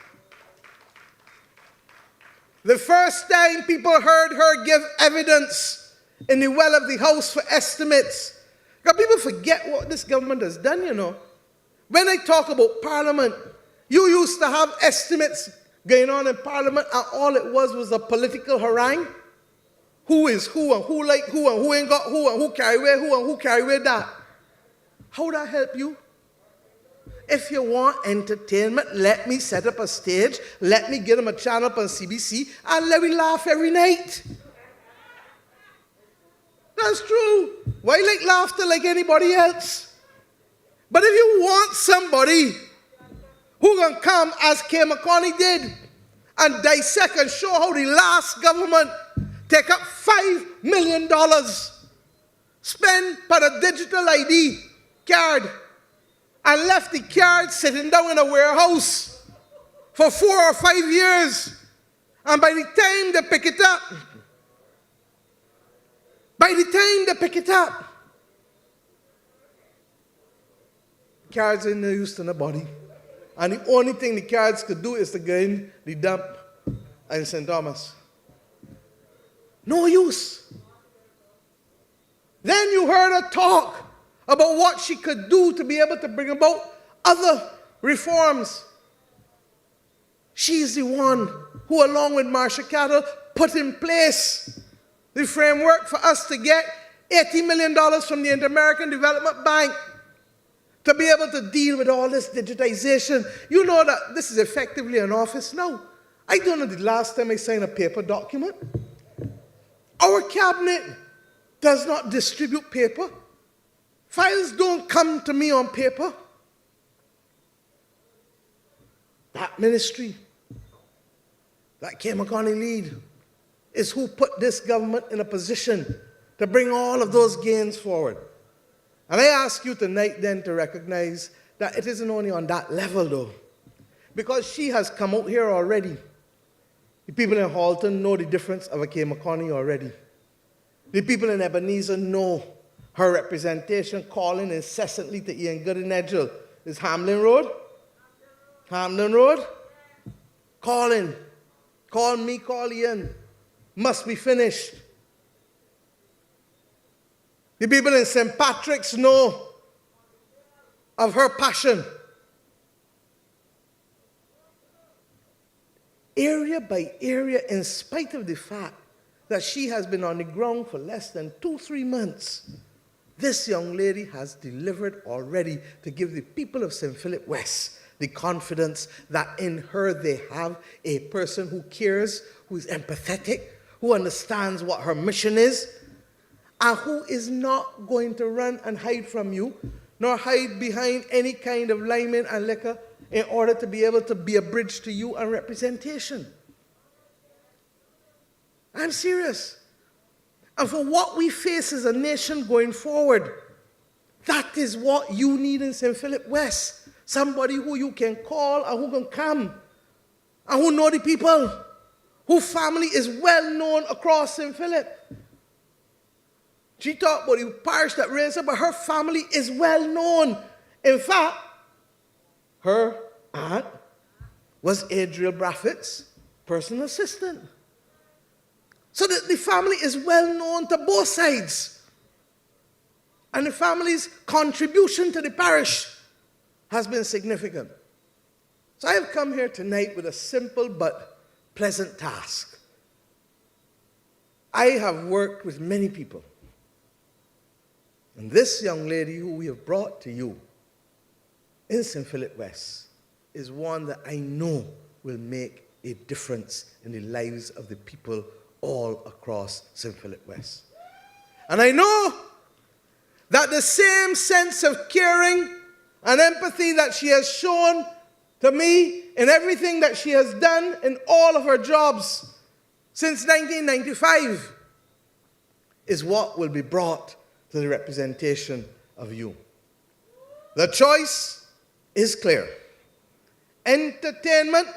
S9: The first time people heard her give evidence in the well of the House for estimates, because people forget what this government has done, you know. When I talk about Parliament, you used to have estimates going on in Parliament, and all it was a political harangue. Who is who, and who like who, and who ain't got who, and who carry where who, and who carry where that. How would that help you? If you want entertainment, let me set up a stage, let me get them a channel up on CBC, and let me laugh every night. That's true. Why like laughter like anybody else? But if you want somebody who can come, as Kay McConney did, and dissect and show how the last government take up $5 million, spend for a digital ID card, and left the card sitting down in a warehouse for 4 or 5 years And by the time they pick it up, cards ain't no use to nobody. And the only thing the cards could do is to go in the dump in St. Thomas. No use. Then you heard her talk about what she could do to be able to bring about other reforms. She's the one who, along with Marsha Cattle, put in place the framework for us to get $80 million from the Inter-American Development Bank to be able to deal with all this digitization. You know that this is effectively an office now. I don't know the last time I signed a paper document. Our cabinet does not distribute paper. Files don't come to me on paper. That ministry that K. McConney lead is who put this government in a position to bring all of those gains forward. And I ask you tonight then to recognize that it isn't only on that level though, because she has come out here already. The people in Halton know the difference of a K. McConney already. The people in Ebenezer know her representation calling incessantly to Ian Goodinedgel. Is Hamlin Road? Hamlin Road? Calling. Call me, call Ian. Must be finished. The people in St. Patrick's know of her passion. Area by area, in spite of the fact that she has been on the ground for less than 2-3 months, this young lady has delivered already to give the people of St. Philip West the confidence that in her they have a person who cares, who is empathetic, who understands what her mission is, and who is not going to run and hide from you, nor hide behind any kind of liming and liquor in order to be able to be a bridge to you and representation. I'm serious. And for what we face as a nation going forward, that is what you need in St. Philip West. Somebody who you can call and who can come, and who know the people, whose family is well known across St. Philip. She talked about the parish that raised her, but her family is well known. In fact, her aunt was Adriel Braffett's personal assistant. So the family is well known to both sides. And the family's contribution to the parish has been significant. So I have come here tonight with a simple but pleasant task. I have worked with many people. And this young lady who we have brought to you in St. Philip West is one that I know will make a difference in the lives of the people all across St. Philip West. And I know that the same sense of caring and empathy that she has shown to me in everything that she has done in all of her jobs since 1995 is what will be brought to the representation of you. The choice is clear. Entertainment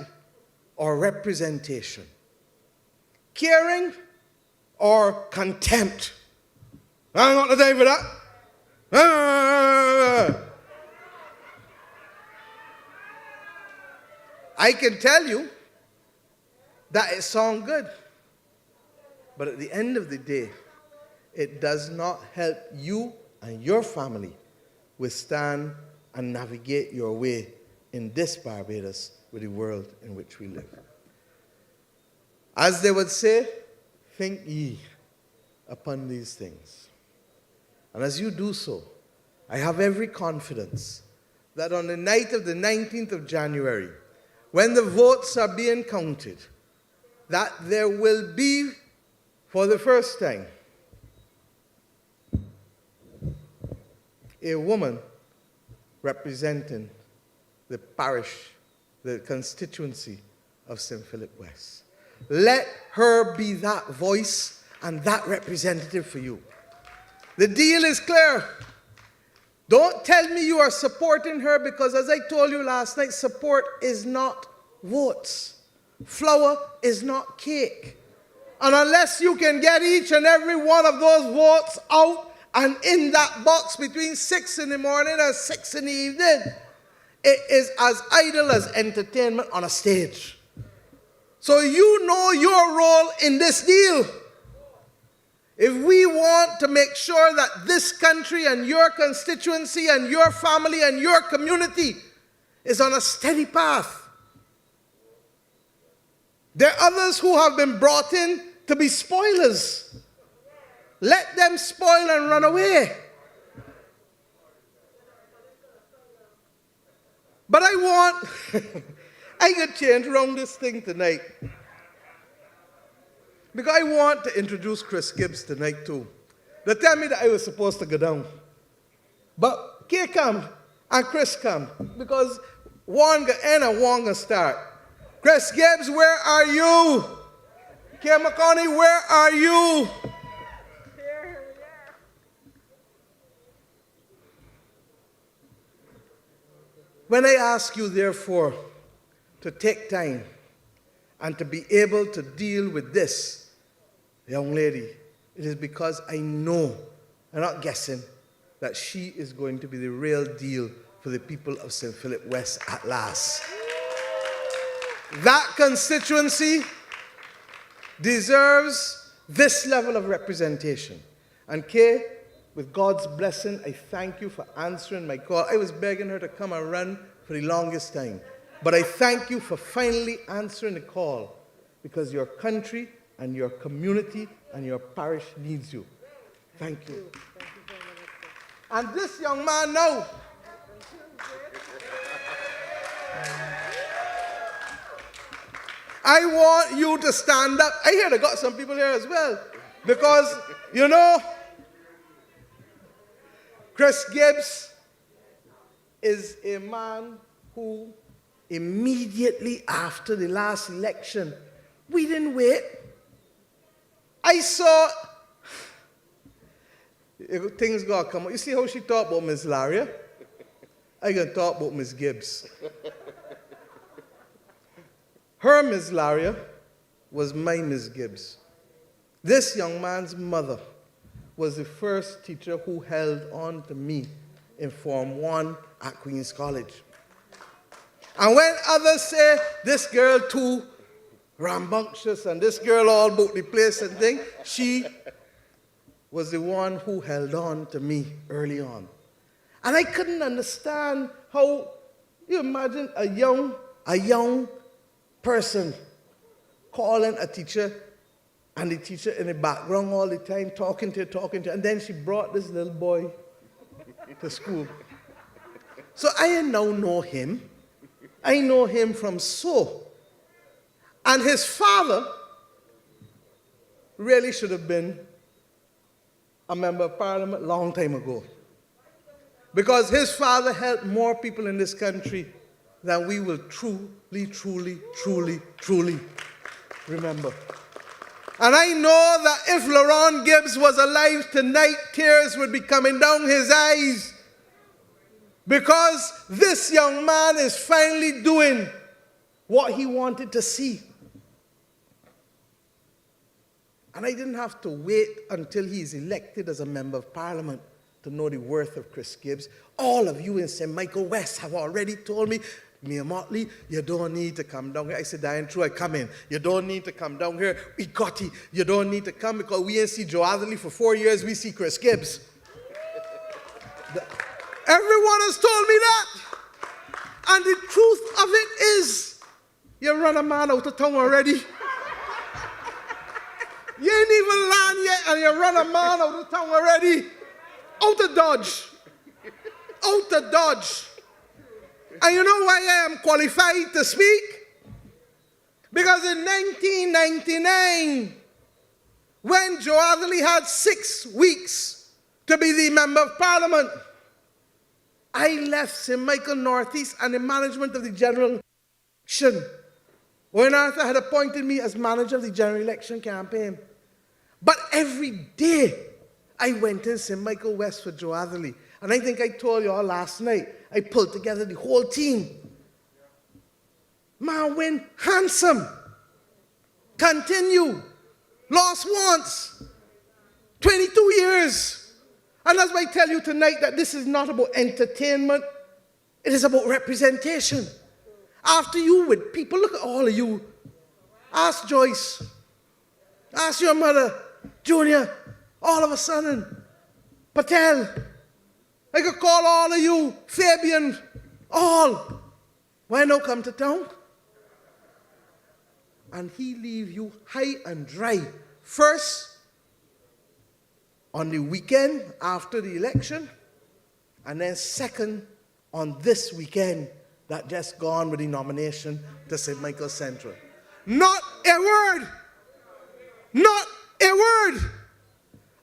S9: or representation. Caring or contempt. I ain't got the time for that. I can tell you that it sounds good, but at the end of the day, it does not help you and your family withstand and navigate your way in this Barbados with the world in which we live. As they would say, think ye upon these things. And as you do so, I have every confidence that on the night of the 19th of January, when the votes are being counted, that there will be, for the first time, a woman representing the parish, the constituency of St. Philip West. Let her be that voice and that representative for you. The deal is clear. Don't tell me you are supporting her because, as I told you last night, support is not votes. flour is not cake. And unless you can get each and every one of those votes out and in that box between 6 in the morning and 6 in the evening, it is as idle as entertainment on a stage. So you know your role in this deal. If we want to make sure that this country and your constituency and your family and your community is on a steady path, there are others who have been brought in to be spoilers. Let them spoil and run away. But I could change around this thing tonight. Because I want to introduce Chris Gibbs tonight too. They tell me that I was supposed to go down. But Kay come and Chris come. Because one go end and one go start. Chris Gibbs, where are you? Kay McConney, where are you? When I ask you, therefore, to take time and to be able to deal with this young lady, it is because I know, I'm not guessing, that she is going to be the real deal for the people of St. Philip West at last. That constituency deserves this level of representation. And Kay, with God's blessing, I thank you for answering my call. I was begging her to come and run for the longest time. But I thank you for finally answering the call, because your country and your community and your parish needs you. Thank you. And this young man now, I want you to stand up. I hear they got some people here as well. Because, you know, Chris Gibbs is a man who immediately after the last election, we didn't wait. I saw things got to come up. You see how she talked about Ms. Laria? I can talk about Ms. Gibbs. Her Ms. Laria was my Ms. Gibbs. This young man's mother was the first teacher who held on to me in Form 1 at Queen's College. And when others say, this girl too rambunctious and this girl all about the place and thing, she was the one who held on to me early on. And I couldn't understand how, you imagine a young person calling a teacher and the teacher in the background all the time talking to her, and then she brought this little boy to school. So I now know him. I know him from so. And his father really should have been a member of parliament a long time ago. Because his father helped more people in this country than we will truly remember. And I know that if Laurent Gibbs was alive tonight, tears would be coming down his eyes. Because this young man is finally doing what he wanted to see. And I didn't have to wait until he's elected as a member of parliament to know the worth of Chris Gibbs. All of you in St. Michael West have already told me, Mayor Motley, you don't need to come down here. I said, Diane, true, I come in. You don't need to come down here. We got you. You don't need to come because we ain't see Joe Adderley for 4 years. We see Chris Gibbs. Everyone has told me that. And the truth of it is, you run a man out of town already. You ain't even land yet and you run a man out of town already. Out of Dodge. Out of Dodge. And you know why I am qualified to speak? Because in 1999, when Joe Adderley had 6 weeks to be the member of parliament, I left St. Michael Northeast and the management of the general election when Arthur had appointed me as manager of the general election campaign. But every day I went in St. Michael West for Joe Adderley. And I think I told you all last night, I pulled together the whole team. Man went handsome. continue. Lost once. 22 years. And that's why I tell you tonight that this is not about entertainment. It is about representation. After you with people, look at all of you. Ask Joyce. Ask your mother, Junior, all of a sudden. Patel. I could call all of you, Fabian, all. Why not come to town? And he leave you high and dry. First, on the weekend after the election, and then second, on this weekend that just gone with the nomination to St. Michael Central. Not a word. Not a word.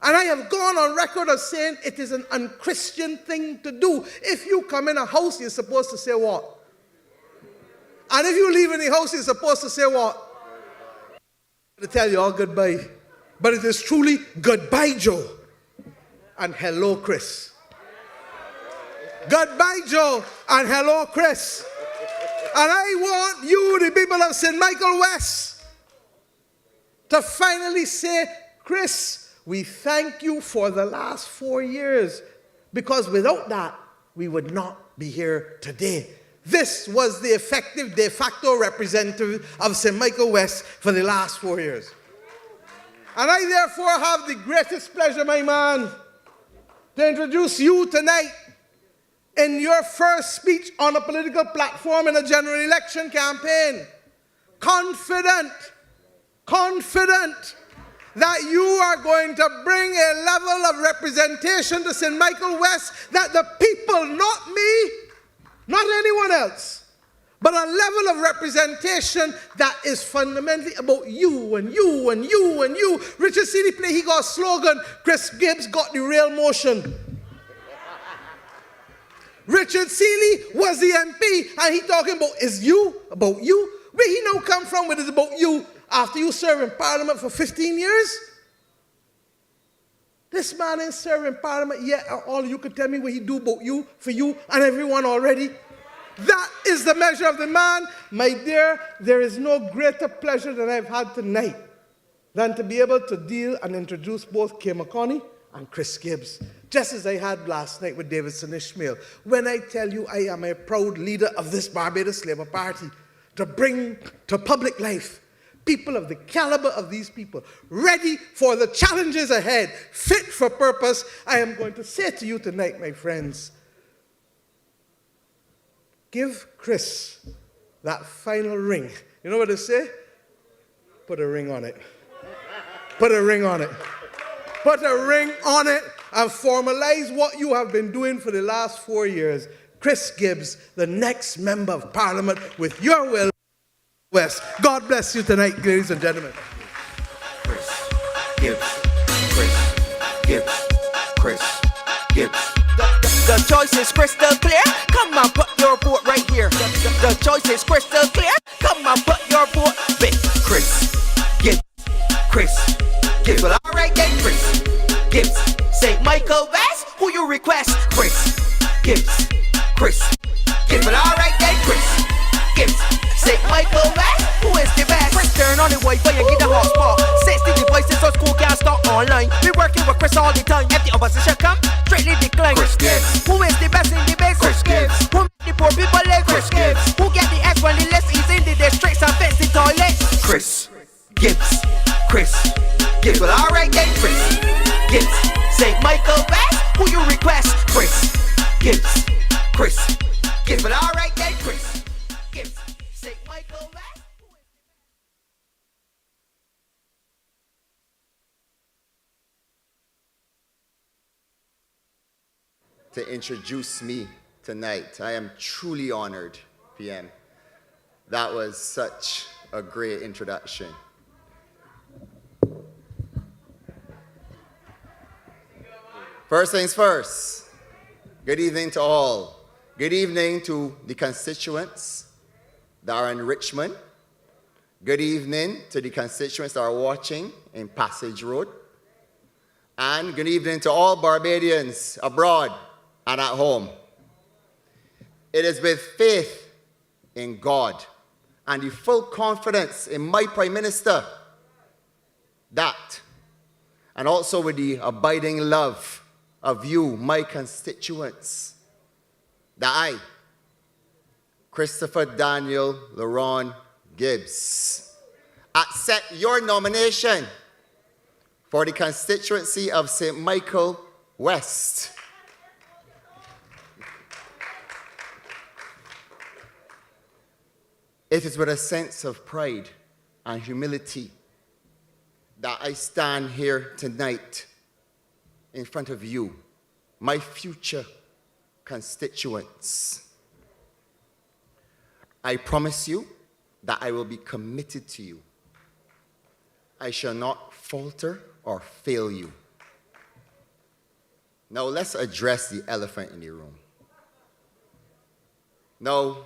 S9: And I have gone on record of saying it is an unchristian thing to do. If you come in a house, you're supposed to say what? And if you leave in the house, you're supposed to say what? To tell you all goodbye. But it is truly goodbye, Joe. And hello, Chris. Goodbye, Joe. And hello, Chris. And I want you, the people of St. Michael West, to finally say, Chris, we thank you for the last 4 years, because without that, we would not be here today. This was the effective de facto representative of St. Michael West for the last 4 years. And I therefore have the greatest pleasure, my man, to introduce you tonight in your first speech on a political platform in a general election campaign. Confident that you are going to bring a level of representation to St. Michael West that the people, not me, not anyone else, but a level of representation that is fundamentally about you and you and you and you. Richard Seeley play, he got a slogan, Chris Gibbs got the real motion. Richard Seeley was the MP, and he talking about, is you, about you? Where he now come from when it's about you after you serve in Parliament for 15 years? This man ain't serve in Parliament yet, and all you can tell me what he do about you, for you, and everyone already. That is the measure of the man. My dear, there is no greater pleasure that I've had tonight than to be able to deal and introduce both Kay McConney and Chris Gibbs, just as I had last night with Davidson Ishmael. When I tell you I am a proud leader of this Barbados Labour Party, to bring to public life people of the caliber of these people, ready for the challenges ahead, fit for purpose, I am going to say to you tonight, my friends, give Chris that final ring. You know what they say? Put a ring on it. Put a ring on it. Put a ring on it and formalize what you have been doing for the last 4 years. Chris Gibbs, the next member of Parliament, with your will, West. God bless you tonight, ladies and gentlemen.
S10: Chris Gibbs, Chris Gibbs, Chris Gibbs. The choice is crystal clear. Come on, put your vote right here. The choice is crystal clear. Come on, put your vote with Chris Gibbs, Chris Gibbs. Well, all right then, Chris Gibbs. St. Michael West, who you request? Chris Gibbs, Chris Gibbs. Well, all right then, Chris Gibbs. St. Michael West, who is the best? Chris, turn on the Wi-Fi and get the hotspot. 60 devices so school can't stop online. We working with Chris all the time. If the opposition come, straightly decline. Chris Gibbs. Who is the best in the base? Chris Gibbs. Who make the poor people live? Chris Gibbs. Who get the X when the less is in the districts and fancy toilets? Chris Gibbs. Chris Gibbs. Well, all right then, Chris Gibbs. St. Michael West, who you request? Chris Gibbs. Chris Gibbs. Well, all right then, Chris Gibbs. St. Michael West.
S4: To introduce me tonight. I am truly honored, PM. That was such a great introduction. First things first, good evening to all. Good evening to the constituents that are in Richmond. Good evening to the constituents that are watching in Passage Road. And good evening to all Barbadians abroad and at home. It is with faith in God and the full confidence in my Prime Minister that, and also with the abiding love of you, my constituents, that I, Christopher Daniel Laron Gibbs, accept your nomination for the constituency of St. Michael West. It is with a sense of pride and humility that I stand here tonight in front of you, my future constituents. I promise you that I will be committed to you. I shall not falter or fail you. Now let's address the elephant in the room. Now,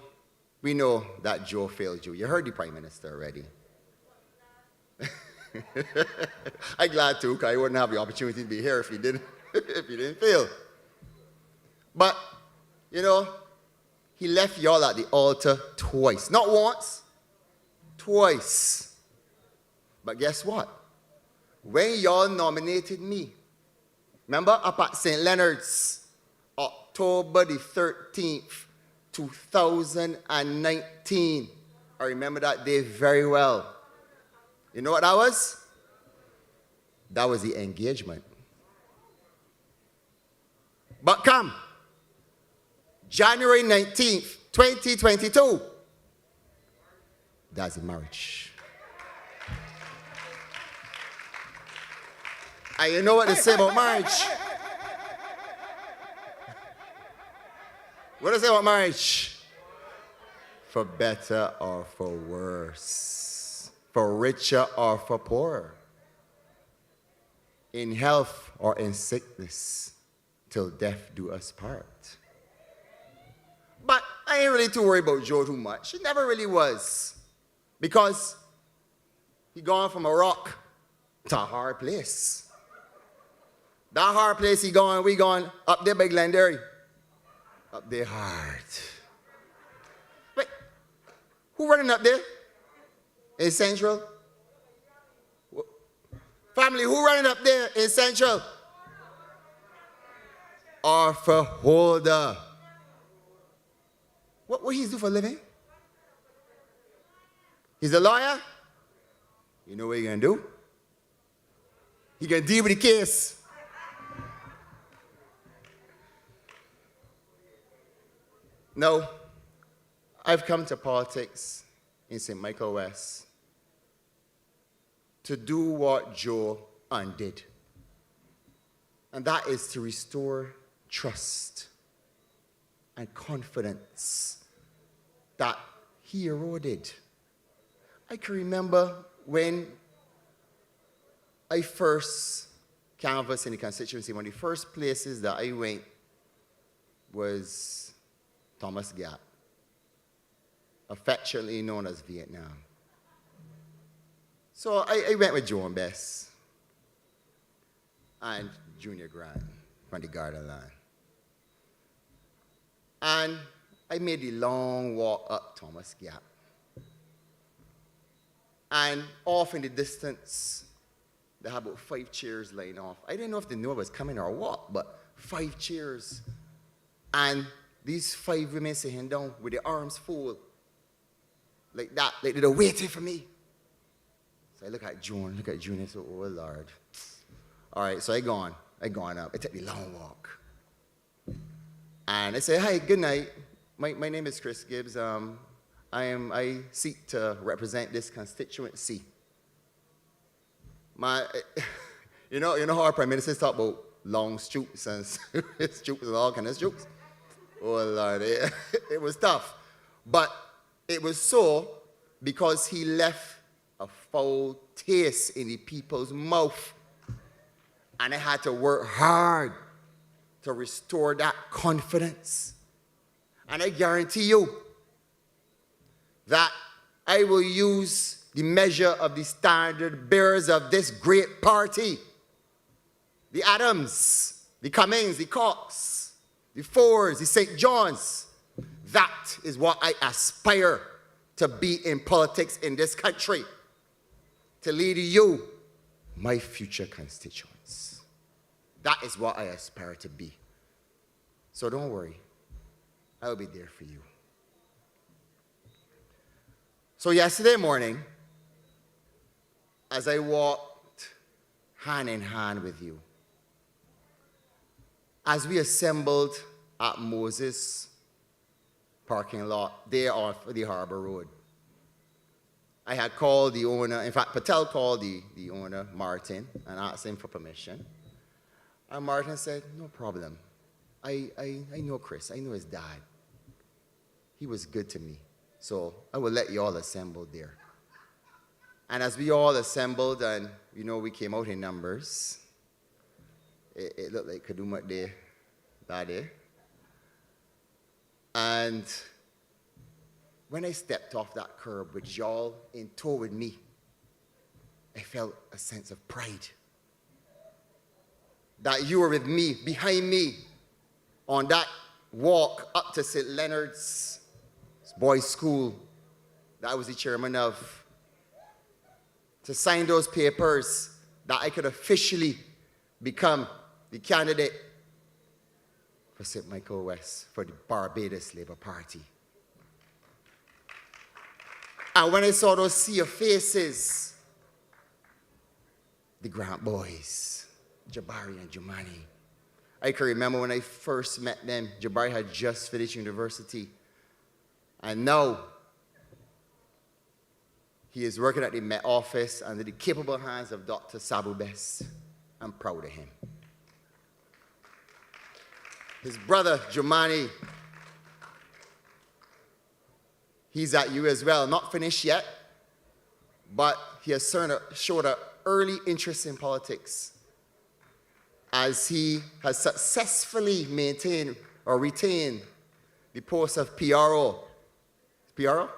S4: we know that Joe failed you. You heard the Prime Minister already. I'm glad too, because I wouldn't have the opportunity to be here if he didn't, if he didn't fail. But, you know, he left y'all at the altar twice. Not once, twice. But guess what? When y'all nominated me, remember up at St. Leonard's, October the 13th, 2019. I remember that day very well. You know what that was? That was the engagement. But come, January 19th, 2022, that's the marriage. And you know what they say about marriage? What do they say about marriage? For better or for worse, for richer or for poorer, in health or in sickness, till death do us part. But I ain't really too worried about Joe too much. He never really was. Because he gone from a rock to a hard place. That hard place he gone, we gone up there by Glenderry. Up there hard. Wait, who running up there? In Central? Family, who running up there in Central? Arthur Holder. What he do for a living? He's a lawyer. You know what he's gonna do? He gonna deal with the case. No, I've come to politics in St. Michael West to do what Joe undid. And that is to restore trust and confidence that he eroded. I can remember when I first canvassed in the constituency, one of the first places that I went was Thomas Gap, affectionately known as Vietnam. So I went with Joe and Bess and Junior Grant from the Garden Line. And I made the long walk up Thomas Gap. And off in the distance, they had about 5 chairs laying off. I didn't know if they knew I was coming or what, but 5 chairs. And these 5 women sitting down with their arms full, like that, like they were waiting for me. So I look at June, and say, oh Lord. All right, so I gone up. I take the long walk. And I say, hi, good night. My name is Chris Gibbs. I seek to represent this constituency. You know how our Prime Minister talk about long stoops and stoops and all kind of stoops? Oh Lord, it was tough. But it was so because he left a foul taste in the people's mouth. And I had to work hard to restore that confidence. And I guarantee you that I will use the measure of the standard bearers of this great party. The Adams, the Cummings, the Cox, the Fords, the St. Johns. That is what I aspire to be in politics in this country. To lead you, my future constituents. That is what I aspire to be. So don't worry, I'll be there for you. So yesterday morning, as I walked hand in hand with you, as we assembled at Moses parking lot there off the Harbor Road, I had called the owner. In fact, Patel called the owner, Martin, and asked him for permission. And Martin said, no problem. I know Chris. I know his dad. He was good to me. So I will let you all assemble there. And as we all assembled, and we came out in numbers, it looked like Kaduma Day that day. And when I stepped off that curb with y'all in tow with me, I felt a sense of pride. That you were with me, behind me, on that walk up to St. Leonard's boys' school that I was the chairman of, to sign those papers that I could officially become the candidate for St. Michael West for the Barbados Labour Party. And when I saw those sea of faces, the Grant boys, Jabari and Jumani, I can remember when I first met them, Jabari had just finished university. And now, he is working at the Met Office under the capable hands of Dr. Sabu Best. I'm proud of him. His brother, Jumani, he's at you as well. Not finished yet, but he has showed an early interest in politics as he has successfully maintained or retained the post of PRO. PRO?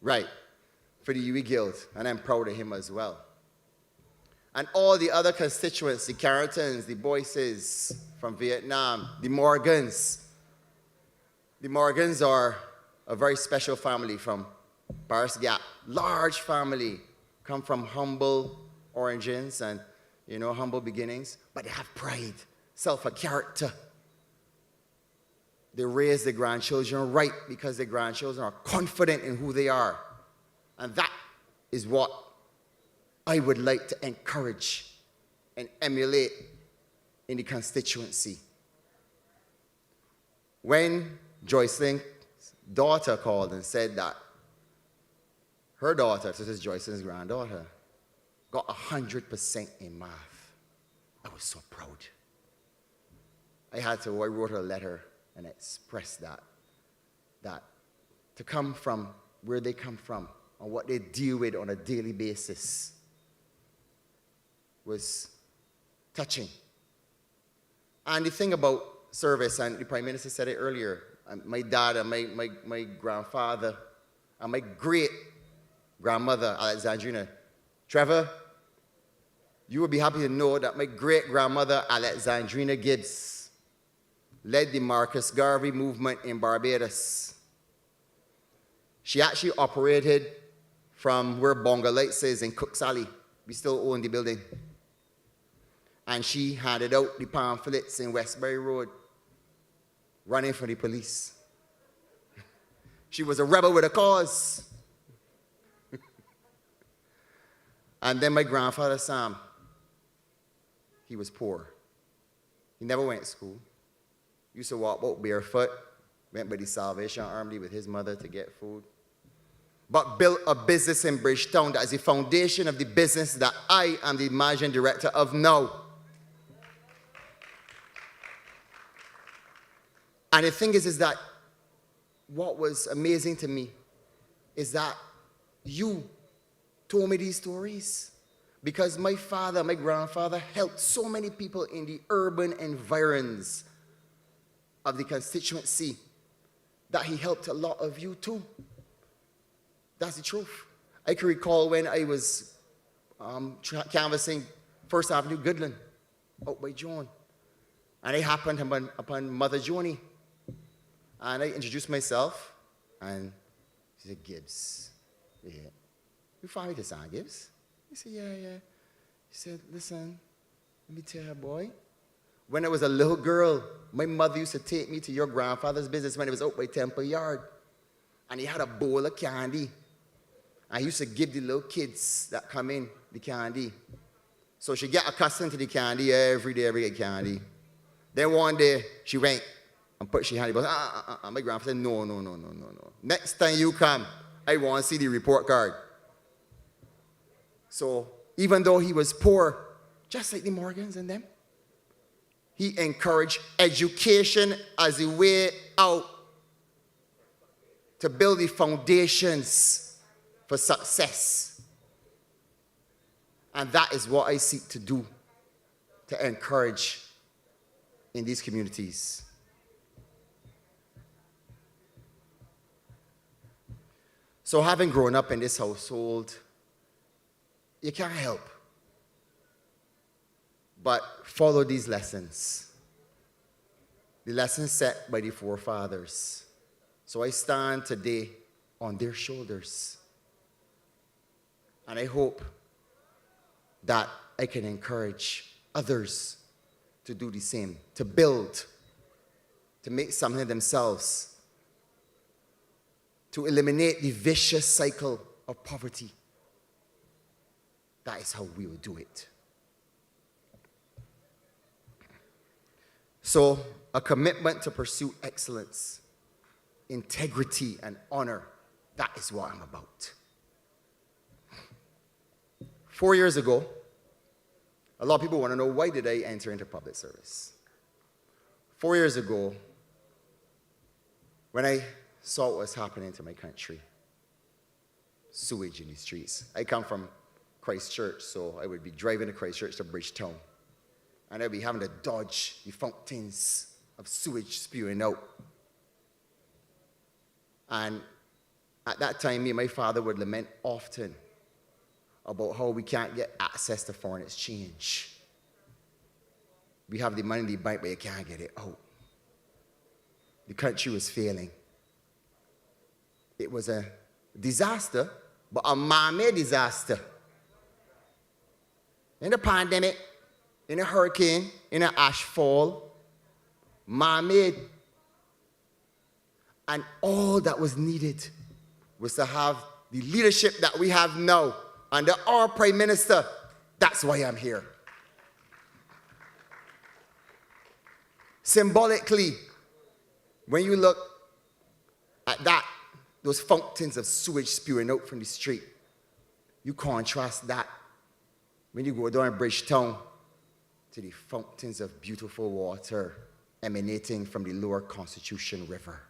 S4: Right, for the UE Guild, and I'm proud of him as well. And all the other constituents, the Carringtons, the Boyces from Vietnam, the Morgans. The Morgans are a very special family from Paris Gap. Large family, come from humble origins and, humble beginnings, but they have pride, self-character. They raise their grandchildren right because their grandchildren are confident in who they are. And that is what I would like to encourage and emulate in the constituency. When Joycelyn's daughter called and said that her daughter, this is Joycelyn's granddaughter, got 100% in math, I was so proud. I wrote her a letter and expressed that to come from where they come from and what they deal with on a daily basis was touching. And the thing about service, and the Prime Minister said it earlier, my dad and my grandfather and my great-grandmother, Alexandrina. Trevor, you will be happy to know that my great-grandmother, Alexandrina Gibbs, led the Marcus Garvey movement in Barbados. She actually operated from where Bonga Lights is in Cook's Alley. We still own the building. And she handed out the pamphlets in Westbury Road, running for the police. She was a rebel with a cause. And then my grandfather, Sam, he was poor. He never went to school. Used to walk out barefoot, went by the Salvation Army with his mother to get food. But built a business in Bridgetown that is the foundation of the business that I am the managing director of now. And the thing is that what was amazing to me is that you told me these stories. Because my father, my grandfather helped so many people in the urban environs of the constituency that he helped a lot of you too. That's the truth. I can recall when I was canvassing First Avenue, Goodland, out by John. And I happened upon Mother Joni. And I introduced myself, and she said, Gibbs. Yeah.
S11: You follow me to San Gibbs? He said, yeah. He said, listen, let me tell you, boy. When I was a little girl, my mother used to take me to your grandfather's business when it was out by Temple Yard. And he had a bowl of candy. And he used to give the little kids that come in the candy. So she get accustomed to the candy every day candy. Then one day, she went and put she handy. But my grandfather said, no. Next time you come, I want to see the report card. So even though he was poor, just like the Morgans and them, he encouraged education as a way out to build the foundations for success. And that is what I seek to do, to encourage in these communities. So having grown up in this household, you can't help but follow these lessons. The lessons set by the forefathers. So I stand today on their shoulders. And I hope that I can encourage others to do the same, to build, to make something of themselves, to eliminate the vicious cycle of poverty. That is how we will do it. So, a commitment to pursue excellence, integrity, and honor, that is what I'm about. 4 years ago, a lot of people want to know, why did I enter into public service? 4 years ago, when I saw what was happening to my country, sewage in the streets. I come from Christchurch, so I would be driving to Christchurch to Bridgetown. And I'd be having to dodge the fountains of sewage spewing out. And at that time, me and my father would lament often about how we can't get access to foreign exchange. We have the money in the bank, but you can't get it out. The country was failing. It was a disaster, but a man-made disaster. In the pandemic, in a hurricane, in an ash fall, man-made. And all that was needed was to have the leadership that we have now under our Prime Minister. That's why I'm here. Symbolically, when you look at that, those fountains of sewage spewing out from the street, you contrast that when you go down Bridgetown to the fountains of beautiful water emanating from the Lower Constitution River.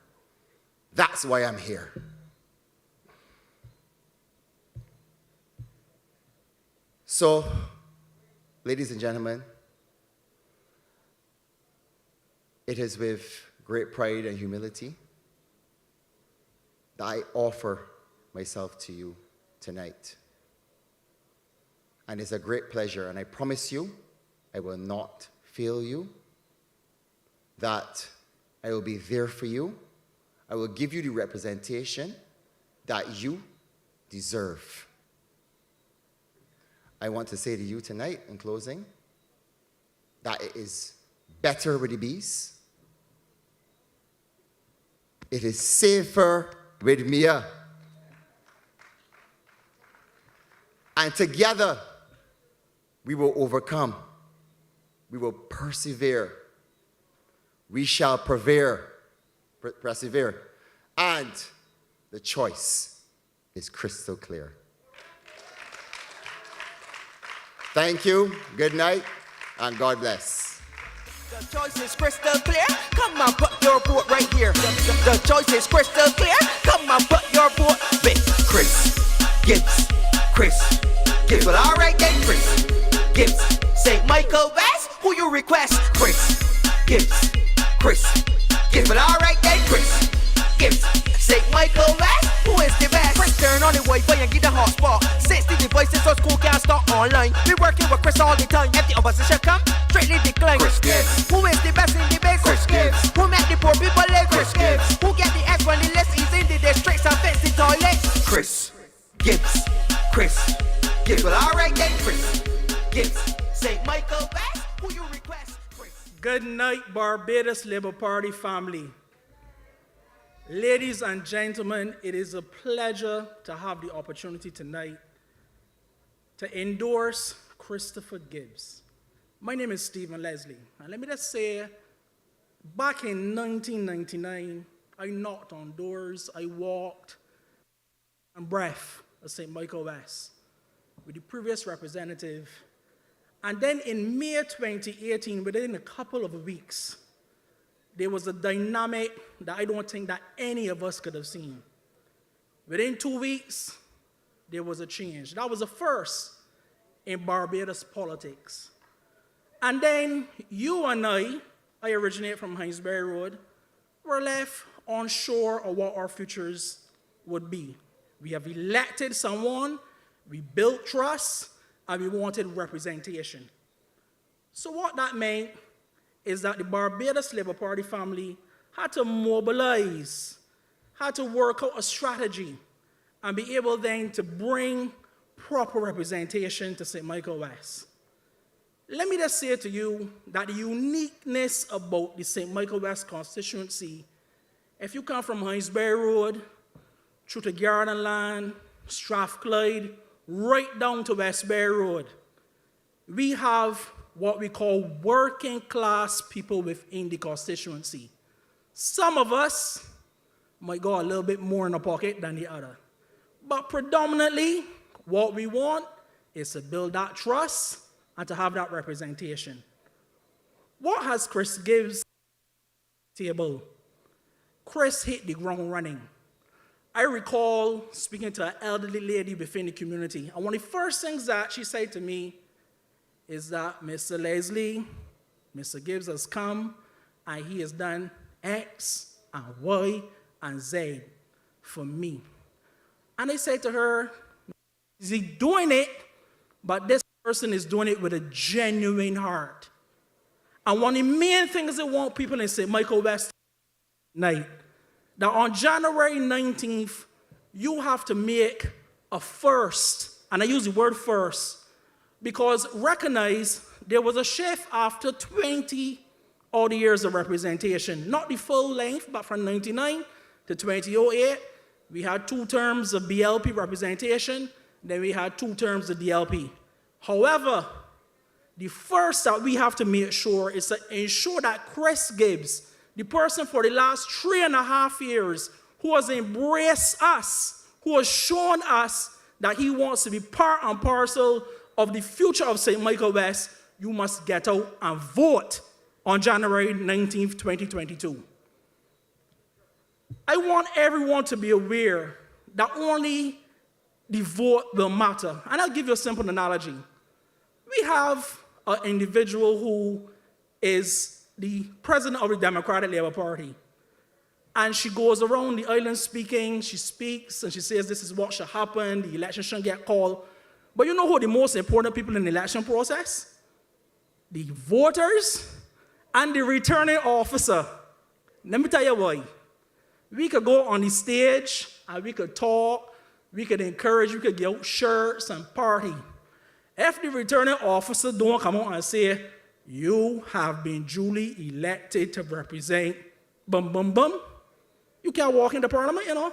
S11: That's why I'm here. So, ladies and gentlemen, it is with great pride and humility that I offer myself to you tonight. And it's a great pleasure, and I promise you, I will not fail you, that I will be there for you. I will give you the representation that you deserve. I want to say to you tonight, in closing, that it is better with the bees. It is safer with Mia. And together, we will overcome. We will persevere. We shall persevere. And the choice is crystal clear. Thank you, good night, and God bless.
S10: The choice is crystal clear. Come on, put your vote right here. The choice is crystal clear. Come on, put your vote with Chris Gibbs. Chris Gibbs. Well, all right then, Chris Gibbs. St. Michael West, who you request? Chris Gibbs. Chris Gibbs. Well, all right then, Chris Gibbs. St. Michael West, who is the best? Chris, turn on the Wi-Fi and get the hotspot. 60 devices so school can't start online. We working with Chris all the time. If the opposition come, straightly decline. Chris Gibbs. Who is the best in the base? Chris Gibbs. Who make the poor people live? Chris Gibbs. Who get the X when the less is in the districts and fix the toilets? Chris Gibbs. Chris Chris Gibbs. St. Michael West, who you request? Chris.
S12: Good night, Barbados Labour Party family. Ladies and gentlemen, it is a pleasure to have the opportunity tonight to endorse Christopher Gibbs. My name is Stephen Leslie, and let me just say, back in 1999, I knocked on doors, I walked and breath at St. Michael West with the previous representative. And then in May 2018, within a couple of weeks, there was a dynamic that I don't think that any of us could have seen. Within 2 weeks, there was a change. That was a first in Barbados politics. And then you and I originate from Hinesbury Road, were left unsure of what our futures would be. We have elected someone, we built trust, and we wanted representation. So what that meant is that the Barbados Labour Party family had to mobilize, had to work out a strategy, and be able then to bring proper representation to St. Michael West. Let me just say to you that the uniqueness about the St. Michael West constituency, if you come from Hinesbury Road, through to Garden Land, Strathclyde, right down to Westbury Road, we have what we call working class people within the constituency. Some of us might go a little bit more in the pocket than the other. But predominantly, what we want is to build that trust and to have that representation. What has Chris Gibbs table? Chris hit the ground running. I recall speaking to an elderly lady within the community, and one of the first things that she said to me is that, Mr. Leslie, Mr. Gibbs has come and he has done X and Y and Z for me. And I said to her, is he doing it? But this person is doing it with a genuine heart. And one of the main things I want people in St. Michael West tonight, that on January 19th, you have to make a first, and I use the word first, because recognize there was a shift after 20 odd years of representation. Not the full length, but from 99 to 2008, we had 2 terms of BLP representation, then we had 2 terms of DLP. However, the first that we have to make sure is to ensure that Chris Gibbs, the person for the last 3.5 years who has embraced us, who has shown us that he wants to be part and parcel of the future of St. Michael West, you must get out and vote on January 19th, 2022. I want everyone to be aware that only the vote will matter. And I'll give you a simple analogy. We have an individual who is the president of the Democratic Labour Party. And she goes around the island speaking, she speaks, and she says this is what should happen, the election shouldn't get called. But you know who the most important people in the election process? The voters and the returning officer. Let me tell you why. We could go on the stage and we could talk, we could encourage, we could get out shirts and party. If the returning officer don't come out and say, you have been duly elected to represent, bum, bum, bum, you can't walk into parliament, you know.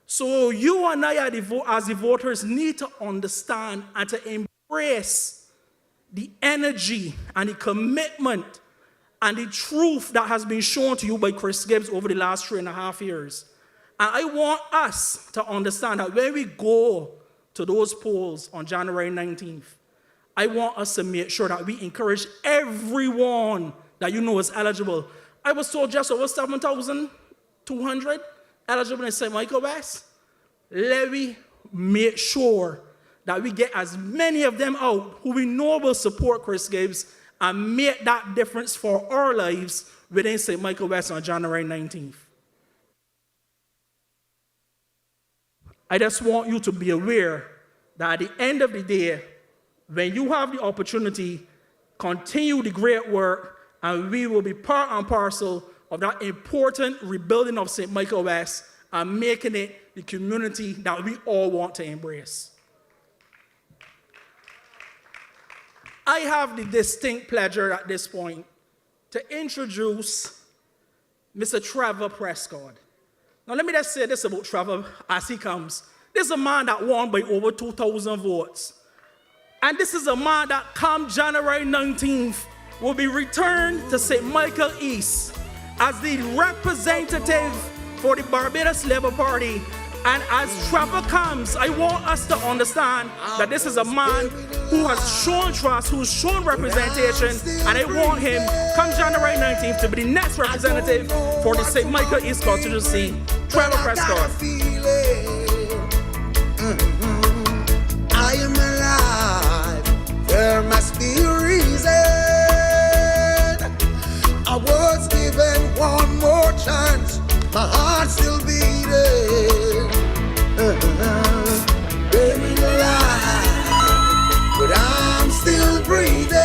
S12: So you and I as the voters need to understand and to embrace the energy and the commitment and the truth that has been shown to you by Chris Gibbs over the last 3.5 years. And I want us to understand that when we go to those polls on January 19th, I want us to make sure that we encourage everyone that you know is eligible. I was told just over 7,200 eligible in St. Michael West. Let me make sure that we get as many of them out who we know will support Chris Gibbs and make that difference for our lives within St. Michael West on January 19th. I just want you to be aware that at the end of the day, when you have the opportunity, continue the great work, and we will be part and parcel of that important rebuilding of St. Michael West and making it the community that we all want to embrace. I have the distinct pleasure at this point to introduce Mr. Trevor Prescott. Now, let me just say this about Trevor as he comes. This is a man that won by over 2,000 votes. And this is a man that come January 19th will be returned to St. Michael East as the representative for the Barbados Labour Party. And as Trevor comes, I want us to understand that this is a man who has shown trust, who's shown representation, and I want him, come January 19th, to be the next representative for the St. Michael East constituency. Trevor Prescott.
S3: I am alive. There must be a reason. I was given one more chance. My heart still beating. Buried alive, but I'm still breathing.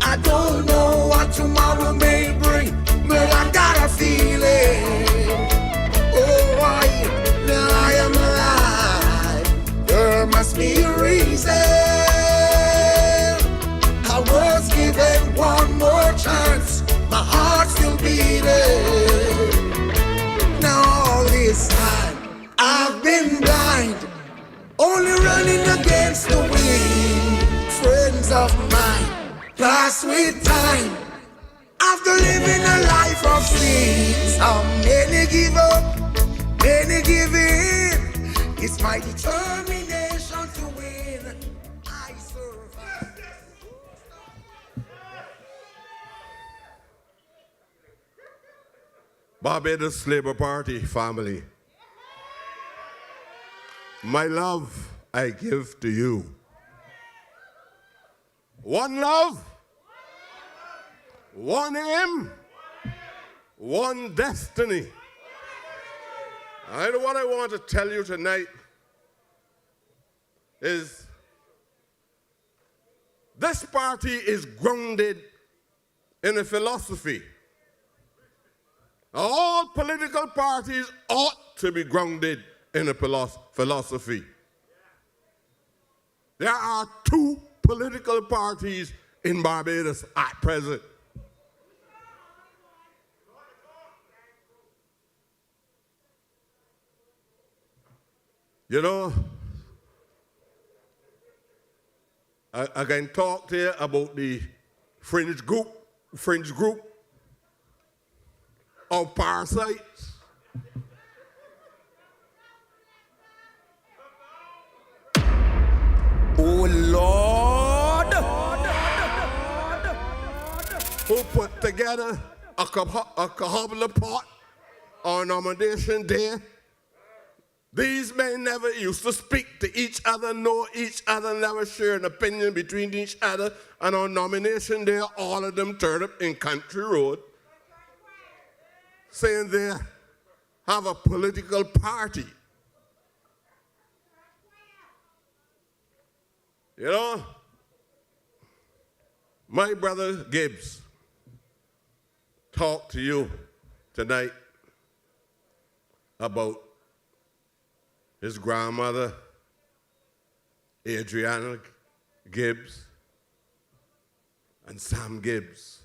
S3: I don't know what tomorrow may bring, but I got a feeling. Oh, now I am alive. There must be a reason. I was given one more chance. My heart still beating. Now all this time I've been blind, only running against the wind. Friends of mine pass with time after living a life of sin. Some many give up, many give in. It's my determination to win. I survive.
S13: Barbados Labour Party family, my love I give to you. One love, one aim, one destiny. And what I want to tell you tonight is this party is grounded in a philosophy. All political parties ought to be grounded in a philosophy. There are two political parties in Barbados at present. You know, I can talk to you about the fringe group of parasites.
S3: Oh Lord,
S13: who put together a cohabula pot on nomination day. These men never used to speak to each other, know each other, never share an opinion between each other, and on nomination day, all of them turned up in Country Road, saying they have a political party. You know, my brother Gibbs talked to you tonight about his grandmother, Adriana Gibbs, and Sam Gibbs.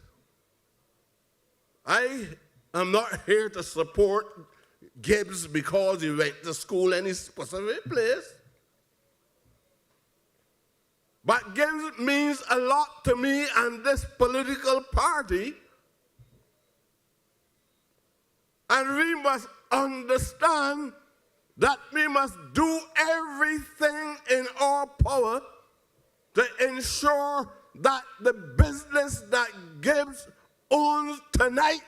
S13: I am not here to support Gibbs because he went to school in any specific place. But Gibbs means a lot to me and this political party. And we must understand that we must do everything in our power to ensure that the business that Gibbs owns tonight,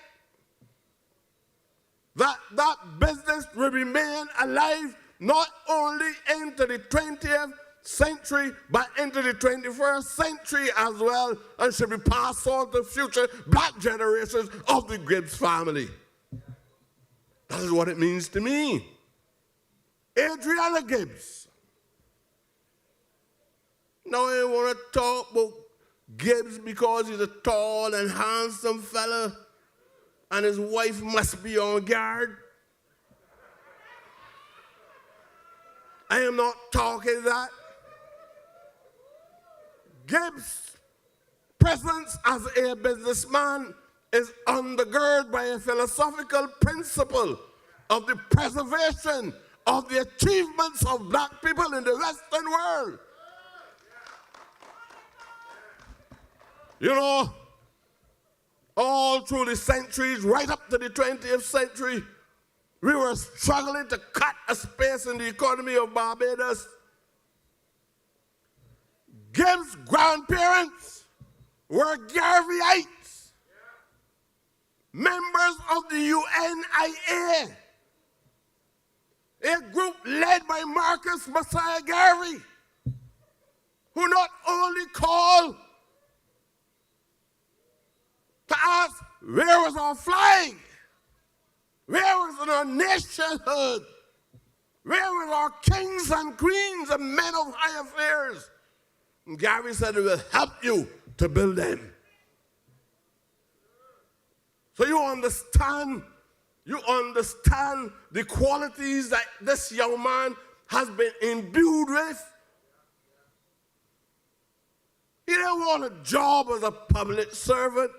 S13: that business will remain alive not only into the 20th century, but into the 21st century as well, and should be passed on to future black generations of the Gibbs family. That is what it means to me. Adriana Gibbs. Now I want to talk about Gibbs because he's a tall and handsome fella, and his wife must be on guard. I am not talking that. Gibbs' presence as a businessman is undergirded by a philosophical principle of the preservation of the achievements of black people in the Western world. You know, all through the centuries, right up to the 20th century, we were struggling to cut a space in the economy of Barbados. Gibbs' grandparents were Garveyites, members of the UNIA, a group led by Marcus Messiah Garvey, who not only called to ask, where was our flag? Where was our nationhood? Where were our kings and queens and men of high affairs? And Garvey said, it will help you to build them. So you understand the qualities that this young man has been imbued with. He didn't want a job as a public servant.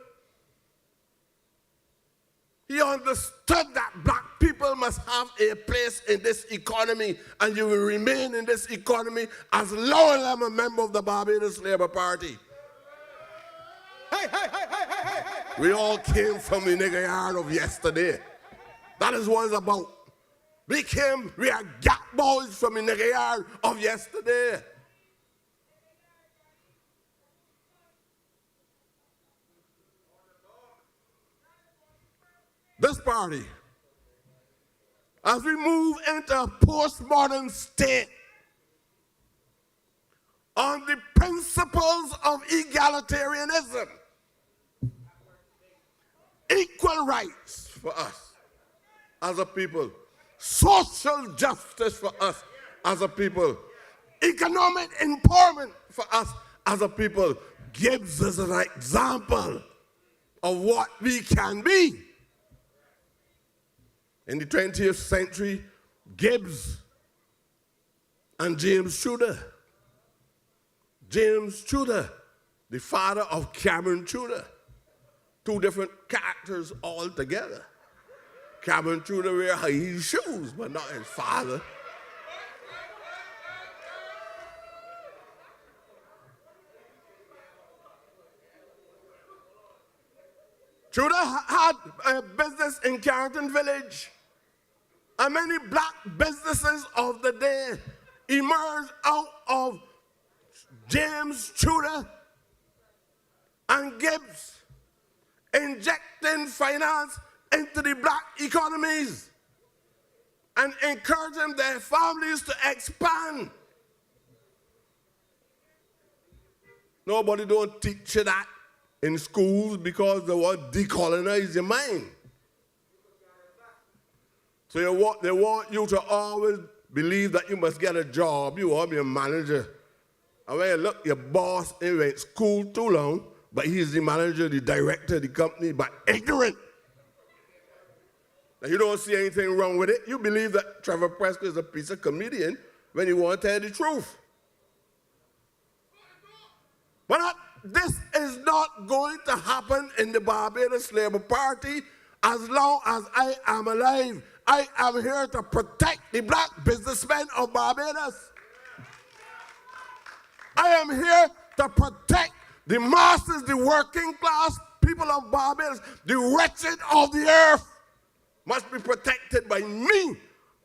S13: He understood that black people must have a place in this economy, and you will remain in this economy as long as I'm a member of the Barbados Labour Party.
S8: Hey, hey, hey, hey, hey, hey, hey.
S13: We all came from the nigger yard of yesterday. That is what it's about. We are gap boys from the nigger yard of yesterday. This party, as we move into a postmodern state on the principles of egalitarianism, equal rights for us as a people, social justice for us as a people, economic empowerment for us as a people, Gibbs is an example of what we can be. In the 20th century, Gibbs and James Tudor. James Tudor, the father of Cameron Tudor. Two different characters altogether. Cameron Tudor wear high shoes, but not his father. Tudor had a business in Carrington Village, and many black businesses of the day emerged out of James Tudor and Gibbs injecting finance into the black economies and encouraging their families to expand. Nobody don't teach you that in schools because they want to decolonize your mind. So they want you to always believe that you must get a job, you want to be a manager. And when you look, your boss ain't went to school too long, but he's the manager, the director of the company, but ignorant. Now, you don't see anything wrong with it. You believe that Trevor Prescott is a piece of comedian when you want to tell the truth. But this is not going to happen in the Barbados Labour Party as long as I am alive. I am here to protect the black businessmen of Barbados. I am here to protect the masses, the working class people of Barbados, the wretched of the earth must be protected by me,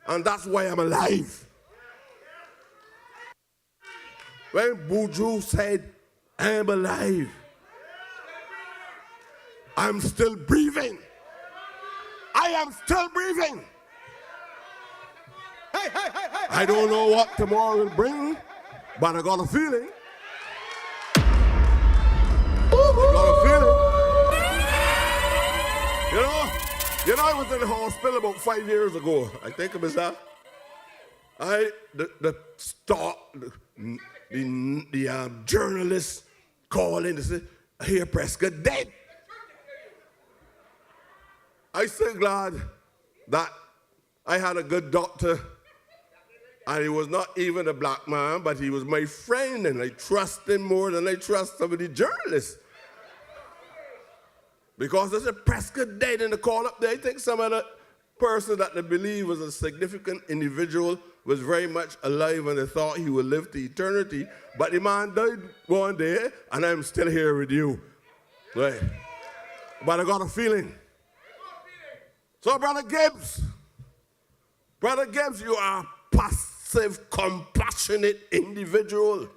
S13: and that's why I'm alive. When Buju said, I'm alive, I'm still breathing. I am still breathing.
S8: Hey, hey, hey, hey.
S13: I don't know what tomorrow will bring, but I got a feeling. I got a feeling. You know, I was in the hospital about 5 years ago. I think of myself. The journalist called in and said, I hear Prescott dead. I'm so glad that I had a good doctor And he was not even a black man, but he was my friend, and I trust him more than I trust some of the journalists. Because there's a Prescott dead in the call up there. I think some of the person that they believe was a significant individual was very much alive and they thought he would live to eternity. But the man died one day, and I'm still here with you. Right. But I got a feeling. So, Brother Gibbs, you are a passive, compassionate individual.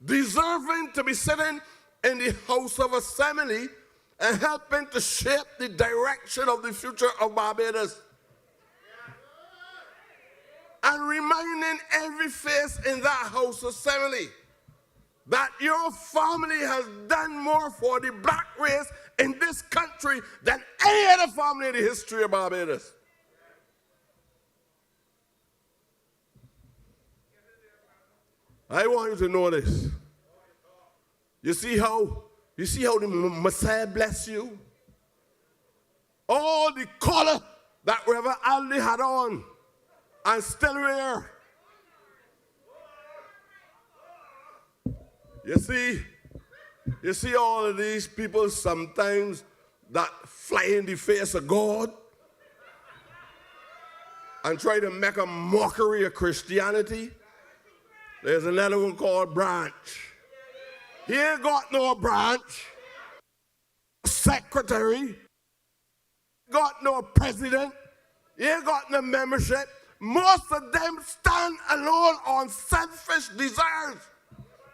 S13: Deserving to be sitting in the House of Assembly and helping to shape the direction of the future of Barbados. And reminding every face in that House Assembly that your family has done more for the black race in this country than any other family in the history of Barbados. I want you to know this. You see how the Messiah bless you? All the color that Reverend Aldi had on and still wear. You see all of these people sometimes that fly in the face of God and try to make a mockery of Christianity. There's another one called Branch. He ain't got no branch, secretary, got no president, he ain't got no membership. Most of them stand alone on selfish desires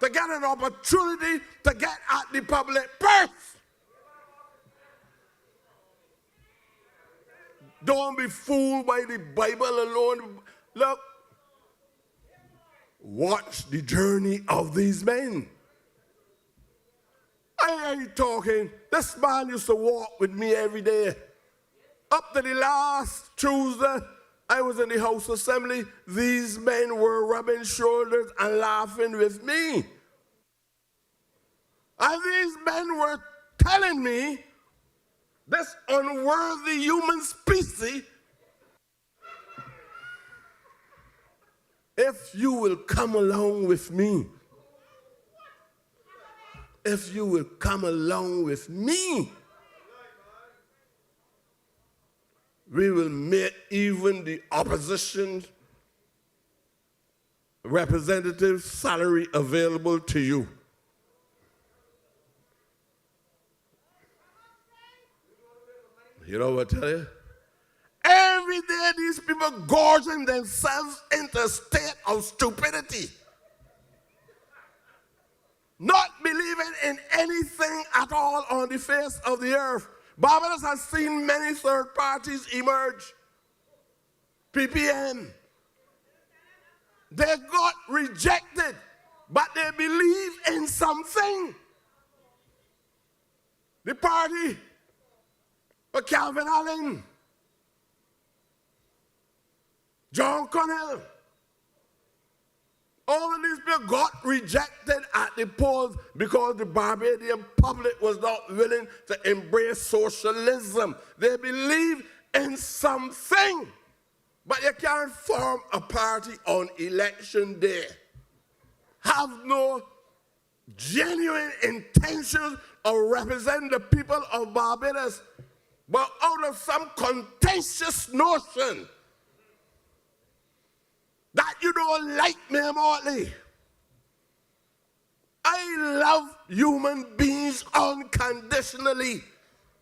S13: to get an opportunity to get at the public purse. Don't be fooled by the Bible alone. Look, watch the journey of these men. I ain't talking. This man used to walk with me every day. Up to the last Tuesday, I was in the House Assembly. These men were rubbing shoulders and laughing with me. And these men were telling me, this unworthy human species, if you will come along with me, if you will come along with me, we will make even the opposition representative salary available to you. You know what I tell you? Every day these people gorging themselves into a state of stupidity. Not believing in anything at all on the face of the earth. Barbados has seen many third parties emerge. PPM. They got rejected, but they believe in something. The party of Calvin Allen, John Connell, all of these people got rejected at the polls because the Barbadian public was not willing to embrace socialism. They believe in something, but you can't form a party on election day. Have no genuine intentions of representing the people of Barbados, but out of some contentious notion that you don't like me, Mortley. I love human beings unconditionally.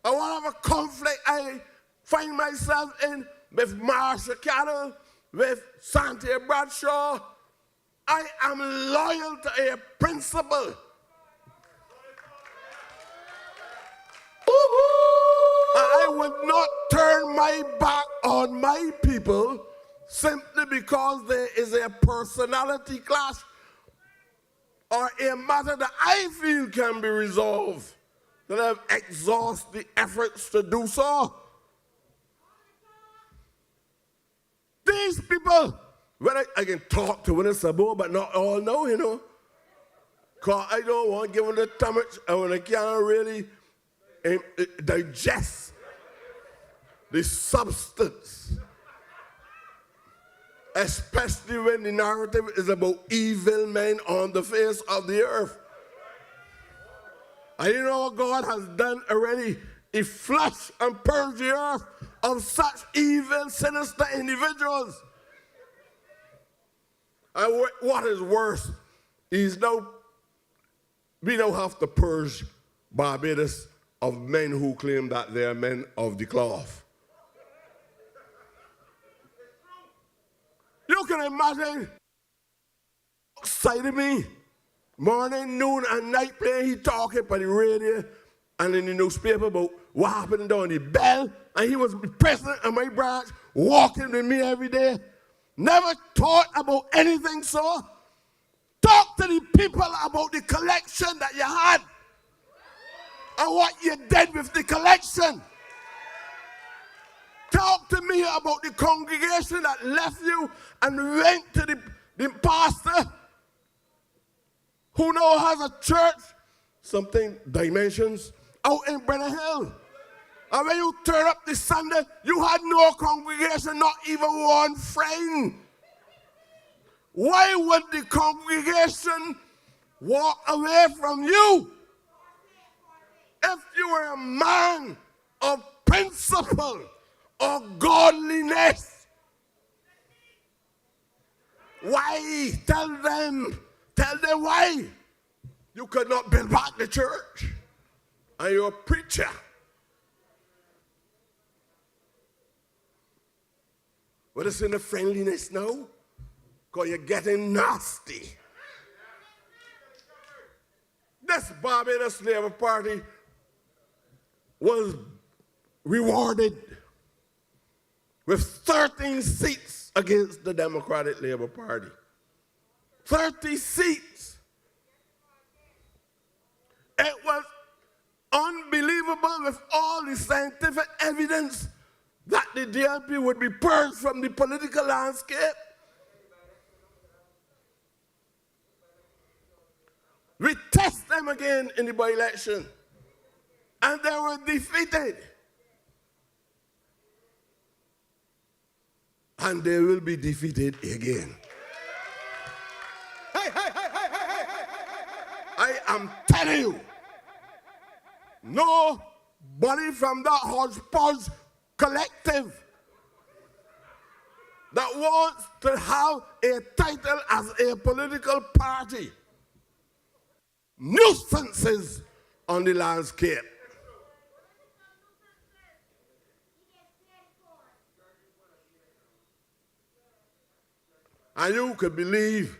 S13: And whatever conflict I find myself in with Marsha Carroll, with Santia Bradshaw, I am loyal to a principle. I would not turn my back on my people simply because there is a personality clash or a matter that I feel can be resolved, that I've exhausted the efforts to do so. These people, well, I can talk to them some more, but not all know, you know. Because I don't want to give them the stomach and when I can't really digest the substance especially when the narrative is about evil men on the face of the earth. And you know what God has done already? He flushed and purged the earth of such evil, sinister individuals. And what is worse, we now have to purge Barbados of men who claim that they are men of the cloth. You can imagine side of me, morning, noon, and night playing, he talking on the radio and in the newspaper about what happened down the Bell, and he was the president of my branch, walking with me every day. Never thought about anything, so talk to the people about the collection that you had and what you did with the collection. Talk to me about the congregation that left you and went to the pastor who now has a church, something dimensions, out in Brenner Hill. And when you turn up this Sunday, you had no congregation, not even one friend. Why would the congregation walk away from you? If you were a man of principle or godliness, why? Tell them why you could not build back the church. And you're a preacher. But it's in the friendliness now, because you're getting nasty. This Barbados Labour Party was rewarded with 13 seats against the Democratic Labour Party. 30 seats. It was unbelievable with all the scientific evidence that the DLP would be purged from the political landscape. We test them again in the by-election, and they were defeated. And they will be defeated again. I am telling you, nobody from that hodgepodge collective that wants to have a title as a political party, nuisances on the landscape. And you could believe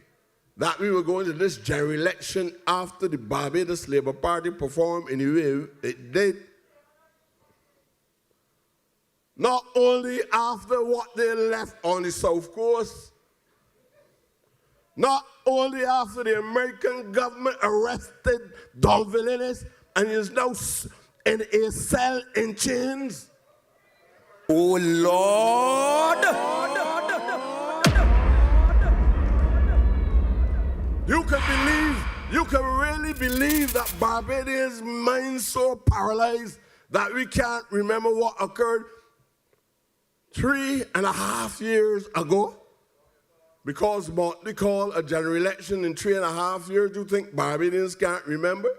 S13: that we were going to this general election after the Barbados Labour Party performed in the way it did. Not only after what they left on the South Coast, not only after the American government arrested Don Villiers and is now in a cell in chains.
S10: Oh Lord!
S13: You can really believe that Barbadians' minds so paralyzed that we can't remember what occurred 3.5 years ago? Because what they call a general election in 3.5 years, you think Barbadians can't remember?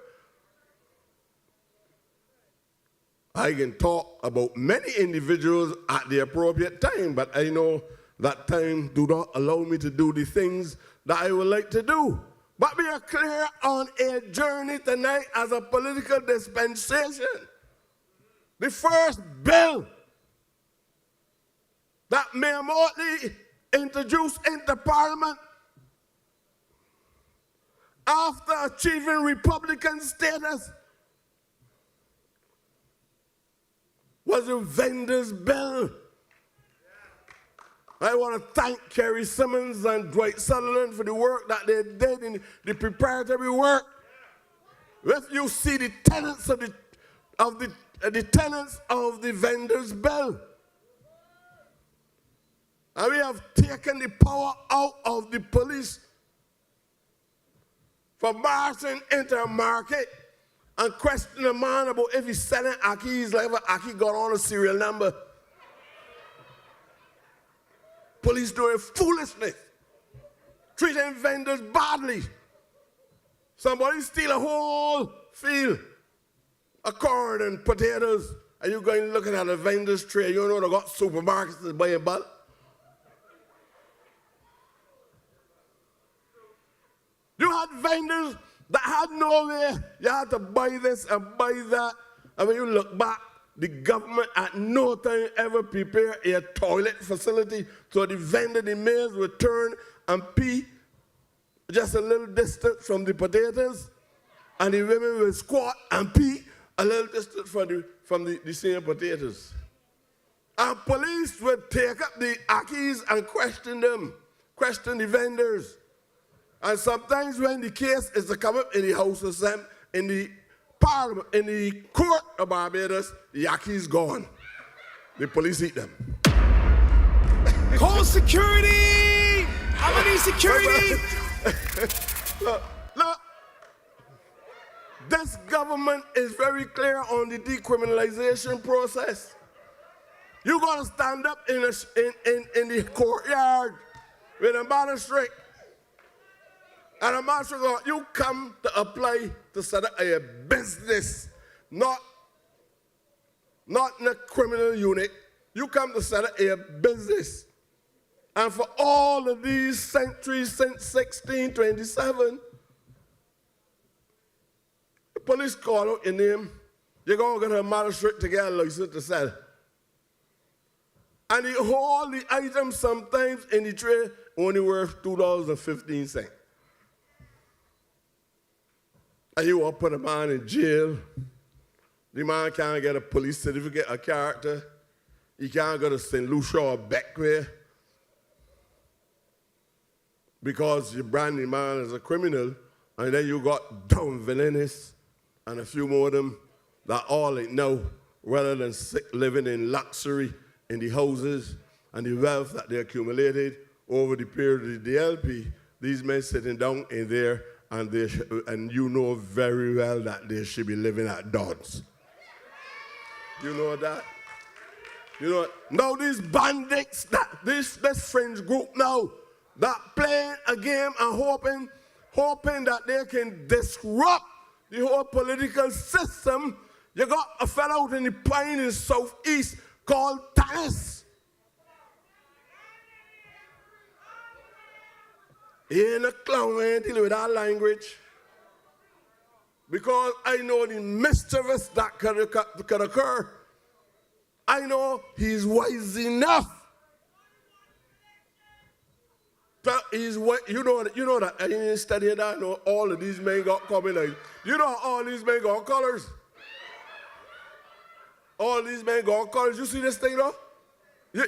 S13: I can talk about many individuals at the appropriate time, but I know that time do not allow me to do the things that I would like to do. But we are clear on a journey tonight as a political dispensation. The first bill that Mayor Motley introduced into Parliament after achieving Republican status was a vendor's bill. I want to thank Kerry Simmons and Dwight Sutherland for the work that they did in the preparatory work. If you see the tenets of the tenets of the vendor's bill, and we have taken the power out of the police for marching into a market and questioning a man about if he's selling ackee, he's like, ackee got on a serial number. police doing foolishness, treating vendors badly. Somebody steal a whole field of corn and potatoes, and you going looking at a vendor's tray. You know they got supermarkets to buy in bulk. You had vendors that had nowhere. You had to buy this and buy that. And when you look back, the government at no time ever prepared a toilet facility so the vendor, the males would turn and pee just a little distance from the potatoes, and the women would squat and pee a little distance from the same potatoes. And police would take up the ackies and question them, question the vendors. And sometimes when the case is to come up in the House of Assembly, in the Parliament, in the court of Barbados, the ackies gone. The police eat them.
S3: Call security! How many security?
S13: Look, this government is very clear on the decriminalization process. You gotta stand up in the courtyard with a magistrate. And a magistrate goes, you come to apply to set up a business, not in a criminal unit. You come to set up a business. And for all of these centuries since 1627, the police call out your name. You're going to get a magistrate to get a license to sell. And all the items sometimes in the tray only worth $2.15. And you want to put a man in jail. The man can't get a police certificate of character. He can't go to St. Lucia or Beckwith because you brand the man as a criminal, and then you got dumb villainous and a few more of them that all they know, rather than living in luxury in the houses and the wealth that they accumulated over the period of the BLP, these men sitting down in there, and you know very well that they should be living at Dodds. You know that? You know, now these bandits, this fringe group now, that playing a game and hoping that they can disrupt the whole political system. You got a fellow out in the pine in the southeast called Tanis. He ain't a clown, I ain't dealing with that language. Because I know the mischievous that could occur. I know he's wise enough. You know that I ain't studying that. I know all of these men got coming like, you know all these men got colors. All these men got colors. You see this thing though?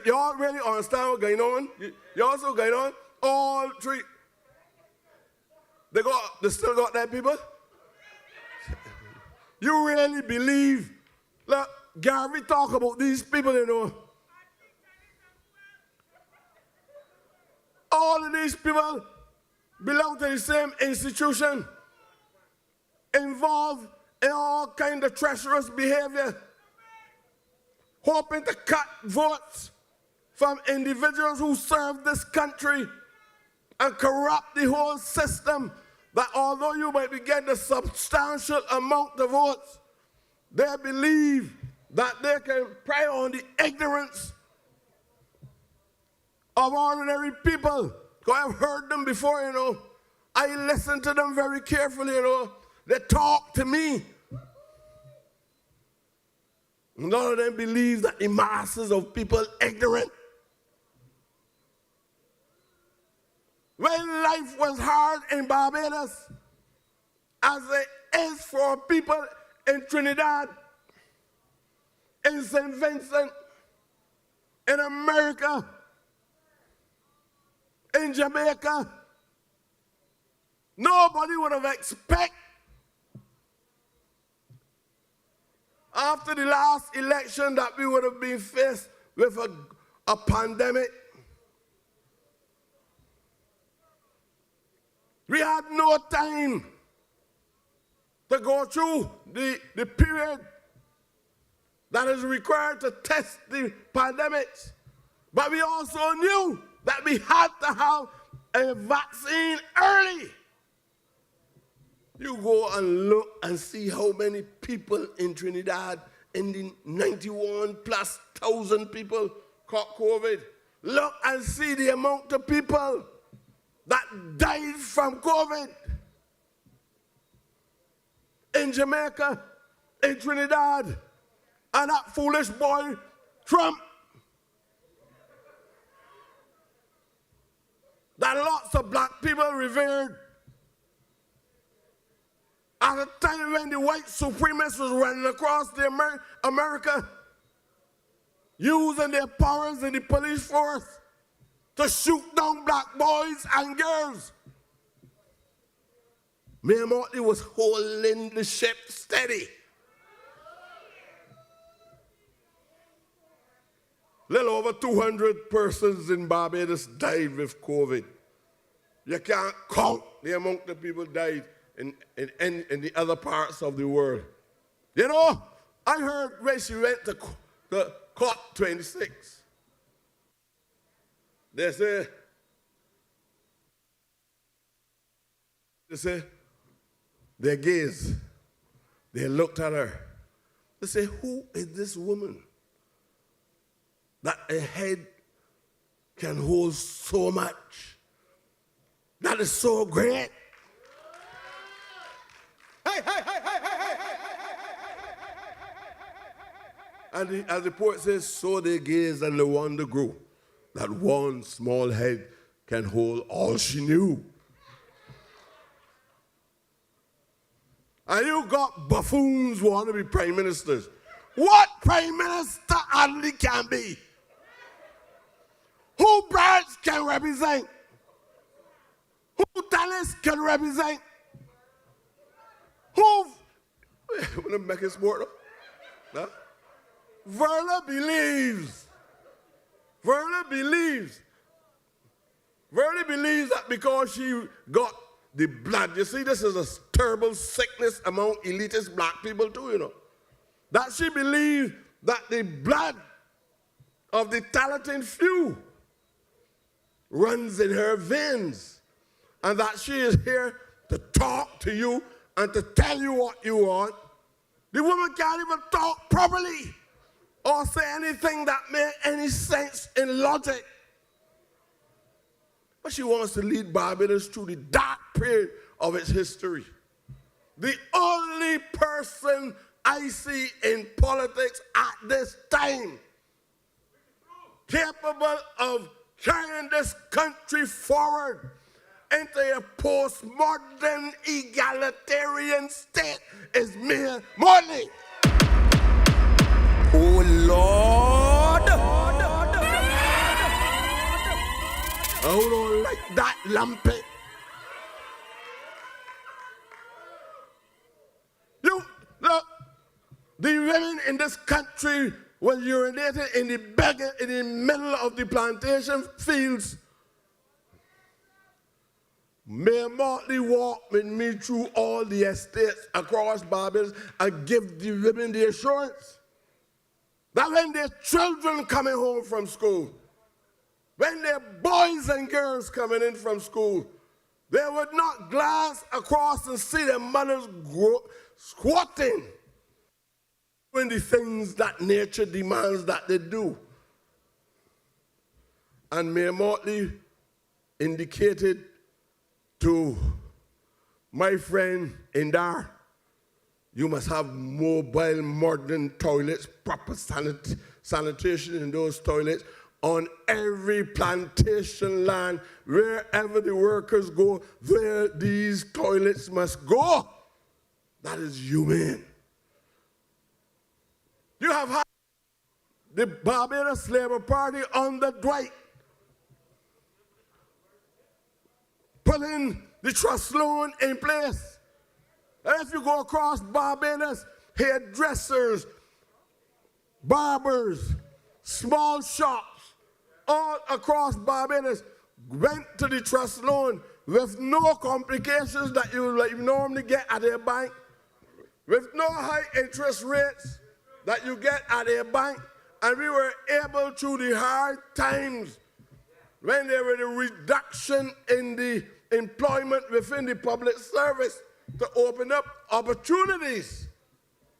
S13: Y'all really understand what's going on? You also going on? All three. They still got that people? You really believe? Look, Gary talk about these people, you know. All of these people belong to the same institution, involved in all kind of treacherous behavior, hoping to cut votes from individuals who serve this country and corrupt the whole system, that although you might be getting a substantial amount of votes, they believe that they can prey on the ignorance of ordinary people. Because I've heard them before, you know. I listen to them very carefully, you know. They talk to me. None of them believe that the masses of people are ignorant. When life was hard in Barbados, as it is for people in Trinidad, in St. Vincent, in America, in Jamaica, nobody would have expected after the last election that we would have been faced with a pandemic. We had no time to go through the period that is required to test the pandemics. But we also knew that we had to have a vaccine early. You go and look and see how many people in Trinidad, in the 91,000+ people caught COVID. Look and see the amount of people that died from COVID. In Jamaica, in Trinidad, and that foolish boy, Trump, that lots of black people revered. At a time when the white supremacists was running across the America, using their powers in the police force to shoot down black boys and girls. Mayor Motley was holding the ship steady. Little over 200 persons in Barbados died with COVID. You can't count the amount of people died in the other parts of the world. You know, I heard when she went to COP26, they say, they gazed, they looked at her. They say, who is this woman that a head can hold so much? That is so great. Hey, hey, hey, hey, hey, hey, hey. And as the poet says, so they gazed and the wonder grew, that one small head can hold all she knew. And you got buffoons who want to be prime ministers. What prime minister only can be? Who birds can represent? Who talents can represent? Who? I want to make it sport. Huh? Verla believes. Verla believes. Verla believes that because she got the blood. You see, this is a terrible sickness among elitist black people too, you know. That she believes that the blood of the talented few runs in her veins, and that she is here to talk to you and to tell you what you want. The woman can't even talk properly or say anything that makes any sense in logic. But she wants to lead Barbados through the dark period of its history. The only person I see in politics at this time capable of carrying this country forward into a postmodern egalitarian state is Mayor Motley.
S10: Oh Lord!
S13: I don't like that lumpy. You look, the women in this country were urinating in the middle of the plantation fields. Mayor Motley walked with me through all the estates across Barbados and give the women the assurance that when their children coming home from school, when their boys and girls coming in from school, they would not glance across and see their mothers squatting doing the things that nature demands that they do. And Mayor Motley indicated to my friend Indar, you must have mobile modern toilets, proper sanitation in those toilets on every plantation land. Wherever the workers go, there these toilets must go. That is humane. You have had the Barbados Labour Party under Dwight putting the trust loan in place. And if you go across Barbados, hairdressers, barbers, small shops, all across Barbados went to the trust loan with no complications that you normally get at a bank, with no high interest rates that you get at a bank, and we were able through the hard times when there was a reduction in the employment within the public service to open up opportunities,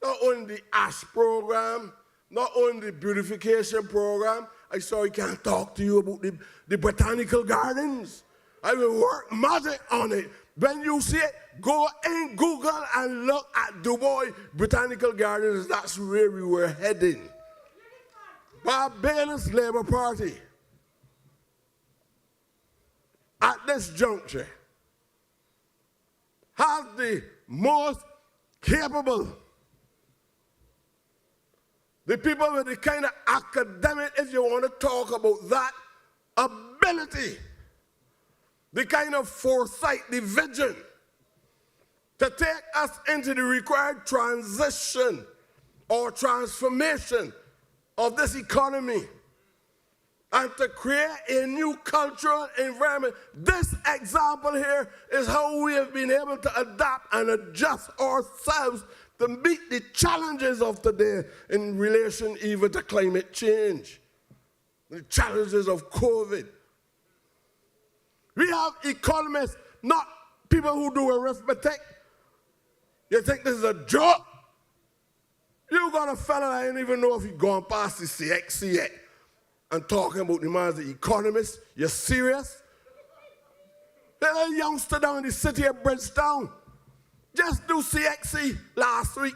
S13: not only the ASH program, not only the beautification program. I sorry can't talk to you about the botanical gardens. I will work magic on it. When you see it, go in Google and look at Dubai Botanical Gardens. That's where we were heading. Barbados Labour Party, at this juncture, has the most capable, the people with the kind of academic, if you want to talk about that, ability, the kind of foresight, the vision to take us into the required transition or transformation of this economy and to create a new cultural environment. This example here is how we have been able to adapt and adjust ourselves to meet the challenges of today in relation even to climate change, the challenges of COVID. We have economists, not people who do arithmetic. You think this is a joke? You got a fella that I don't even know if he's gone past the CXC yet and talking about the man as the economist. You're serious? There's a youngster down in the city of Bridgetown just do CXC last week.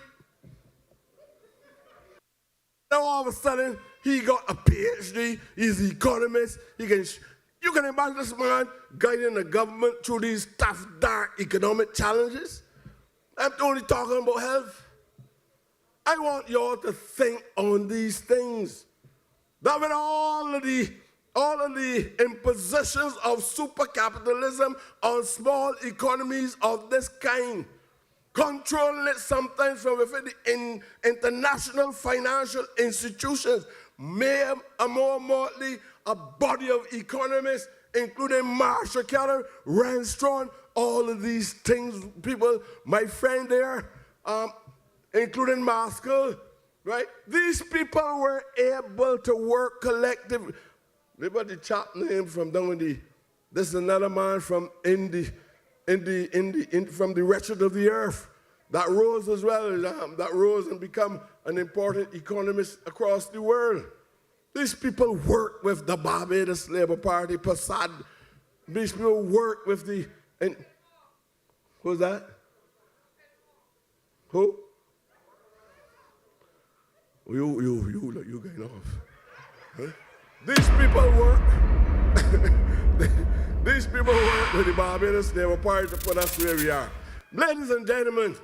S13: Now all of a sudden, he got a PhD, he's an economist, you can imagine this man guiding the government through these tough, dark economic challenges. I'm only talking about health. I want y'all to think on these things. That with all of the impositions of super capitalism on small economies of this kind, controlling it sometimes from within the international financial institutions, more importantly, a body of economists, including Marshall Keller, Rand Strong, all of these things, people, my friend there, including Maskell, right? These people were able to work collectively. Remember the chap name from down in the, this is another man from from the wretched of the earth that rose as well, that rose and become an important economist across the world. These people work with the Barbados Labour Party, Passad. These people work with the, and who's that? Who? You getting off. Huh? These people work. These people work with the Barbados Labour Party to put us where we are. Ladies and gentlemen,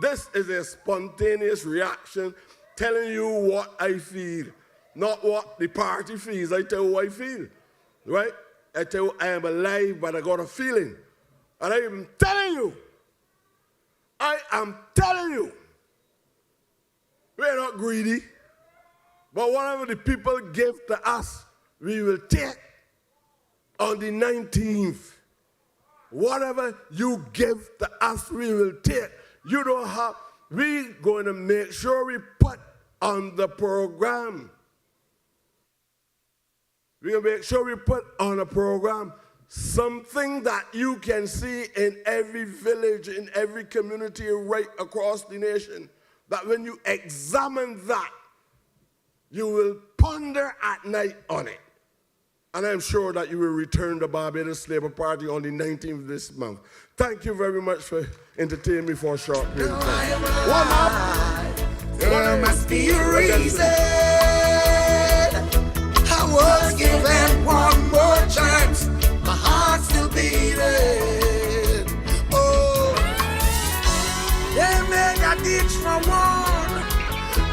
S13: this is a spontaneous reaction telling you what I feel, not what the party feels. I tell you what I feel, right? I tell you I am alive, but I got a feeling. And I am telling you, we're not greedy, but whatever the people give to us, we will take on the 19th. Whatever you give to us, we will take. You don't have, we're going to make sure we put on the program. We're going to make sure we put on a program something that you can see in every village, in every community right across the nation. That when you examine that, you will ponder at night on it. And I'm sure that you will return the Barbados Labour Party on the 19th of this month. Thank you very much for entertaining me for a short period of time. One up.
S3: There must be a reason. I was given one more chance. My heart's still beating. Oh, they made a ditch for one,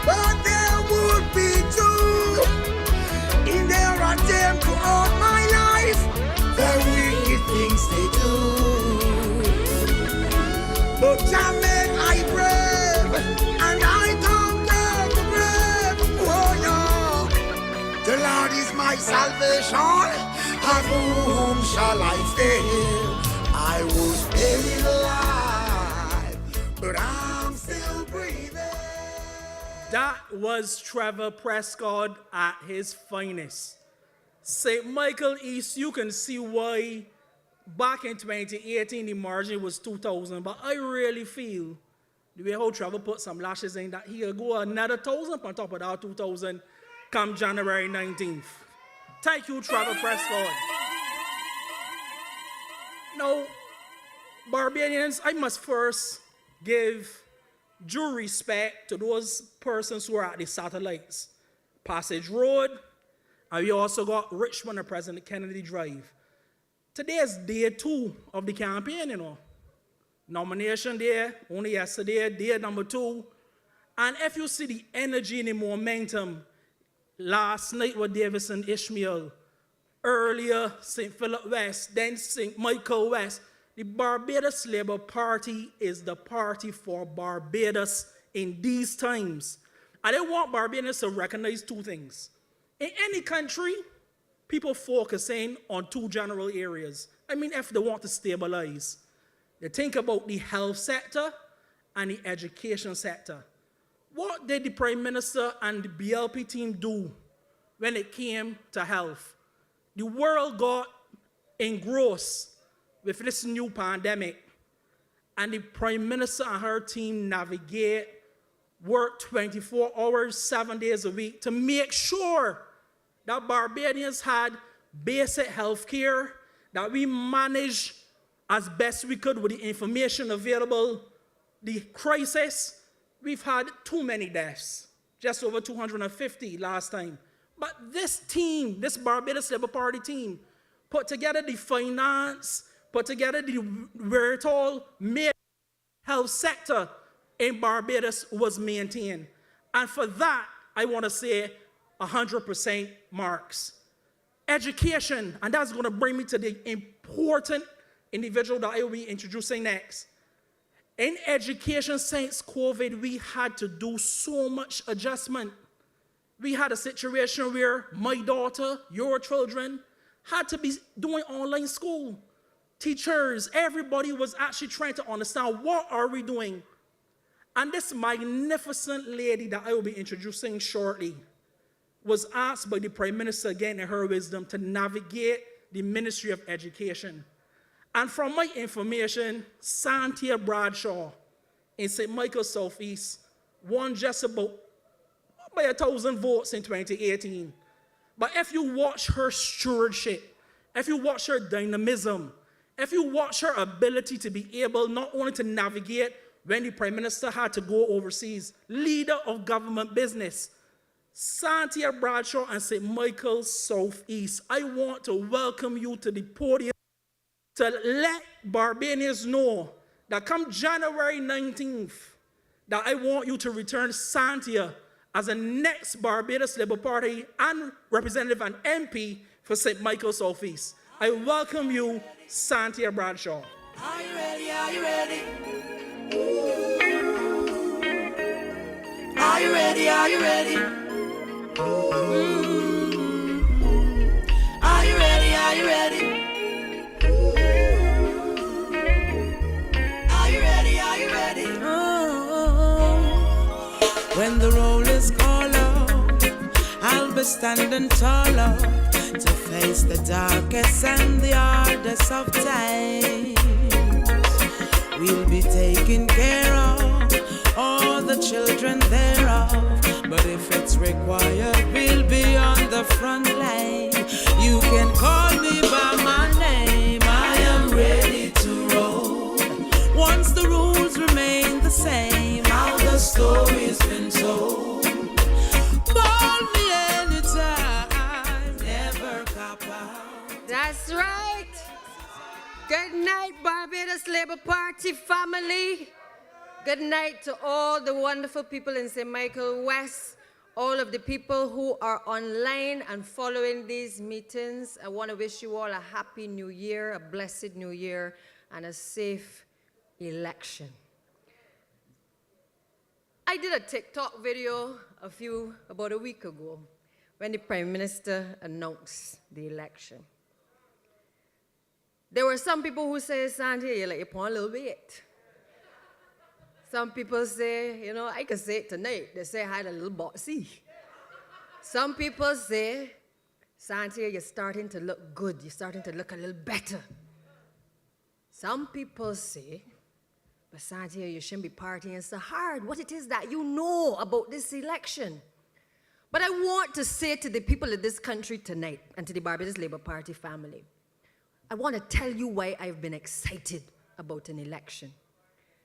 S3: but there would be two. In their attempt to own my life, the wicked things they do. But Jah make I brave, and I conquer the grave. Oh no, the Lord is my salvation. Of whom shall I fear? I was buried alive, but I'm still breathing.
S12: That was Trevor Prescott at his finest. St. Michael East, you can see why back in 2018 the margin was 2,000, but I really feel the way how Trevor put some lashes in that he'll go another 1,000 on top of that 2,000 come January 19th. Thank you, Trevor Prescott. Now, Barbadians, I must first give due respect to those persons who are at the satellites. Passage Road, and we also got Richmond and President Kennedy Drive. Today is day 2 of the campaign, you know. Nomination day, only yesterday, day number 2. And if you see the energy and the momentum, last night with Davison Ishmael, earlier St. Philip West, then St. Michael West, the Barbados Labour Party is the party for Barbados in these times. And I want Barbadians to recognize 2 things. In any country, people focusing on 2 general areas. I mean, if they want to stabilize, they think about the health sector and the education sector. What did the Prime Minister and the BLP team do when it came to health? The world got engrossed with this new pandemic, and the Prime Minister and her team navigate, work 24 hours, 7 days a week to make sure that Barbadians had basic health care, that we managed as best we could with the information available. The crisis, we've had too many deaths, just over 250 last time. But this team, this Barbados Labour Party team, put together the finance, put together the wherewithal, made health sector in Barbados was maintained. And for that, I want to say 100% marks. Education, and that's going to bring me to the important individual that I will be introducing next. In education since COVID, we had to do so much adjustment. We had a situation where my daughter, your children, had to be doing online school. Teachers, everybody was actually trying to understand what are we doing. And this magnificent lady that I will be introducing shortly was asked by the Prime Minister again in her wisdom to navigate the Ministry of Education. And from my information, Santia Bradshaw in St. Michael Southeast won just about by 1,000 votes in 2018. But if you watch her stewardship, if you watch her dynamism, if you watch her ability to be able not only to navigate when the Prime Minister had to go overseas, leader of government business, Santia Bradshaw and St. Michael Southeast, I want to welcome you to the podium to let Barbadians know that come January 19th, that I want you to return Santia as the next Barbados Labour Party and representative and MP for St. Michael Southeast. I welcome you, Santia Bradshaw.
S3: Are you ready? Are you ready? Are you ready? Are you ready? Are you ready? Are you ready? Are you ready? Are you ready? When the roll is called out, I'll be standing taller to face the darkest and the hardest of times. We'll be taking care of all the children thereof, but if it's required, we'll be on the front line. You can call me by my name, I am ready to roll. Once the rules remain the same, how the story's been told. Call me anytime, never cop out.
S14: That's right. Good night, Barbados Labour Party family. Good night to all the wonderful people in St. Michael West, all of the people who are online and following these meetings. I want to wish you all a happy new year, a blessed new year, and a safe election. I did a TikTok video about a week ago when the Prime Minister announced the election. There were some people who say, Sandy, you let your point a little bit. Some people say, I can say it tonight. They say I had a little boxy. Some people say, Santia, you're starting to look good. You're starting to look a little better. Some people say, but Santia, you shouldn't be partying so hard. What it is that you know about this election. But I want to say to the people of this country tonight and to the Barbados Labour Party family, I want to tell you why I've been excited about an election.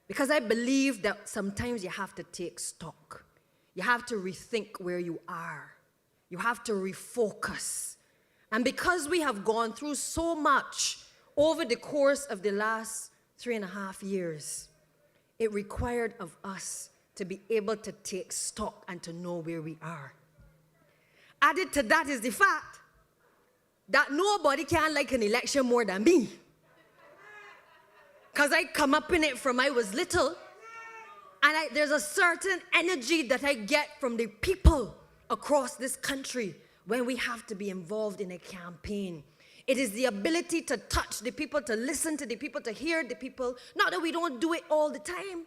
S14: Because I believe that sometimes you have to take stock. You have to rethink where you are. You have to refocus. And because we have gone through so much over the course of the last 3.5 years, it required of us to be able to take stock and to know where we are. Added to that is the fact that nobody can like an election more than me. Because I come up in it from I was little, and there's a certain energy that I get from the people across this country when we have to be involved in a campaign. It is the ability to touch the people, to listen to the people, to hear the people. Not that we don't do it all the time,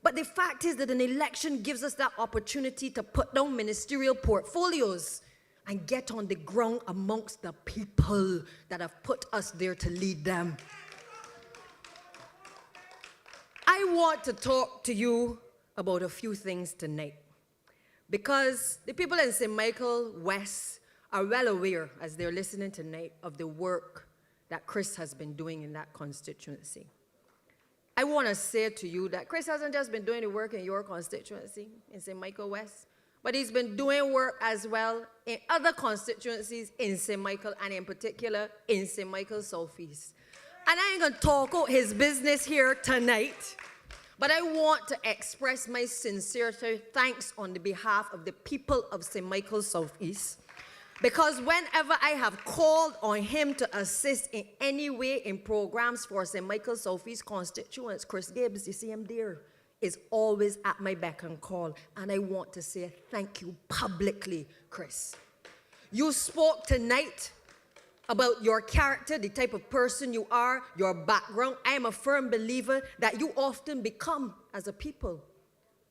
S14: but the fact is that an election gives us that opportunity to put down ministerial portfolios and get on the ground amongst the people that have put us there to lead them. I want to talk to you about a few things tonight, because the people in St. Michael West are well aware, as they're listening tonight, of the work that Chris has been doing in that constituency. I want to say to you that Chris hasn't just been doing the work in your constituency, in St. Michael West, but he's been doing work as well in other constituencies in St. Michael, and in particular in St. Michael Southeast. And I ain't going to talk out his business here tonight, but I want to express my sincere thanks on the behalf of the people of St. Michael Southeast, because whenever I have called on him to assist in any way in programs for St. Michael Southeast constituents, Chris Gibbs, you see him there, is always at my beck and call. And I want to say thank you publicly, Chris. You spoke tonight about your character, the type of person you are, your background. I am a firm believer that you often become, as a people,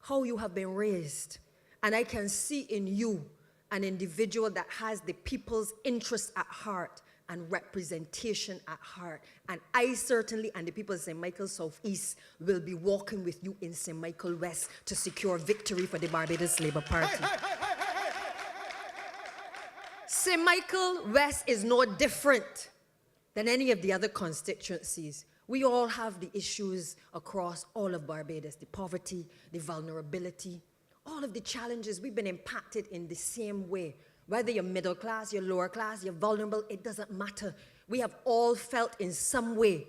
S14: how you have been raised. And I can see in you an individual that has the people's interests at heart and representation at heart. And I certainly, and the people of St. Michael Southeast, will be walking with you in St. Michael West to secure victory for the Barbados Labour Party. St. Michael West is no different than any of the other constituencies. We all have the issues across all of Barbados, the poverty, the vulnerability, all of the challenges. We've been impacted in the same way. Whether you're middle class, you're lower class, you're vulnerable, it doesn't matter. We have all felt in some way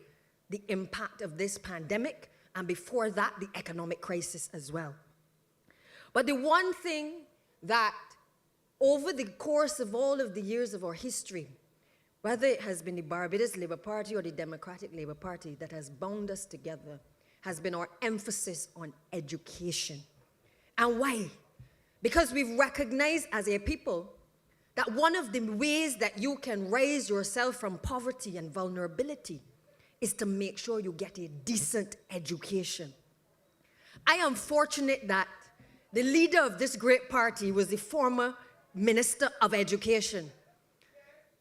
S14: the impact of this pandemic, and before that, the economic crisis as well. But the one thing that over the course of all of the years of our history, whether it has been the Barbados Labour Party or the Democratic Labour Party that has bound us together, has been our emphasis on education. And why? Because we've recognized as a people that one of the ways that you can raise yourself from poverty and vulnerability is to make sure you get a decent education. I am fortunate that the leader of this great party was the former Minister of Education.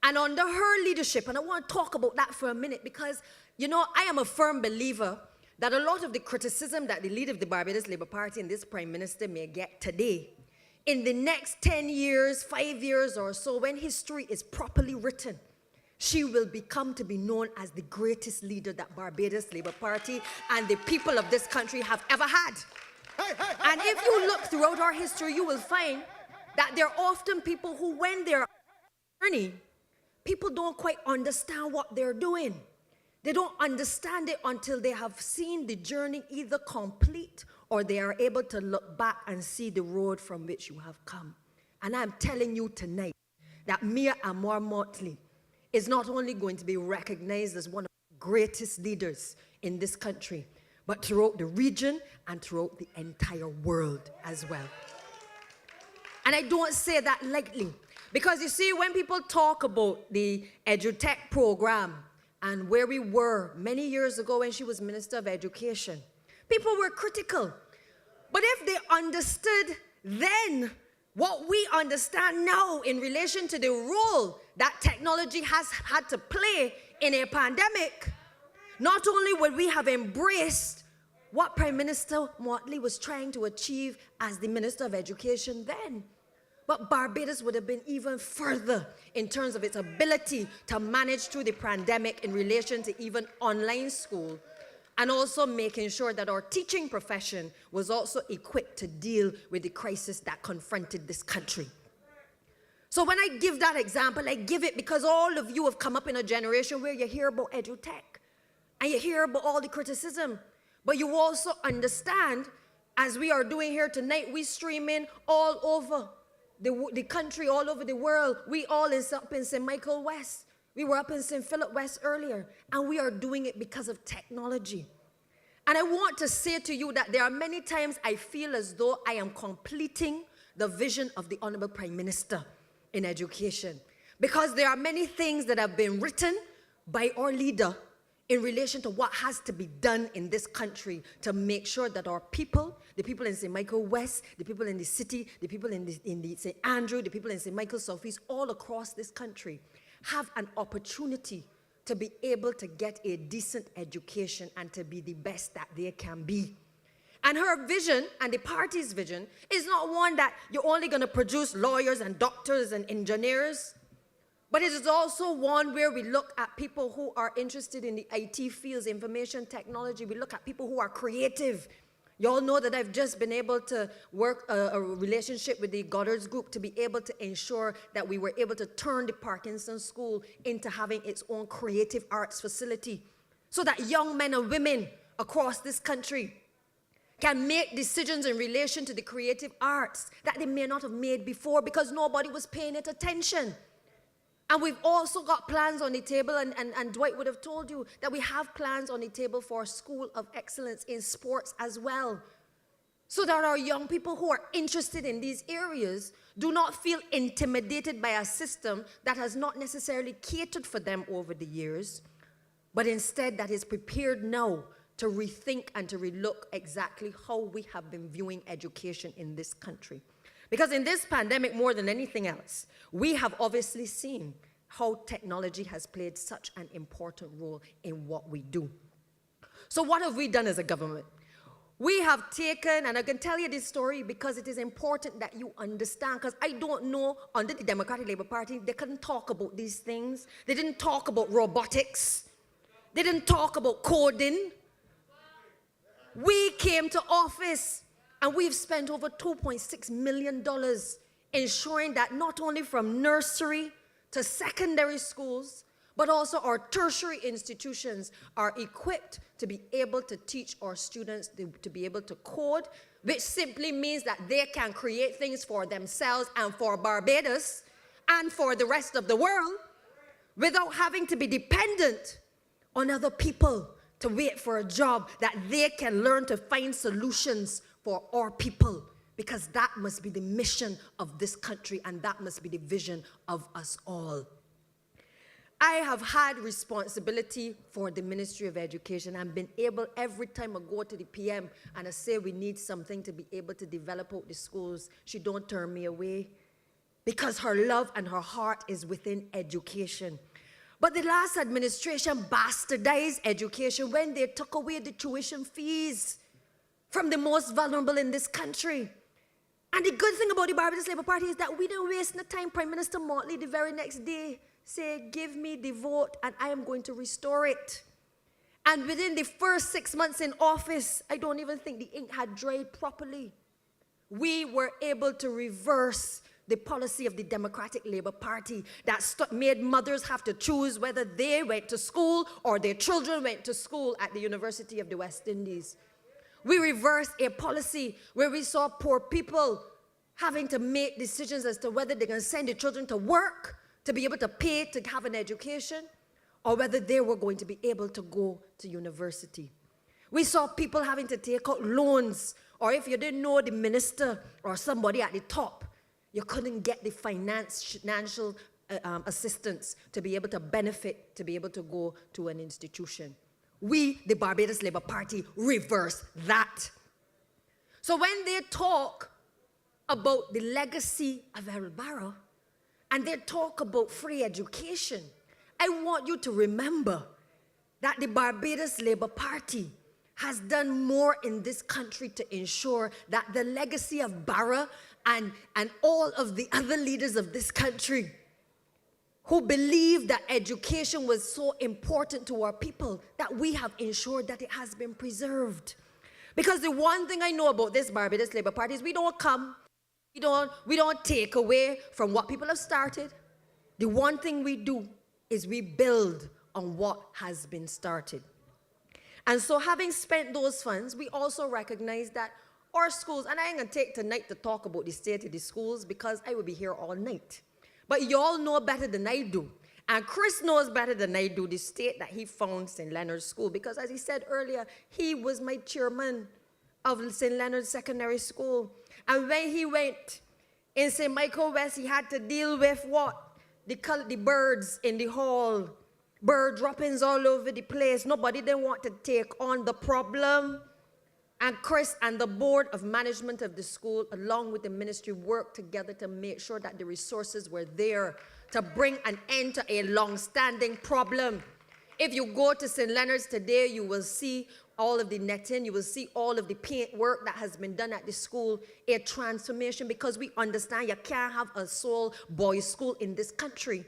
S14: And under her leadership, and I want to talk about that for a minute, because, you know, I am a firm believer that a lot of the criticism that the leader of the Barbados Labour Party and this Prime Minister may get today, in the next 10 years, 5 years or so, when history is properly written, she will become to be known as the greatest leader that Barbados Labour Party and the people of this country have ever had. And if you look throughout our history, you will find that there are often people who, when they're on a journey, people don't quite understand what they're doing. They don't understand it until they have seen the journey either complete or they are able to look back and see the road from which you have come. And I'm telling you tonight that Mia Amor Motley is not only going to be recognized as one of the greatest leaders in this country, but throughout the region and throughout the entire world as well. And I don't say that lightly, because you see, when people talk about the EduTech program and where we were many years ago when she was Minister of Education, people were critical. But if they understood then what we understand now in relation to the role that technology has had to play in a pandemic, not only would we have embraced what Prime Minister Motley was trying to achieve as the Minister of Education then, but Barbados would have been even further in terms of its ability to manage through the pandemic in relation to even online school, and also making sure that our teaching profession was also equipped to deal with the crisis that confronted this country. So when I give that example, I give it because all of you have come up in a generation where you hear about edutech, and you hear about all the criticism, but you also understand, as we are doing here tonight, we streaming all over the country, all over the world. We all is up in St. Michael West. We were up in St. Philip West earlier, and we are doing it because of technology. And I want to say to you that there are many times I feel as though I am completing the vision of the Honorable Prime Minister in education, because there are many things that have been written by our leader in relation to what has to be done in this country to make sure that our people, the people in St. Michael West, the people in the city, the people in the St. Andrew, the people in St. Michael Southeast, all across this country, have an opportunity to be able to get a decent education and to be the best that they can be. And her vision and the party's vision is not one that you're only going to produce lawyers and doctors and engineers, but it is also one where we look at people who are interested in the IT fields, information technology. We look at people who are creative. You all know that I've just been able to work a relationship with the Goddard's group to be able to ensure that we were able to turn the Parkinson School into having its own creative arts facility, so that young men and women across this country can make decisions in relation to the creative arts that they may not have made before because nobody was paying it attention. And we've also got plans on the table, and Dwight would have told you that we have plans on the table for a school of excellence in sports as well, so that our young people who are interested in these areas do not feel intimidated by a system that has not necessarily catered for them over the years, but instead that is prepared now to rethink and to relook exactly how we have been viewing education in this country. Because in this pandemic, more than anything else, we have obviously seen how technology has played such an important role in what we do. So what have we done as a government? We have taken, and I can tell you this story because it is important that you understand, because I don't know, under the Democratic Labour Party, they couldn't talk about these things. They didn't talk about robotics. They didn't talk about coding. We came to office, and we've spent over $2.6 million ensuring that not only from nursery to secondary schools, but also our tertiary institutions are equipped to be able to teach our students to be able to code, which simply means that they can create things for themselves and for Barbados and for the rest of the world without having to be dependent on other people to wait for a job, that they can learn to find solutions for our people, because that must be the mission of this country and that must be the vision of us all. I have had responsibility for the Ministry of Education and been able, every time I go to the PM and I say we need something to be able to develop out the schools, she don't turn me away, because her love and her heart is within education. But the last administration bastardized education when they took away the tuition fees from the most vulnerable in this country. And the good thing about the Barbados Labour Party is that we didn't waste no time. Prime Minister Motley the very next day said, give me the vote and I am going to restore it. And within the first 6 months in office, I don't even think the ink had dried properly. We were able to reverse the policy of the Democratic Labour Party that made mothers have to choose whether they went to school or their children went to school at the University of the West Indies. We reversed a policy where we saw poor people having to make decisions as to whether they're going to send their children to work to be able to pay to have an education, or whether they were going to be able to go to university. We saw people having to take out loans, or if you didn't know the minister or somebody at the top, you couldn't get the financial assistance to be able to benefit, to be able to go to an institution. We, the Barbados Labour Party, reverse that. So when they talk about the legacy of El Barra, and they talk about free education, I want you to remember that the Barbados Labour Party has done more in this country to ensure that the legacy of Barra and all of the other leaders of this country who believe that education was so important to our people, that we have ensured that it has been preserved. Because the one thing I know about this Barbados Labour Party is we don't come, we don't take away from what people have started. The one thing we do is we build on what has been started. And so having spent those funds, we also recognize that our schools, and I ain't gonna take tonight to talk about the state of the schools because I will be here all night. But you all know better than I do. And Chris knows better than I do the state that he found St. Leonard's School, because as he said earlier, he was my chairman of St. Leonard's Secondary School. And when he went in St. Michael West, he had to deal with what? The birds in the hall, bird droppings all over the place. Nobody didn't want to take on the problem. And Chris and the board of management of the school, along with the ministry, worked together to make sure that the resources were there to bring an end to a long-standing problem. If you go to St. Leonard's today, you will see all of the netting, you will see all of the paint work that has been done at the school, a transformation, because we understand you can't have a sole boys' school in this country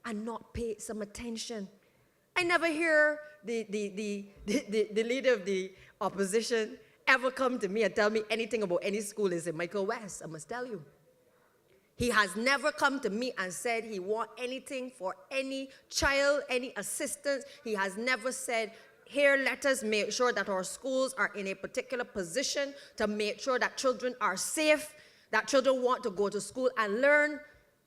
S14: and not pay some attention. I never hear the leader of the opposition ever come to me and tell me anything about any school in St. Michael West, I must tell you. He has never come to me and said he want anything for any child, any assistance. He has never said, here, let us make sure that our schools are in a particular position to make sure that children are safe, that children want to go to school and learn,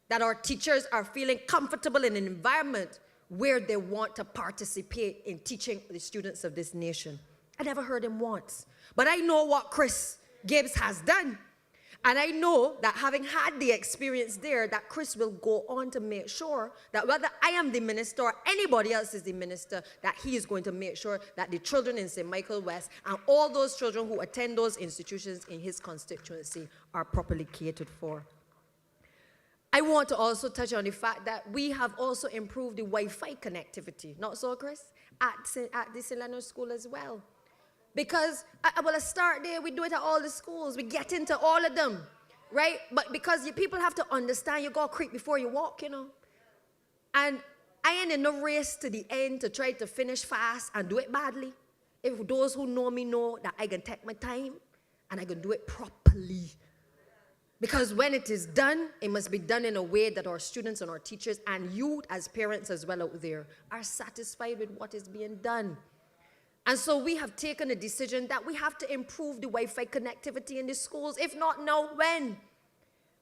S14: that our teachers are feeling comfortable in an environment where they want to participate in teaching the students of this nation. I never heard him once. But I know what Chris Gibbs has done. And I know that having had the experience there, that Chris will go on to make sure that whether I am the minister or anybody else is the minister, that he is going to make sure that the children in St. Michael West and all those children who attend those institutions in his constituency are properly catered for. I want to also touch on the fact that we have also improved the Wi-Fi connectivity, not so, Chris, at the St. Leonard's School as well. Because, well, let's start there, we do it at all the schools, we get into all of them, right? But because people have to understand, you gotta creep before you walk, you know? And I ain't in no race to the end to try to finish fast and do it badly. If those who know me know that I can take my time and I can do it properly. Because when it is done, it must be done in a way that our students and our teachers and you as parents as well out there are satisfied with what is being done. And so we have taken a decision that we have to improve the Wi-Fi connectivity in the schools. If not now, when?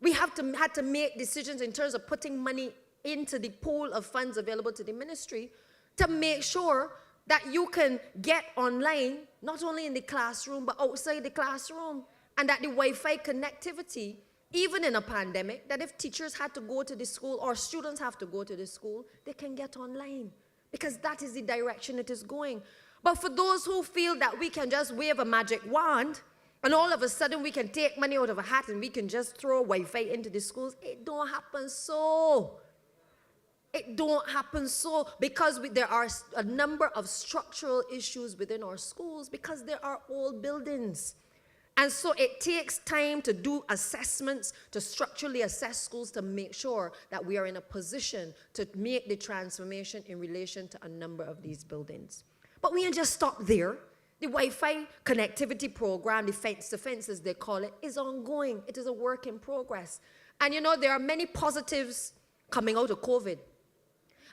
S14: We had to make decisions in terms of putting money into the pool of funds available to the ministry to make sure that you can get online, not only in the classroom, but outside the classroom. And that the Wi-Fi connectivity, even in a pandemic, that if teachers had to go to the school or students have to go to the school, they can get online. Because that is the direction it is going. But for those who feel that we can just wave a magic wand and all of a sudden we can take money out of a hat and we can just throw Wi-Fi into the schools, it don't happen so. It don't happen so because there are a number of structural issues within our schools because there are old buildings. And so it takes time to do assessments, to structurally assess schools to make sure that we are in a position to make the transformation in relation to a number of these buildings. But we ain't just stop there. The Wi-Fi connectivity program, the fence as they call it, is ongoing. It is a work in progress. And you know, there are many positives coming out of COVID.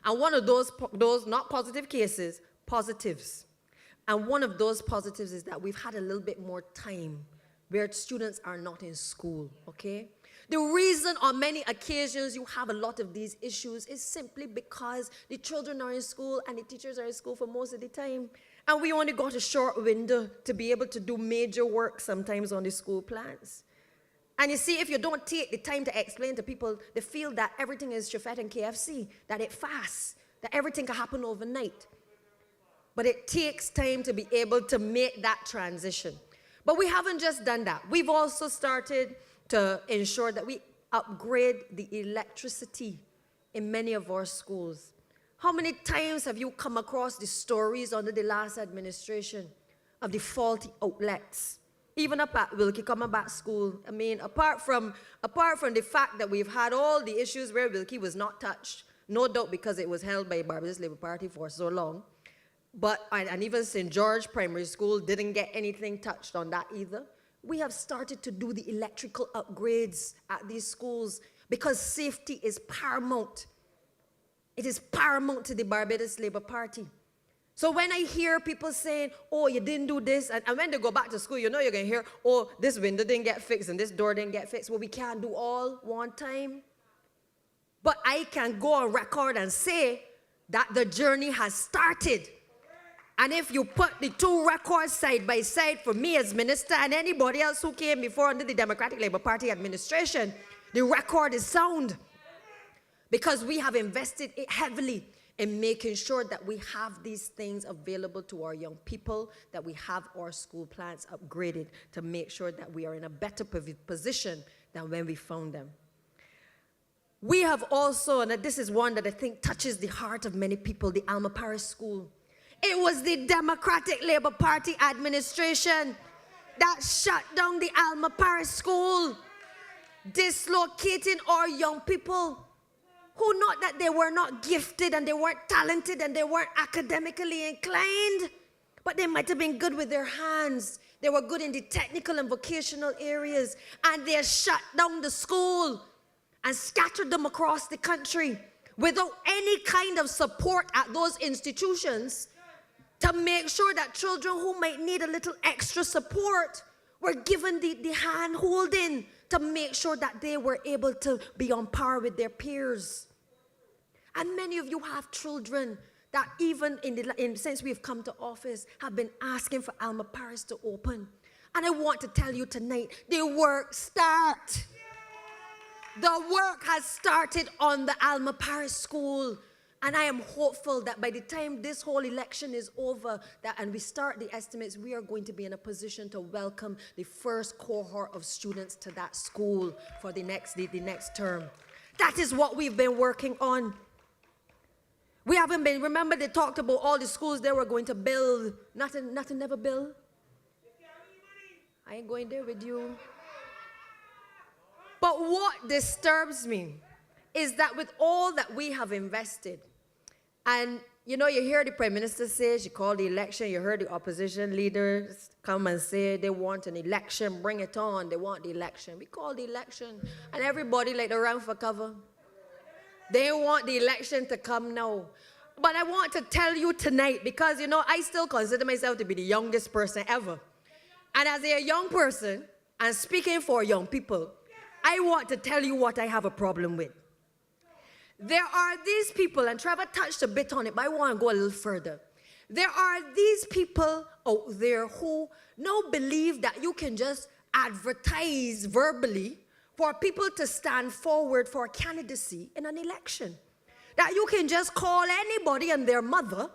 S14: And one of those not positive cases, positives. And one of those positives is that we've had a little bit more time where students are not in school, okay? The reason on many occasions you have a lot of these issues is simply because the children are in school and the teachers are in school for most of the time. And we only got a short window to be able to do major work sometimes on the school plans. And you see, if you don't take the time to explain to people, they feel that everything is Chafet and KFC, that it fast, that everything can happen overnight. But it takes time to be able to make that transition. But we haven't just done that. We've also started to ensure that we upgrade the electricity in many of our schools. How many times have you come across the stories under the last administration of the faulty outlets? Even up at Wilkie coming back school. I mean, apart from the fact that we've had all the issues where Wilkie was not touched, no doubt because it was held by Barbados Labour Party for so long, and even St. George Primary School didn't get anything touched on that either. We have started to do the electrical upgrades at these schools because safety is paramount. It is paramount to the Barbados Labour Party. So when I hear people saying, oh, you didn't do this, and when they go back to school, you know you're going to hear, oh, this window didn't get fixed and this door didn't get fixed. Well, we can't do all one time. But I can go on record and say that the journey has started. And if you put the two records side by side for me as minister and anybody else who came before under the Democratic Labour Party administration, the record is sound. Because we have invested heavily in making sure that we have these things available to our young people, that we have our school plans upgraded to make sure that we are in a better position than when we found them. We have also, and this is one that I think touches the heart of many people, the Alma Parish School. It was the Democratic Labour Party administration that shut down the Alma Parish School, dislocating our young people who, not that they were not gifted and they weren't talented and they weren't academically inclined, but they might have been good with their hands. They were good in the technical and vocational areas, and they shut down the school and scattered them across the country without any kind of support at those institutions to make sure that children who might need a little extra support were given the hand holding to make sure that they were able to be on par with their peers. And many of you have children that even since we've come to office have been asking for Alma Parish to open. And I want to tell you tonight, the work starts. The work has started on the Alma Parish School. And I am hopeful that by the time this whole election is over, and we start the estimates, we are going to be in a position to welcome the first cohort of students to that school for the next term. That is what we've been working on. We haven't been, remember they talked about all the schools they were going to build. Nothing never built. I ain't going there with you. But what disturbs me is that with all that we have invested, and you know, you hear the Prime Minister say she called the election, you heard the opposition leaders come and say they want an election, bring it on, they want the election. We call the election, and everybody like to run for cover. They want the election to come now. But I want to tell you tonight, because you know, I still consider myself to be the youngest person ever. And as a young person, and speaking for young people, I want to tell you what I have a problem with. There are these people, and Trevor touched a bit on it, but I want to go a little further. There are these people out there who now believe that you can just advertise verbally for people to stand forward for candidacy in an election. That you can just call anybody and their mother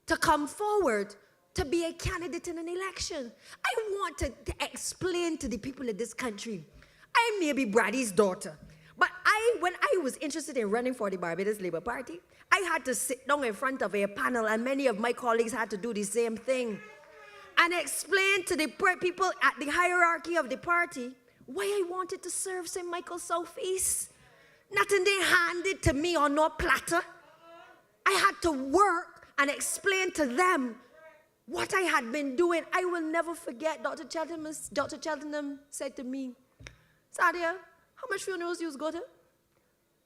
S14: to come forward to be a candidate in an election. I want to explain to the people of this country, I may be Brady's daughter, but when I was interested in running for the Barbados Labour Party, I had to sit down in front of a panel, and many of my colleagues had to do the same thing, and explain to the people at the hierarchy of the party why I wanted to serve St. Michael Southeast. Nothing they handed to me on no platter. I had to work and explain to them what I had been doing. I will never forget Dr. Cheltenham said to me, Sadia, how much funerals you go to?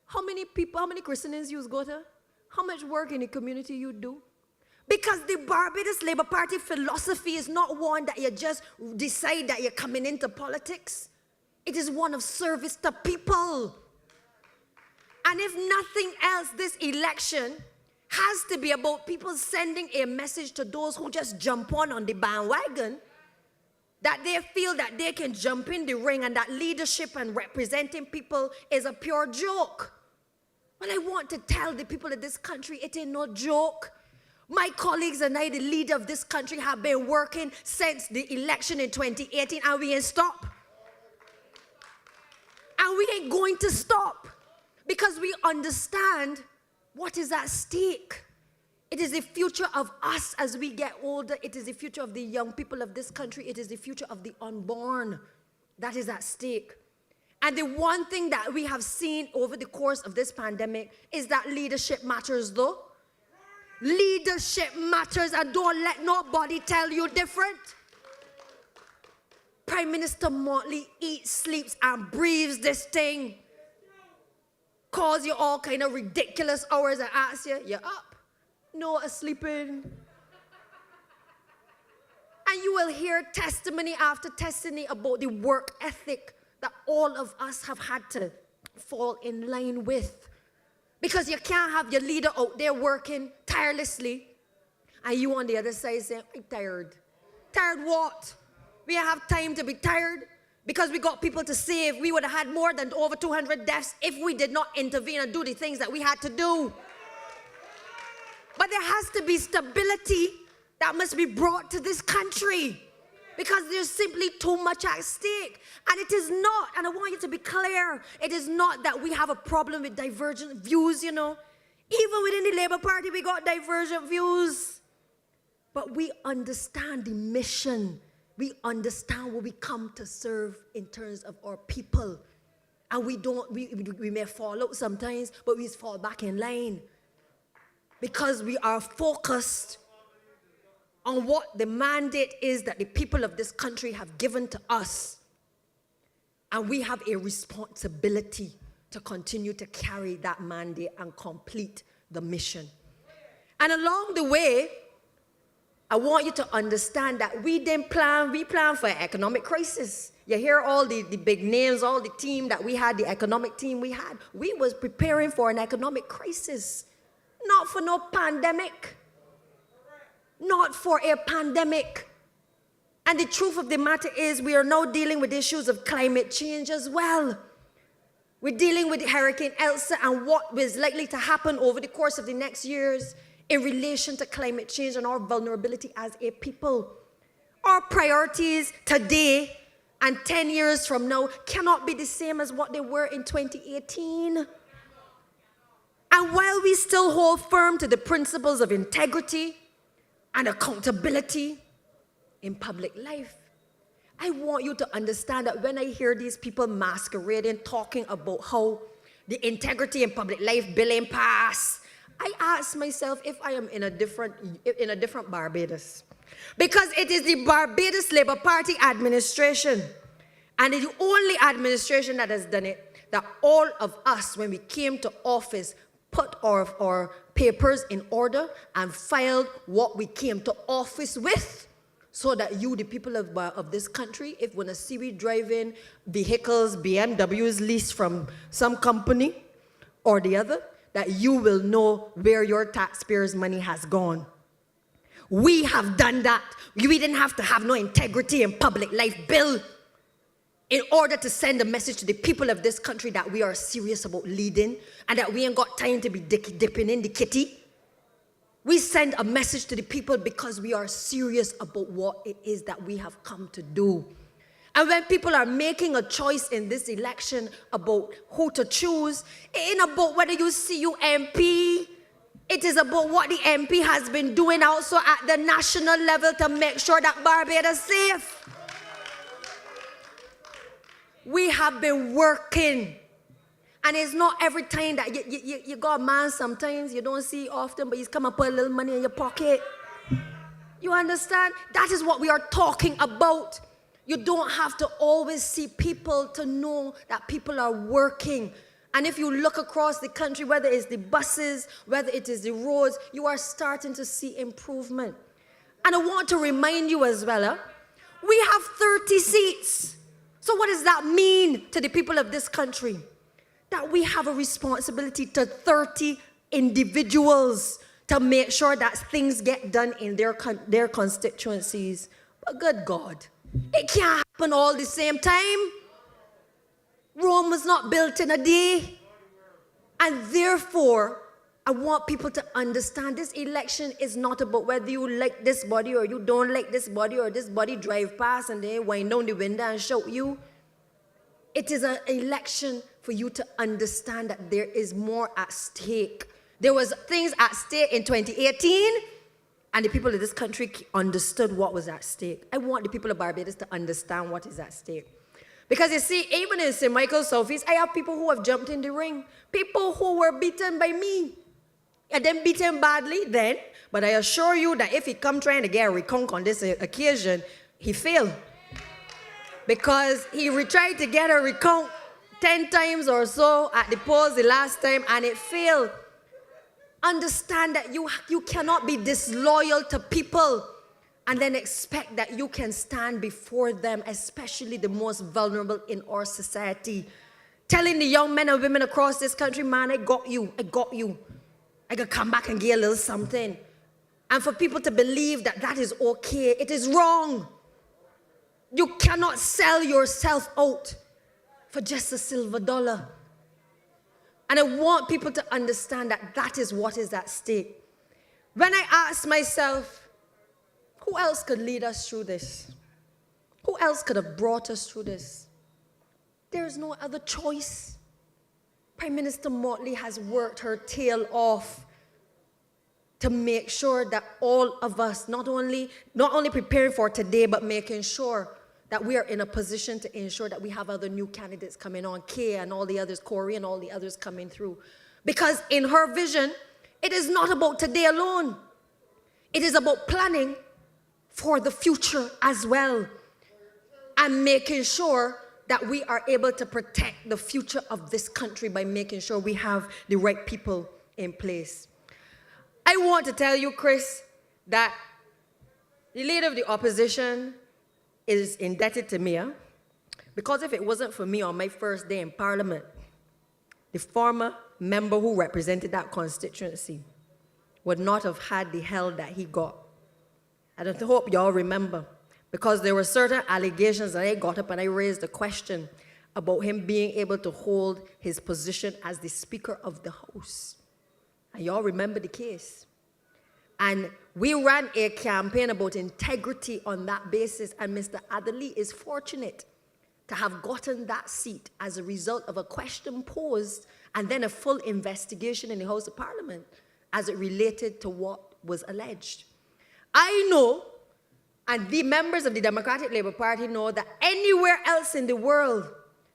S14: How many people, how many christenings you go to? How much work in the community you do? Because the Barbados Labour Party philosophy is not one that you just decide that you're coming into politics. It is one of service to people. And if nothing else, this election has to be about people sending a message to those who just jump on the bandwagon, that they feel that they can jump in the ring and that leadership and representing people is a pure joke. Well, I want to tell the people of this country, it ain't no joke. My colleagues and I, the leader of this country, have been working since the election in 2018, and we ain't stopped. And we ain't going to stop because we understand what is at stake. It is the future of us as we get older. It is the future of the young people of this country. It is the future of the unborn that is at stake. And the one thing that we have seen over the course of this pandemic is that leadership matters, though. Leadership matters, and don't let nobody tell you different. Prime Minister Motley eats, sleeps, and breathes this thing. Calls you all kind of ridiculous hours and asks you, you're up? No, sleeping. And you will hear testimony after testimony about the work ethic that all of us have had to fall in line with. Because you can't have your leader out there working tirelessly and you on the other side saying, I'm tired. Tired what? We have time to be tired because we got people to save. We would have had more than over 200 deaths if we did not intervene and do the things that we had to do. But there has to be stability that must be brought to this country because there's simply too much at stake. And it is not, and I want you to be clear, it is not that we have a problem with divergent views, you know. Even within the Labour Party, we got divergent views. But we understand the mission. We understand what we come to serve in terms of our people. And we may fall out sometimes, but we fall back in line. Because we are focused on what the mandate is that the people of this country have given to us. And we have a responsibility to continue to carry that mandate and complete the mission. And along the way, I want you to understand that we planned for an economic crisis. You hear all the big names, all the team that we had, the economic team we had. We was preparing for an economic crisis, not for no pandemic. Not for a pandemic. And the truth of the matter is we are now dealing with issues of climate change as well. We're dealing with Hurricane Elsa and what is likely to happen over the course of the next years in relation to climate change and our vulnerability as a people. Our priorities today and 10 years from now cannot be the same as what they were in 2018. And while we still hold firm to the principles of integrity and accountability in public life, I want you to understand that when I hear these people masquerading, talking about how the integrity in public life bill ain't pass, I ask myself if I am in a different Barbados. Because it is the Barbados Labour Party administration, and it's the only administration that has done it, that all of us, when we came to office, put our papers in order and filed what we came to office with, so that you, the people of this country, if when a see we driving vehicles, BMWs leased from some company or the other, that you will know where your taxpayers' money has gone. We have done that. We didn't have to have no integrity in public life bill in order to send a message to the people of this country that we are serious about leading and that we ain't got time to be dipping in the kitty. We send a message to the people because we are serious about what it is that we have come to do. And when people are making a choice in this election about who to choose, it ain't about whether you see your MP. It is about what the MP has been doing also at the national level to make sure that Barbados is safe. We have been working. And it's not every time that you got a man sometimes, you don't see often, but he's come and put a little money in your pocket. You understand? That is what we are talking about. You don't have to always see people to know that people are working. And if you look across the country, whether it's the buses, whether it is the roads, you are starting to see improvement. And I want to remind you as well, we have 30 seats. So what does that mean to the people of this country? That we have a responsibility to 30 individuals to make sure that things get done in their constituencies. But good God, it can't happen all the same time. Rome was not built in a day. And therefore, I want people to understand this election is not about whether you like this body or you don't like this body or this body drive past and they wind down the window and shout you. It is an election for you to understand that there is more at stake. There was things at stake in 2018, and the people of this country understood what was at stake. I want the people of Barbados to understand what is at stake. Because you see, even in St. Michael's Southeast, I have people who have jumped in the ring. People who were beaten by me. And then beaten badly then. But I assure you that if he come trying to get a recount on this occasion, he failed. Because he tried to get a recount 10 times or so at the polls the last time, and it failed. Understand that you cannot be disloyal to people and then expect that you can stand before them, especially the most vulnerable in our society. Telling the young men and women across this country, man, I got you. I gotta come back and get a little something. And for people to believe that that is okay, it is wrong. You cannot sell yourself out for just a silver dollar. And I want people to understand that that is what is at stake. When I ask myself, who else could lead us through this? Who else could have brought us through this? There is no other choice. Prime Minister Motley has worked her tail off to make sure that all of us, not only preparing for today, but making sure that we are in a position to ensure that we have other new candidates coming on, Kay and all the others, Corey and all the others coming through. Because in her vision, it is not about today alone. It is about planning for the future as well, and making sure that we are able to protect the future of this country by making sure we have the right people in place. I want to tell you, Chris, that the leader of the opposition is indebted to me, because if it wasn't for me on my first day in Parliament, the former member who represented that constituency would not have had the hell that he got. I don't hope y'all remember, because there were certain allegations that I got up and I raised a question about him being able to hold his position as the Speaker of the House. And y'all remember the case. And we ran a campaign about integrity on that basis, and Mr. Adderley is fortunate to have gotten that seat as a result of a question posed and then a full investigation in the House of Parliament as it related to what was alleged. I know, and the members of the Democratic Labour Party know, that anywhere else in the world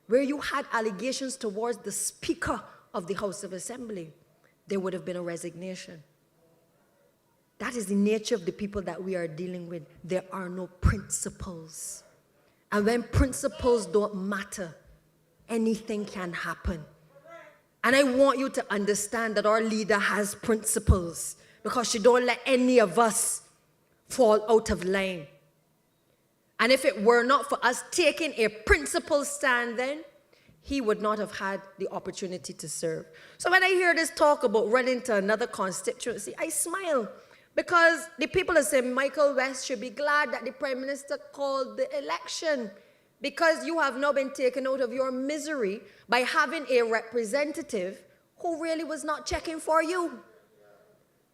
S14: where you had allegations towards the Speaker of the House of Assembly, there would have been a resignation. That is the nature of the people that we are dealing with. There are no principles. And when principles don't matter, anything can happen. And I want you to understand that our leader has principles, because she don't let any of us fall out of line. And if it were not for us taking a principled stand then, he would not have had the opportunity to serve. So when I hear this talk about running to another constituency, I smile, because the people of St. Michael West should be glad that the Prime Minister called the election, because you have now been taken out of your misery by having a representative who really was not checking for you.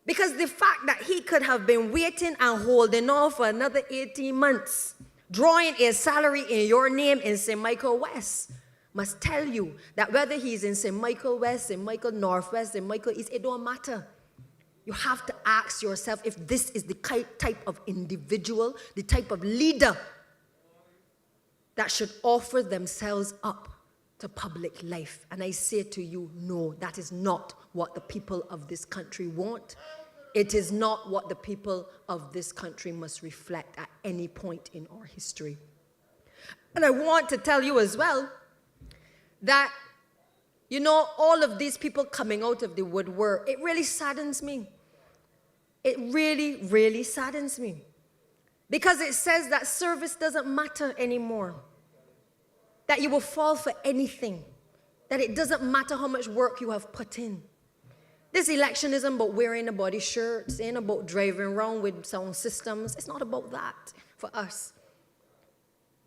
S14: Because the fact that he could have been waiting and holding on for another 18 months, drawing a salary in your name in St. Michael West, must tell you that whether he's in St. Michael West, St. Michael Northwest, St. Michael East, it don't matter. You have to ask yourself if this is the type of individual, the type of leader that should offer themselves up to public life. And I say to you, no, that is not what the people of this country want. It is not what the people of this country must reflect at any point in our history. And I want to tell you as well that, you know, all of these people coming out of the woodwork, it really saddens me. It really, really saddens me. Because it says that service doesn't matter anymore. That you will fall for anything. That it doesn't matter how much work you have put in. This election isn't about wearing a body shirt. It ain't about driving around with sound systems. It's not about that for us.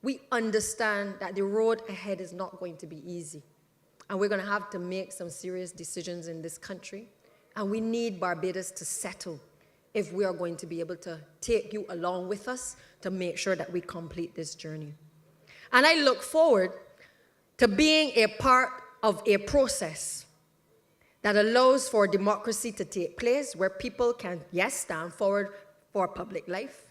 S14: We understand that the road ahead is not going to be easy. And we're going to have to make some serious decisions in this country. And we need Barbados to settle if we are going to be able to take you along with us to make sure that we complete this journey. And I look forward to being a part of a process that allows for democracy to take place, where people can, yes, stand forward for public life,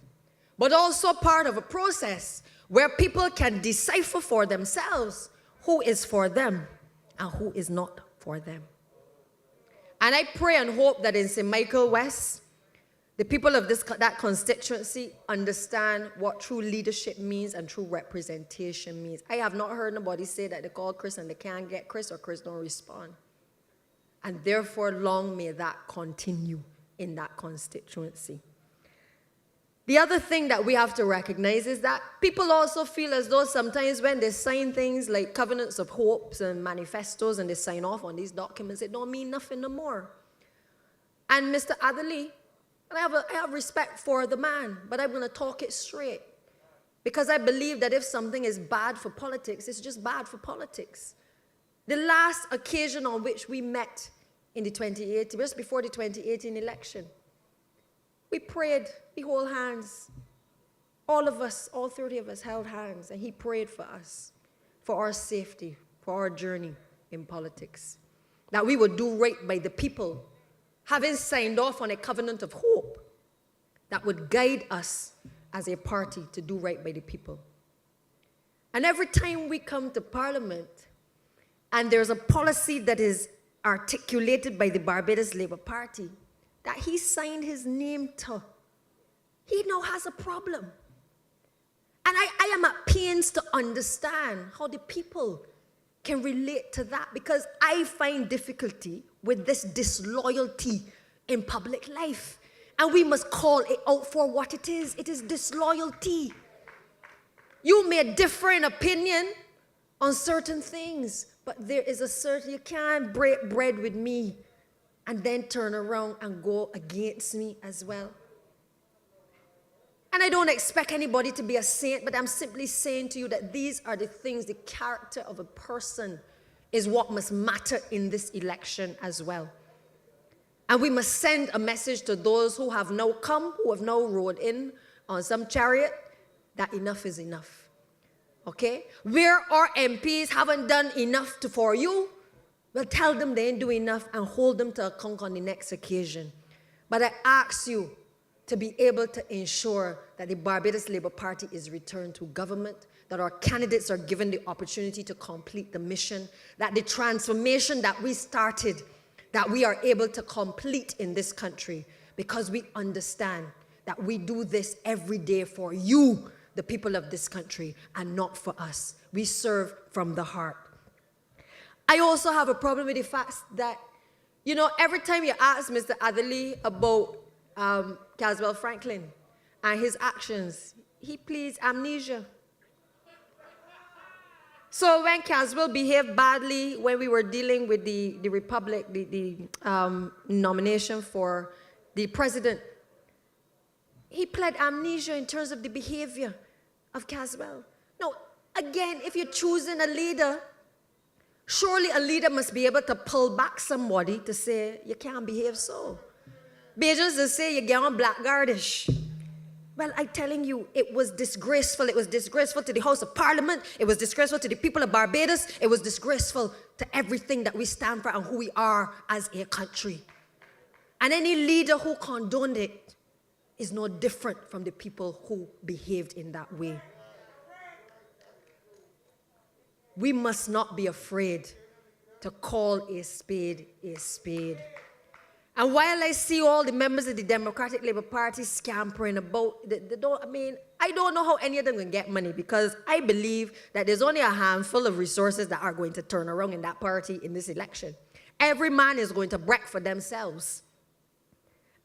S14: but also part of a process where people can decipher for themselves who is for them and who is not for them. And I pray and hope that in St. Michael West, the people of that constituency understand what true leadership means and true representation means. I have not heard nobody say that they call Chris and they can't get Chris, or Chris don't respond. And therefore, long may that continue in that constituency. The other thing that we have to recognize is that people also feel as though sometimes when they sign things like covenants of hopes and manifestos and they sign off on these documents, it don't mean nothing no more. And Mr. Adderley, and I have respect for the man, but I'm going to talk it straight. Because I believe that if something is bad for politics, it's just bad for politics. The last occasion on which we met in the 2018, just before the 2018 election, we prayed, we hold hands. All of us, all 30 of us held hands, and he prayed for us, for our safety, for our journey in politics. That we would do right by the people, having signed off on a covenant of hope that would guide us as a party to do right by the people. And every time we come to Parliament, and there's a policy that is articulated by the Barbados Labour Party, that he signed his name to, he now has a problem. And I am at pains to understand how the people can relate to that, because I find difficulty with this disloyalty in public life. And we must call it out for what it is. It is disloyalty. You may differ in opinion on certain things, but there is a certain, you can't break bread with me and then turn around and go against me as well. And I don't expect anybody to be a saint, but I'm simply saying to you that these are the things, the character of a person is what must matter in this election as well. And we must send a message to those who have now come, who have now rode in on some chariot, that enough is enough. Okay? Where our MPs haven't done enough for you, well, tell them they ain't doing enough and hold them to account on the next occasion. But I ask you to be able to ensure that the Barbados Labour Party is returned to government, that our candidates are given the opportunity to complete the mission, that the transformation that we started, that we are able to complete in this country, because we understand that we do this every day for you, the people of this country, and not for us. We serve from the heart. I also have a problem with the fact that, you know, every time you ask Mr. Adderley about Caswell Franklin and his actions, he pleads amnesia. So when Caswell behaved badly when we were dealing with the Republic, the nomination for the president, he pled amnesia in terms of the behavior of Caswell. Now, again, if you're choosing a leader, surely a leader must be able to pull back somebody to say, you can't behave so. Bajans to say you get on blackguardish. Well, I'm telling you, it was disgraceful. It was disgraceful to the House of Parliament. It was disgraceful to the people of Barbados. It was disgraceful to everything that we stand for and who we are as a country. And any leader who condoned it is no different from the people who behaved in that way. We must not be afraid to call a spade a spade. And while I see all the members of the Democratic Labour Party scampering about, I don't know how any of them can get money, because I believe that there's only a handful of resources that are going to turn around in that party in this election. Every man is going to brag for themselves.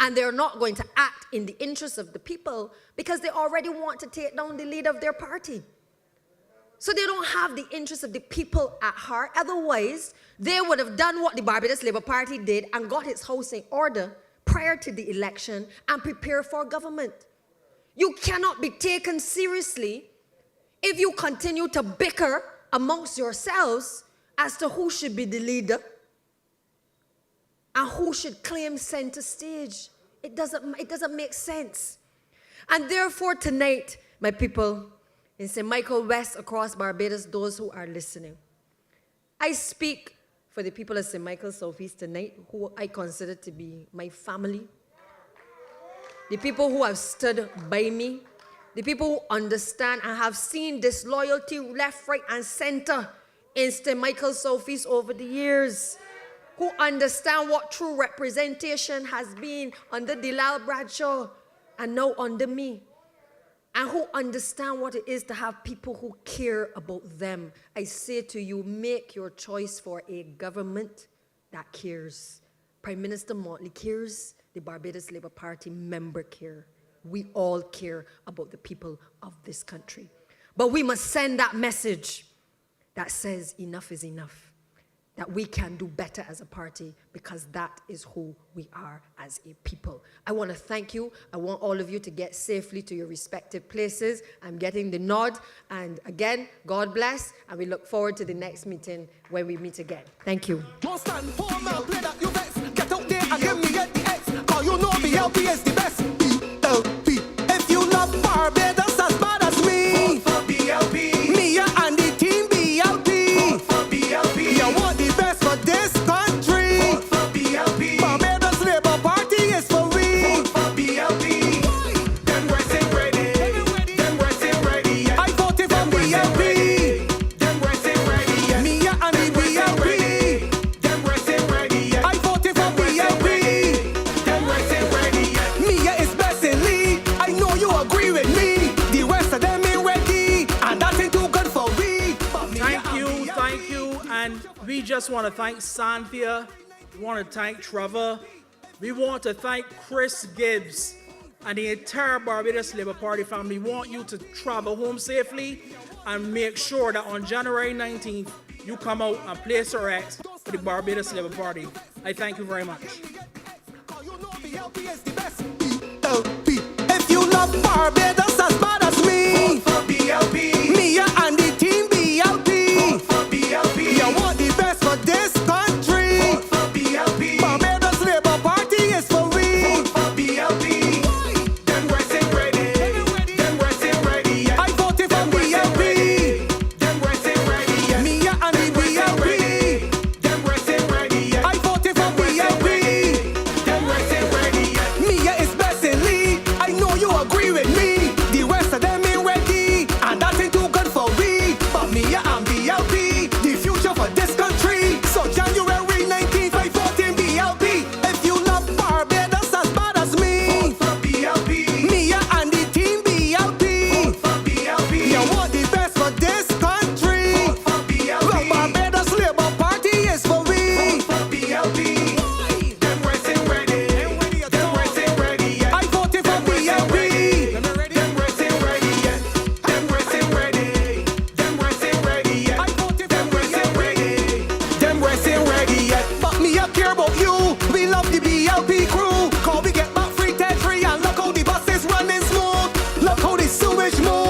S14: And they're not going to act in the interest of the people because they already want to take down the leader of their party. So they don't have the interest of the people at heart. Otherwise, they would have done what the Barbados Labour Party did and got its house in order prior to the election and prepare for government. You cannot be taken seriously if you continue to bicker amongst yourselves as to who should be the leader and who should claim center stage. It doesn't make sense. And therefore tonight, my people, in St. Michael West, across Barbados, those who are listening, I speak for the people of St. Michael Southeast tonight, who I consider to be my family. The people who have stood by me, the people who understand and have seen disloyalty left, right, and center in St. Michael Southeast over the years, who understand what true representation has been under Delal Bradshaw and now under me, and who understand what it is to have people who care about them. I say to you, make your choice for a government that cares. Prime Minister Motley cares. The Barbados Labour Party member care. We all care about the people of this country. But we must send that message that says enough is enough. That we can do better as a party, because that is who we are as a people. I want to thank you. I want all of you to get safely to your respective places. I'm getting the nod. And again, God bless. And we look forward to the next meeting when we meet again. Thank you.
S3: Get out there and give me the X. Cause you know BLP is the best. BLP. If you love Barbados as bad as me, vote for BLP. Me and the team BLP. Vote for BLP. You want the best for this country. Vote for BLP. Barbados Labour Party is for we. Vote for BLP. Them boys ain't ready. Them boys ain't ready yet. I voted for BLP. Them boys ain't ready yet. Me and the BLP. Them boys ain't ready yet. I voted for BLP. Them boys ain't ready yet. Mia is best in lead. I know you agree with me. The rest of them ain't ready, and that ain't too good for we.
S12: Thank you, and we just want to thank Cynthia. We want to thank Trevor. We want to thank Chris Gibbs and the entire Barbados Labour Party family. We want you to travel home safely and make sure that on January 19th, you come out and place your X for the Barbados Labour Party. I thank you very much.
S3: If you love Barbados as bad as me, vote for BLP. Me and the team BLP. Vote for BLP. You want the best for this country. Vote for BLP. Barbados Labour Party is for we. Vote for BLP. Them boys ain't ready. Them boys ain't ready yet. I voted for BLP. Them boys ain't ready yet. Me and the BLP. Them boys ain't ready yet. I voted for BLP. Them boys ain't ready yet. Mia is best in lead. I know you agree with me. The rest of them ain't ready, and that ain't too good for we. But Mia and BLP, the future for this country. So January 19th, I vote in BLP. If you love Barbados as bad as me, vote for BLP. Mia and the team BLP. Vote for BLP. You want the best for this country. Vote for BLP. The Barbados Labour Party is for we. Vote for BLP. Them boys ain't ready. Them boys ain't ready yet. I voted for BLP. Them boys ain't ready yet. Them boys ain't ready. Them boys ain't ready yet. I voted for BLP. Them boys ain't ready yet. But me I care about you. We love the BLP crew. Cause we get back free, and look how the bus is running smooth. Look how the sewage move.